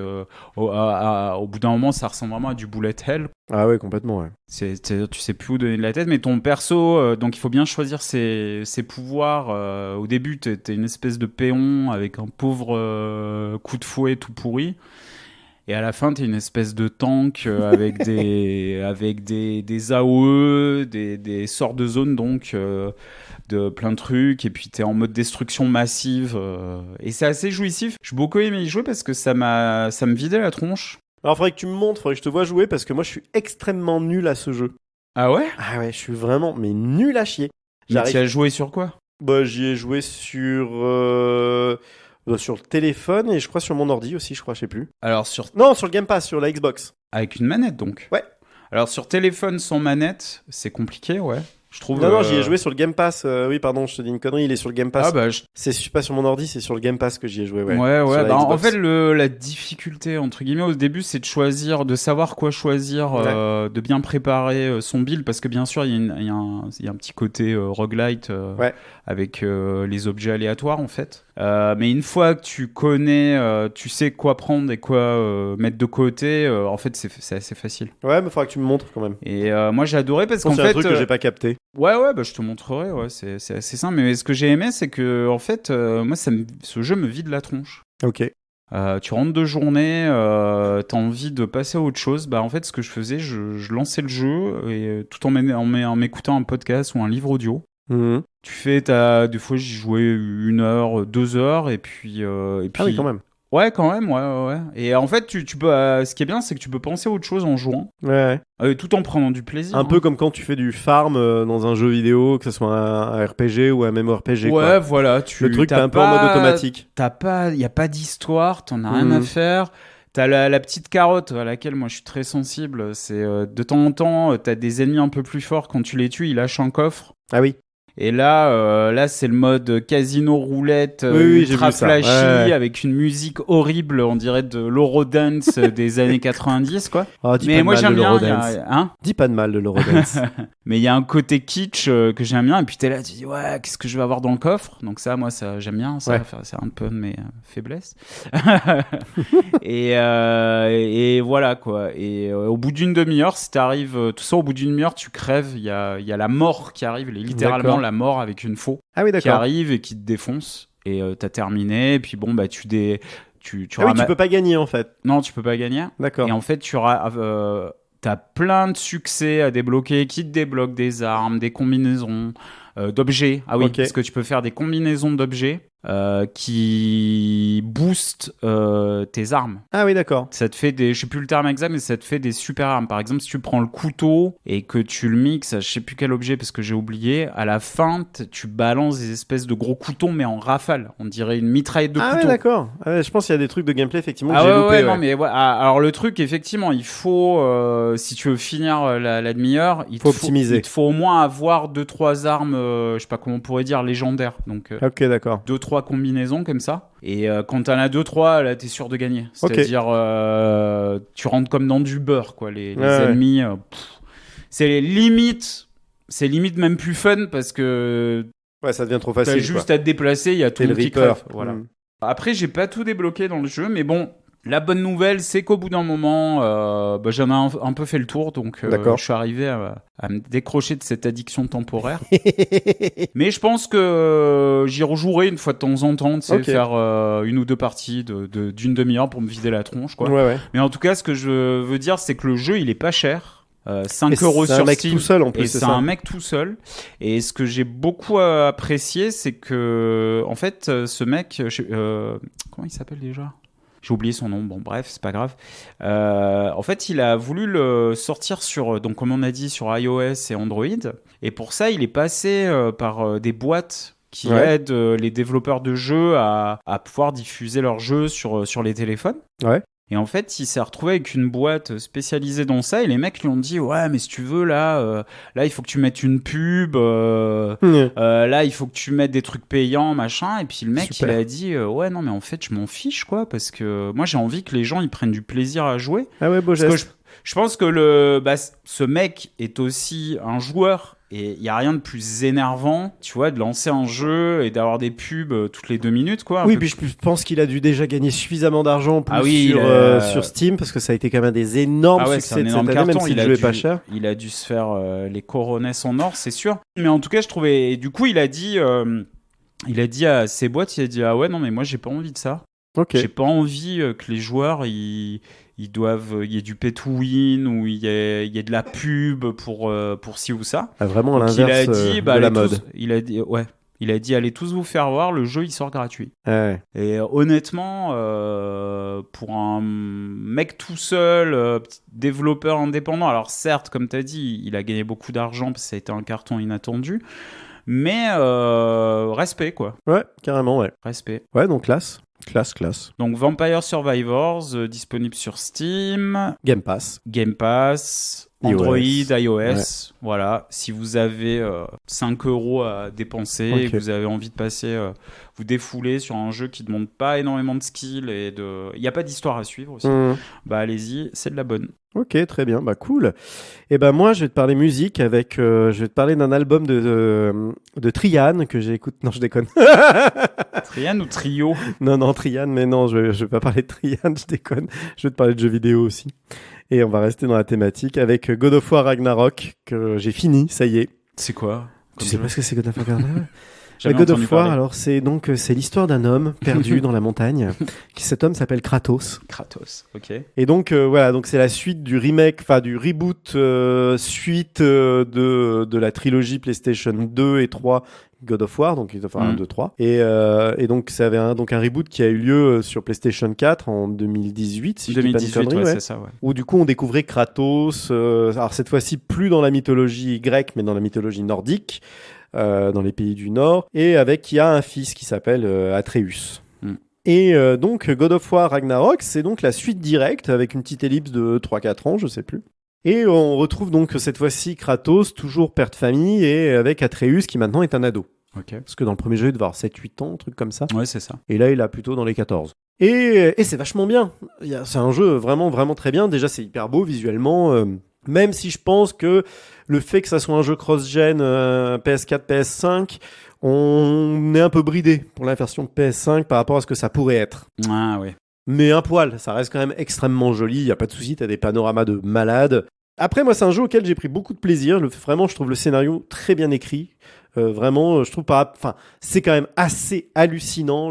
au bout d'un moment, ça ressemble vraiment à du bullet hell. Ah ouais, complètement, ouais. C'est-à-dire, tu sais plus où donner de la tête, mais ton perso, donc il faut bien choisir ses pouvoirs. Au début, t'es une espèce de péon avec un pauvre coup de fouet tout pourri. Et à la fin, t'es une espèce de tank avec des AOE, des sorts de zones, donc de plein de trucs. Et puis t'es en mode destruction massive. Et c'est assez jouissif. J'ai beaucoup aimé y jouer parce que ça me vidait la tronche. Alors, faudrait que tu me montres, faudrait que je te vois jouer parce que moi, je suis extrêmement nul à ce jeu. Ah ouais ? Ah ouais, je suis vraiment nul à chier. Mais tu as joué sur quoi ? J'y ai joué sur le téléphone et je crois sur mon ordi aussi, je crois, je sais plus. Alors Non, sur le Game Pass, sur la Xbox. Avec une manette donc ? Ouais. Alors sur téléphone sans manette, c'est compliqué, ouais. Je trouve. Non, j'y ai joué sur le Game Pass. Oui, pardon, je te dis une connerie, il est sur le Game Pass. C'est pas sur mon ordi, c'est sur le Game Pass que j'y ai joué, ouais. Ouais. En fait, la difficulté entre guillemets au début, c'est de savoir quoi choisir, de bien préparer son build, parce que bien sûr, il y a un petit côté roguelite avec les objets aléatoires en fait. Mais une fois que tu connais, tu sais quoi prendre et quoi mettre de côté, en fait, c'est assez facile. Ouais, mais il faudra que tu me montres quand même. Et moi, j'ai adoré parce qu'en C'est fait... un truc que j'ai pas capté. Ouais, bah, je te montrerai, ouais, c'est assez simple. Mais ce que j'ai aimé, c'est que, en fait, moi, ce jeu me vide la tronche. Ok. Tu rentres de journée, t'as envie de passer à autre chose. Bah, en fait, ce que je faisais, je lançais le jeu et tout en m'écoutant un podcast ou un livre audio. Mhm. Des fois, j'y jouais 1 heure, 2 heures, et puis. Ah oui, quand même. Ouais, quand même, ouais. Et en fait, tu peux. Ce qui est bien, c'est que tu peux penser à autre chose en jouant, Ouais. tout en prenant du plaisir. Un peu comme quand tu fais du farm dans un jeu vidéo, que ce soit un RPG ou un MMORPG. Ouais, quoi. voilà. Le truc, t'es un peu en mode automatique. Y a pas d'histoire, t'en as rien à faire. T'as la petite carotte à laquelle moi je suis très sensible. C'est de temps en temps, t'as des ennemis un peu plus forts. Quand tu les tues, ils lâchent un coffre. Ah oui. Et là, c'est le mode casino roulette Oui, j'ai ultra vu ça. flashy Ouais. avec une musique horrible, on dirait de l'Eurodance des années 90, quoi. Oh, dis Mais pas de moi mal j'aime de bien. l'Eurodance. Dis pas de mal de l'Eurodance. Mais il y a un côté kitsch que j'aime bien. Et puis t'es là, tu dis ouais, qu'est-ce que je vais avoir dans le coffre? Donc ça, moi, ça j'aime bien. Ça, Ouais. c'est un peu de mes faiblesses. Et voilà quoi. Et au bout d'une demi-heure, si t'arrives tout ça, au bout d'une demi-heure, tu crèves. Il y a la mort qui arrive, littéralement D'accord. la mort avec une faux Ah oui, qui d'accord. arrive et qui te défonce. Et t'as terminé. Et puis bon, bah tu Ah oui, tu peux pas gagner en fait. Non, tu peux pas gagner. D'accord. Et en fait, t'as plein de succès à débloquer qui te débloquent des armes, des combinaisons, d'objets. Ah oui, Ok. parce que tu peux faire des combinaisons d'objets qui boostent tes armes. Ah oui, d'accord. Ça te fait je sais plus le terme exact, mais ça te fait des super armes. Par exemple, si tu prends le couteau et que tu le mixes, je sais plus quel objet parce que j'ai oublié, à la fin, tu balances des espèces de gros couteaux, mais en rafale. On dirait une mitraillette de Ah couteau. ouais, d'accord. Je pense qu'il y a des trucs de gameplay effectivement que Ah j'ai ouais, loupé. ouais, non, mais ouais. Alors le truc, effectivement, il faut, si tu veux finir la demi-heure, Faut optimiser. il te faut au moins avoir 2-3 armes, je sais pas comment on pourrait dire, légendaires. Donc Ok, d'accord. 2-3 combinaisons comme ça. Et quand t'en as 2-3, là, t'es sûr de gagner. Ok. C'est-à-dire, tu rentres comme dans du beurre, quoi. Les Ouais. ennemis, c'est limite même plus fun parce que Ouais, ça devient trop t'as facile. juste à te déplacer, il y a tout T'es le le monde qui Reaper. crève. Voilà. Mm. Après, j'ai pas tout débloqué dans le jeu, mais bon, la bonne nouvelle, c'est qu'au bout d'un moment, j'en ai un peu fait le tour, donc D'accord. je suis arrivé à me décrocher de cette addiction temporaire. Mais je pense que j'y rejouerai une fois de temps en temps, tu sais, Ok. faire 1 ou 2 parties d'une demi-heure pour me vider la tronche, quoi. Ouais. Mais en tout cas, ce que je veux dire, c'est que le jeu, il est pas cher. 5 Et euros c'est un sur mec Steam. tout seul, en plus, Et c'est c'est ça. un mec tout seul. Et ce que j'ai beaucoup apprécié, c'est que, en fait, ce mec, comment il s'appelle déjà? J'ai oublié son nom. Bon, bref, c'est pas grave. En fait, il a voulu le sortir sur, donc comme on a dit, sur iOS et Android. Et pour ça, il est passé par des boîtes qui Ouais. aident les développeurs de jeux à pouvoir diffuser leurs jeux sur les téléphones. Ouais. Et en fait, il s'est retrouvé avec une boîte spécialisée dans ça. Et les mecs lui ont dit, ouais, mais si tu veux, là, il faut que tu mettes une pub. Là, il faut que tu mettes des trucs payants, machin. Et puis le mec, Super. il a dit, ouais, non, mais en fait, je m'en fiche, quoi, parce que moi, j'ai envie que les gens ils prennent du plaisir à jouer. Ah ouais, beau Parce que geste. je pense que ce mec est aussi un joueur. Et il y a rien de plus énervant, tu vois, de lancer un jeu et d'avoir des pubs toutes les 2 minutes, quoi. Oui, puis je pense qu'il a dû déjà gagner suffisamment d'argent en plus Ah oui, sur Steam parce que ça a été quand même des énormes Ah ouais, succès c'est un de énorme cette année, même carton. s'il jouait pas cher. Il a dû se faire les coronesses en or, c'est sûr. Mais en tout cas, je trouvais. Et du coup, il a dit à ses boîtes, il a dit, ah ouais, non, mais moi, j'ai pas envie de ça. Ok. J'ai pas envie que les joueurs il y ait du pay to win ou il y ait de la pub pour ci ou ça. Ah, vraiment à Donc, il a l'inverse dit, de la mode. il a dit, allez tous vous faire voir, le jeu il sort gratuit. Ouais. Et honnêtement, pour un mec tout seul, petit développeur indépendant, alors certes, comme tu as dit, il a gagné beaucoup d'argent parce que ça a été un carton inattendu, mais respect quoi, Ouais, carrément, ouais. respect. Ouais, donc classe. Classe. Donc Vampire Survivors, disponible sur Steam, Game Pass. Game Pass, iOS. Android, iOS. Ouais. Voilà, si vous avez 5 euros à dépenser et Ok. que vous avez envie de passer, vous défouler sur un jeu qui ne demande pas énormément de skill et il n'y a pas d'histoire à suivre aussi, bah allez-y, c'est de la bonne. Ok, très bien, bah cool. Et ben moi, je vais te parler musique je vais te parler d'un album de Trian que j'écoute. Non, je déconne. Trian ou Trio? Non, Trian, mais non, je vais pas parler de Trian, je déconne. Je vais te parler de jeux vidéo aussi. Et on va rester dans la thématique avec God of War Ragnarok, que j'ai fini, ça y est. C'est quoi? Tu sais pas ce que c'est God of War Ragnarok? Jamais God entendu of War, parler. alors c'est l'histoire d'un homme perdu dans la montagne. Cet homme s'appelle Kratos. Kratos, ok. Et donc voilà, donc c'est la suite du remake, enfin du reboot suite de la trilogie PlayStation 2 et 3 God of War, donc enfin 1, 2, 3. Et donc ça avait un reboot qui a eu lieu sur PlayStation 4 en 2018, si 2018, je dis pas de conneries, ouais, c'est ça, ouais. où du coup on découvrait Kratos, alors cette fois-ci plus dans la mythologie grecque, mais dans la mythologie nordique, dans les pays du Nord, et avec il y a un fils qui s'appelle Atreus. Et donc God of War Ragnarok, c'est donc la suite directe avec une petite ellipse de 3-4 ans, je sais plus. Et on retrouve donc cette fois-ci Kratos, toujours père de famille, et avec Atreus qui maintenant est un ado. Ok. Parce que dans le premier jeu, il devait avoir 7-8 ans, un truc comme ça. Ouais, c'est ça. Et là, il a plutôt dans les 14. Et c'est vachement bien. C'est un jeu vraiment, vraiment très bien. Déjà, c'est hyper beau visuellement. Même si je pense que le fait que ça soit un jeu cross-gen PS4, PS5, on est un peu bridé pour la version PS5 par rapport à ce que ça pourrait être. Ah ouais. Mais un poil, ça reste quand même extrêmement joli. Il n'y a pas de souci, t'as des panoramas de malade. Après, moi, c'est un jeu auquel j'ai pris beaucoup de plaisir. Vraiment, je trouve le scénario très bien écrit. Vraiment, je trouve c'est quand même assez hallucinant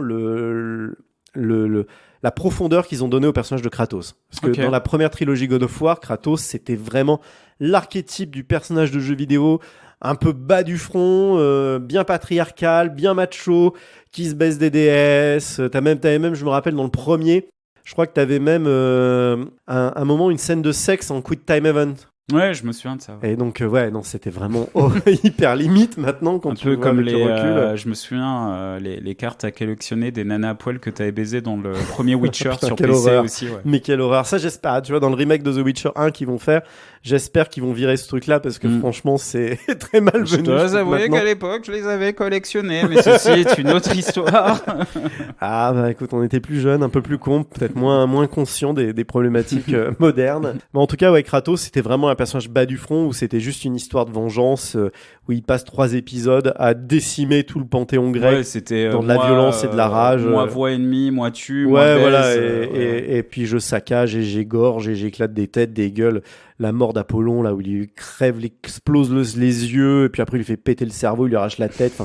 la profondeur qu'ils ont donnée au personnage de Kratos. Parce que dans la première trilogie God of War, Kratos, c'était vraiment l'archétype du personnage de jeu vidéo, un peu bas du front, bien patriarcal, bien macho, qui se baisse des déesses. T'avais même, je me rappelle, dans le premier, je crois que t'avais même un moment, une scène de sexe en Quick Time Event. Ouais, je me souviens de ça. Ouais. Et donc, non, c'était vraiment hyper limite maintenant quand tu vois comme avec le recul. Je me souviens, les cartes à collectionner des nanas à poil que t'avais baisé dans le premier Witcher Putain, sur quelle PC horreur. aussi. Ouais. Mais quelle horreur. Ça, j'espère. Tu vois, dans le remake de The Witcher 1 qu'ils vont faire, j'espère qu'ils vont virer ce truc-là parce que franchement, c'est très malvenu. Je dois avouer qu'à l'époque, je les avais collectionnés, mais ceci est une autre histoire. Ah, bah écoute, on était plus jeunes, un peu plus cons, peut-être moins conscients des problématiques modernes. Mais en tout cas, ouais, Kratos, c'était vraiment un personnage bas du front où c'était juste une histoire de vengeance où il passe 3 épisodes à décimer tout le panthéon grec. Ouais, c'était dans de la violence et de la rage. Moi voix ennemi, moi tue, ouais, moi baise. Voilà, et puis je saccage et j'égorge et j'éclate des têtes, des gueules. La mort d'Apollon, là où il lui crève, il explose les yeux, et puis après il lui fait péter le cerveau, il lui arrache la tête.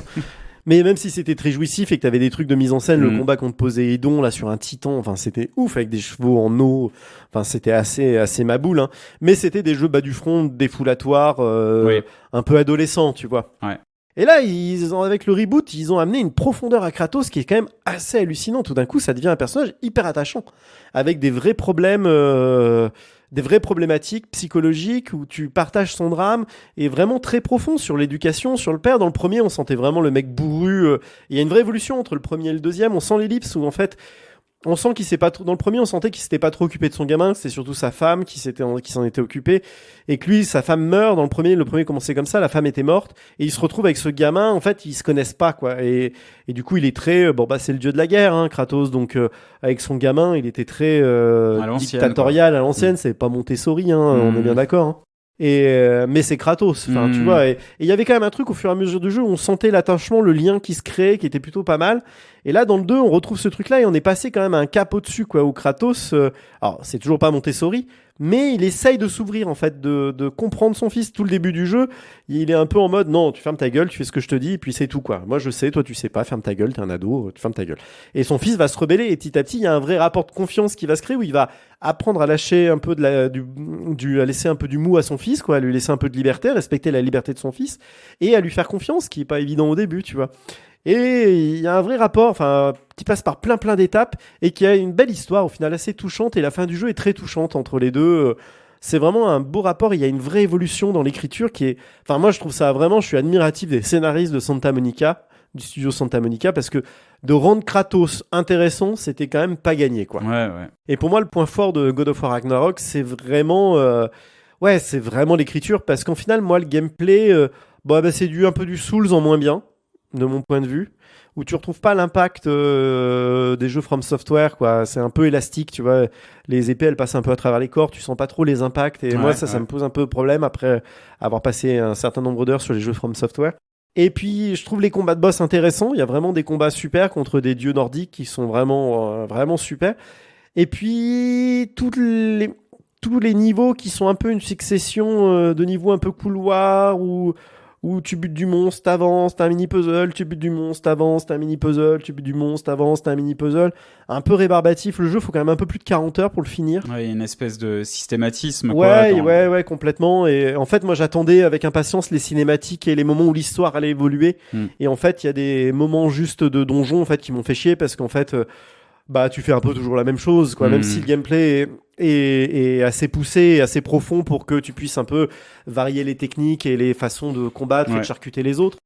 Mais même si c'était très jouissif et que t'avais des trucs de mise en scène, le combat contre Poséidon, là, sur un titan, enfin, c'était ouf, avec des chevaux en eau. Enfin, c'était assez maboule, hein. Mais c'était des jeux bas du front, défoulatoires, un peu adolescents, tu vois. Ouais. Et là, avec le reboot, ils ont amené une profondeur à Kratos qui est quand même assez hallucinant. Tout d'un coup, ça devient un personnage hyper attachant, avec des vrais problèmes, des vraies problématiques psychologiques où tu partages son drame, et vraiment très profond sur l'éducation, sur le père. Dans le premier, on sentait vraiment le mec bourru. Il y a une vraie évolution entre le premier et le deuxième. On sent l'ellipse où en fait, on sent qu'il s'est pas trop, dans le premier, on sentait qu'il s'était pas trop occupé de son gamin, c'est surtout sa femme qui s'en était occupée, et que lui, sa femme meurt dans le premier commençait comme ça, la femme était morte, et il se retrouve avec ce gamin, en fait, ils se connaissent pas, quoi, et du coup, il est très, c'est le dieu de la guerre, hein, Kratos, donc, avec son gamin, il était très, dictatorial, à l'ancienne, c'est pas Montessori, hein, on est bien d'accord, hein. Mais c'est Kratos, enfin tu vois, et il y avait quand même un truc au fur et à mesure du jeu où on sentait l'attachement, le lien qui se créait, qui était plutôt pas mal. Et là dans le 2 on retrouve ce truc là et on est passé quand même à un cap au-dessus, quoi, où Kratos, alors c'est toujours pas Montessori, mais il essaye de s'ouvrir, en fait, de comprendre son fils. Tout le début du jeu, il est un peu en mode non, tu fermes ta gueule, tu fais ce que je te dis et puis c'est tout, quoi. Moi je sais, toi tu sais pas, ferme ta gueule, t'es un ado, tu fermes ta gueule. Et son fils va se rebeller et petit à petit il y a un vrai rapport de confiance qui va se créer où il va apprendre à lâcher un peu à laisser un peu du mou à son fils, quoi, à lui laisser un peu de liberté, respecter la liberté de son fils et à lui faire confiance, ce qui est pas évident au début, tu vois. Et il y a un vrai rapport, enfin, qui passe par plein d'étapes et qui a une belle histoire au final assez touchante, et la fin du jeu est très touchante entre les deux. C'est vraiment un beau rapport, il y a une vraie évolution dans l'écriture qui est, enfin moi je trouve ça vraiment, je suis admiratif des scénaristes de Santa Monica, du studio Santa Monica, parce que de rendre Kratos intéressant, c'était quand même pas gagné, quoi. Ouais. Et pour moi le point fort de God of War Ragnarok, c'est vraiment c'est vraiment l'écriture, parce qu'en final moi le gameplay c'est un peu du Souls en moins bien, de mon point de vue, où tu retrouves pas l'impact des jeux From Software, quoi. C'est un peu élastique, tu vois. Les épées, elles passent un peu à travers les corps, tu sens pas trop les impacts. Et moi, ça me pose un peu problème après avoir passé un certain nombre d'heures sur les jeux From Software. Et puis, je trouve les combats de boss intéressants. Il y a vraiment des combats super contre des dieux nordiques qui sont vraiment super. Et puis, tous les niveaux qui sont un peu une succession de niveaux un peu couloir où tu butes du monstre, t'avances, t'as un mini-puzzle, tu butes du monstre, t'avances, t'as un mini-puzzle, tu butes du monstre, t'avances, t'as un mini-puzzle. Un peu rébarbatif. Le jeu, faut quand même un peu plus de 40 heures pour le finir. Ouais, il y a une espèce de systématisme. Ouais, complètement. Et en fait, moi, j'attendais avec impatience les cinématiques et les moments où l'histoire allait évoluer. Et en fait, il y a des moments juste de donjon en fait, qui m'ont fait chier parce qu'en fait... tu fais un peu toujours la même chose, quoi. Même si le gameplay est assez poussé, assez profond pour que tu puisses un peu varier les techniques et les façons de combattre et de charcuter les autres.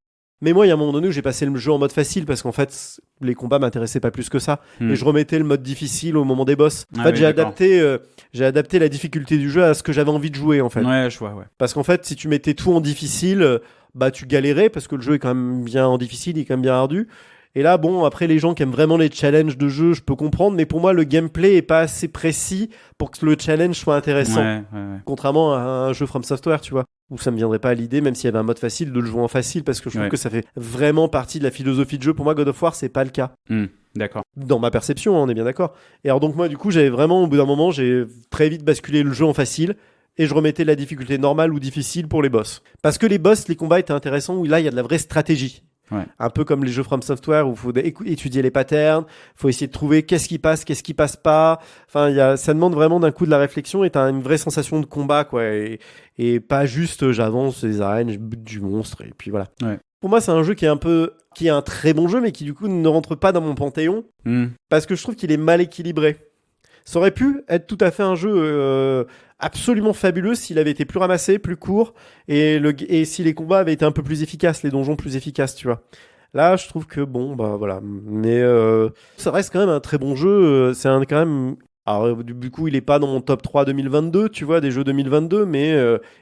Mais moi, il y a un moment donné où j'ai passé le jeu en mode facile parce qu'en fait, les combats m'intéressaient pas plus que ça. Et je remettais le mode difficile au moment des boss. En fait, j'ai adapté la difficulté du jeu à ce que j'avais envie de jouer, en fait. Ouais, je vois, ouais. Parce qu'en fait, si tu mettais tout en difficile, tu galérais parce que le jeu est quand même bien en difficile, il est quand même bien ardu. Et là, bon, après, les gens qui aiment vraiment les challenges de jeu, je peux comprendre, mais pour moi, le gameplay est pas assez précis pour que le challenge soit intéressant. Ouais. Contrairement à un jeu From Software, tu vois, où ça me viendrait pas à l'idée, même s'il y avait un mode facile, de le jouer en facile, parce que je trouve que ça fait vraiment partie de la philosophie de jeu. Pour moi, God of War, c'est pas le cas. D'accord. Dans ma perception, on est bien d'accord. Et alors, donc, moi, du coup, j'avais vraiment, au bout d'un moment, j'ai très vite basculé le jeu en facile. Et je remettais la difficulté normale ou difficile pour les boss. Parce que les boss, les combats étaient intéressants, où là, il y a de la vraie stratégie. Ouais. Un peu comme les jeux From Software où il faut étudier les patterns, faut essayer de trouver qu'est-ce qui passe pas. Enfin, ça demande vraiment d'un coup de la réflexion et t'as une vraie sensation de combat, quoi. Et pas juste j'avance les arènes, je bute du monstre et puis voilà. Ouais. Pour moi, c'est un jeu qui est un très bon jeu, mais qui du coup ne rentre pas dans mon panthéon parce que je trouve qu'il est mal équilibré. Ça aurait pu être tout à fait un jeu absolument fabuleux s'il avait été plus ramassé, plus court, et si les combats avaient été un peu plus efficaces, les donjons plus efficaces, tu vois. Là, je trouve que bon, voilà. Mais ça reste quand même un très bon jeu. Quand même... Alors, du coup, il est pas dans mon top 3 2022, tu vois, des jeux 2022, mais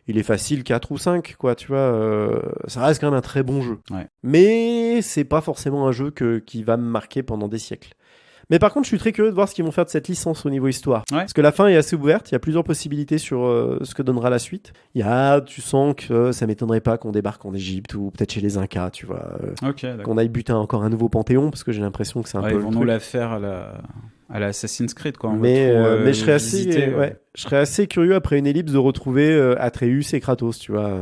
il est facile 4 ou 5, quoi, tu vois. Ça reste quand même un très bon jeu. Ouais. Mais c'est pas forcément un jeu qui va me marquer pendant des siècles. Mais par contre, je suis très curieux de voir ce qu'ils vont faire de cette licence au niveau histoire. Ouais. Parce que la fin est assez ouverte, il y a plusieurs possibilités sur ce que donnera la suite. Tu sens que ça m'étonnerait pas qu'on débarque en Égypte ou peut-être chez les Incas, tu vois. Qu'on aille buter encore un nouveau panthéon, parce que j'ai l'impression que c'est un peu... Ils vont nous la faire à la Assassin's Creed, quoi. Mais je serais assez curieux après une ellipse de retrouver Atreus et Kratos, tu vois.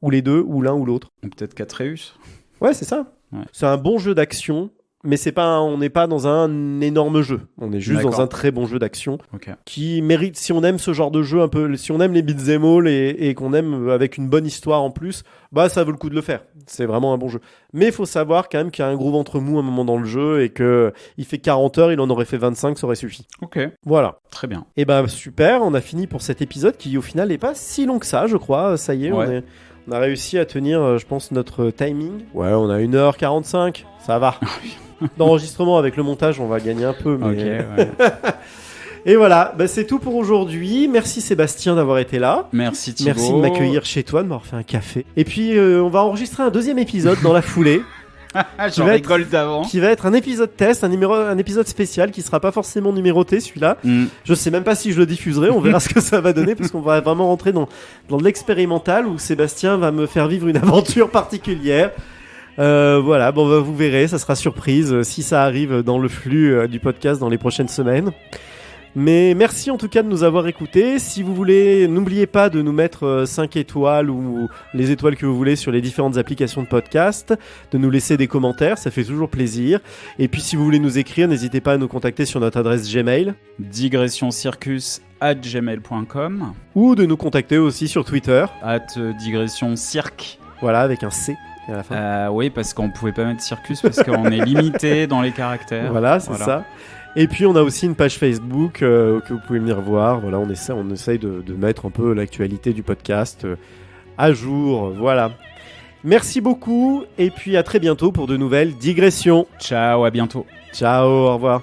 Ou les deux, ou l'un ou l'autre. Ou peut-être qu'Atreus. Ouais, c'est ça. Ouais. C'est un bon jeu d'action. Mais on n'est pas dans un énorme jeu. On est juste dans un très bon jeu d'action qui mérite, si on aime ce genre de jeu un peu, si on aime les beat'em all et qu'on aime avec une bonne histoire en plus, ça vaut le coup de le faire. C'est vraiment un bon jeu. Mais il faut savoir quand même qu'il y a un gros ventre mou à un moment dans le jeu et que il fait 40 heures, il en aurait fait 25, ça aurait suffi. Ok. Voilà. Très bien. Et super, on a fini pour cet épisode qui au final n'est pas si long que ça, je crois. Ça y est, on a réussi à tenir, je pense, notre timing. Ouais, on a 1h45, ça va. D'enregistrement avec le montage, on va gagner un peu. Mais... Et voilà, c'est tout pour aujourd'hui. Merci Sébastien d'avoir été là. Merci Thibaut. Merci de m'accueillir chez toi, de m'avoir fait un café. Et puis, on va enregistrer un deuxième épisode dans la foulée. J'en rigole d'avant. Qui va être un épisode test, un épisode spécial qui sera pas forcément numéroté celui-là. Je sais même pas si je le diffuserai, on verra ce que ça va donner parce qu'on va vraiment rentrer dans l'expérimental où Sébastien va me faire vivre une aventure particulière. Voilà, vous verrez, ça sera surprise si ça arrive dans le flux du podcast dans les prochaines semaines. Mais merci en tout cas de nous avoir écoutés. Si vous voulez, n'oubliez pas de nous mettre 5 étoiles ou les étoiles que vous voulez sur les différentes applications de podcast, de nous laisser des commentaires, ça fait toujours plaisir. Et puis si vous voulez nous écrire, n'hésitez pas à nous contacter sur notre adresse Gmail digressioncircus@gmail.com ou de nous contacter aussi sur Twitter @digressioncirc. Voilà, avec un C. À la fin. Oui, parce qu'on pouvait pas mettre circus parce qu'on est limité dans les caractères. Voilà, c'est ça. Et puis on a aussi une page Facebook que vous pouvez venir voir. Voilà, on essaye de mettre un peu l'actualité du podcast à jour. Voilà. Merci beaucoup et puis à très bientôt pour de nouvelles digressions. Ciao, à bientôt. Ciao, au revoir.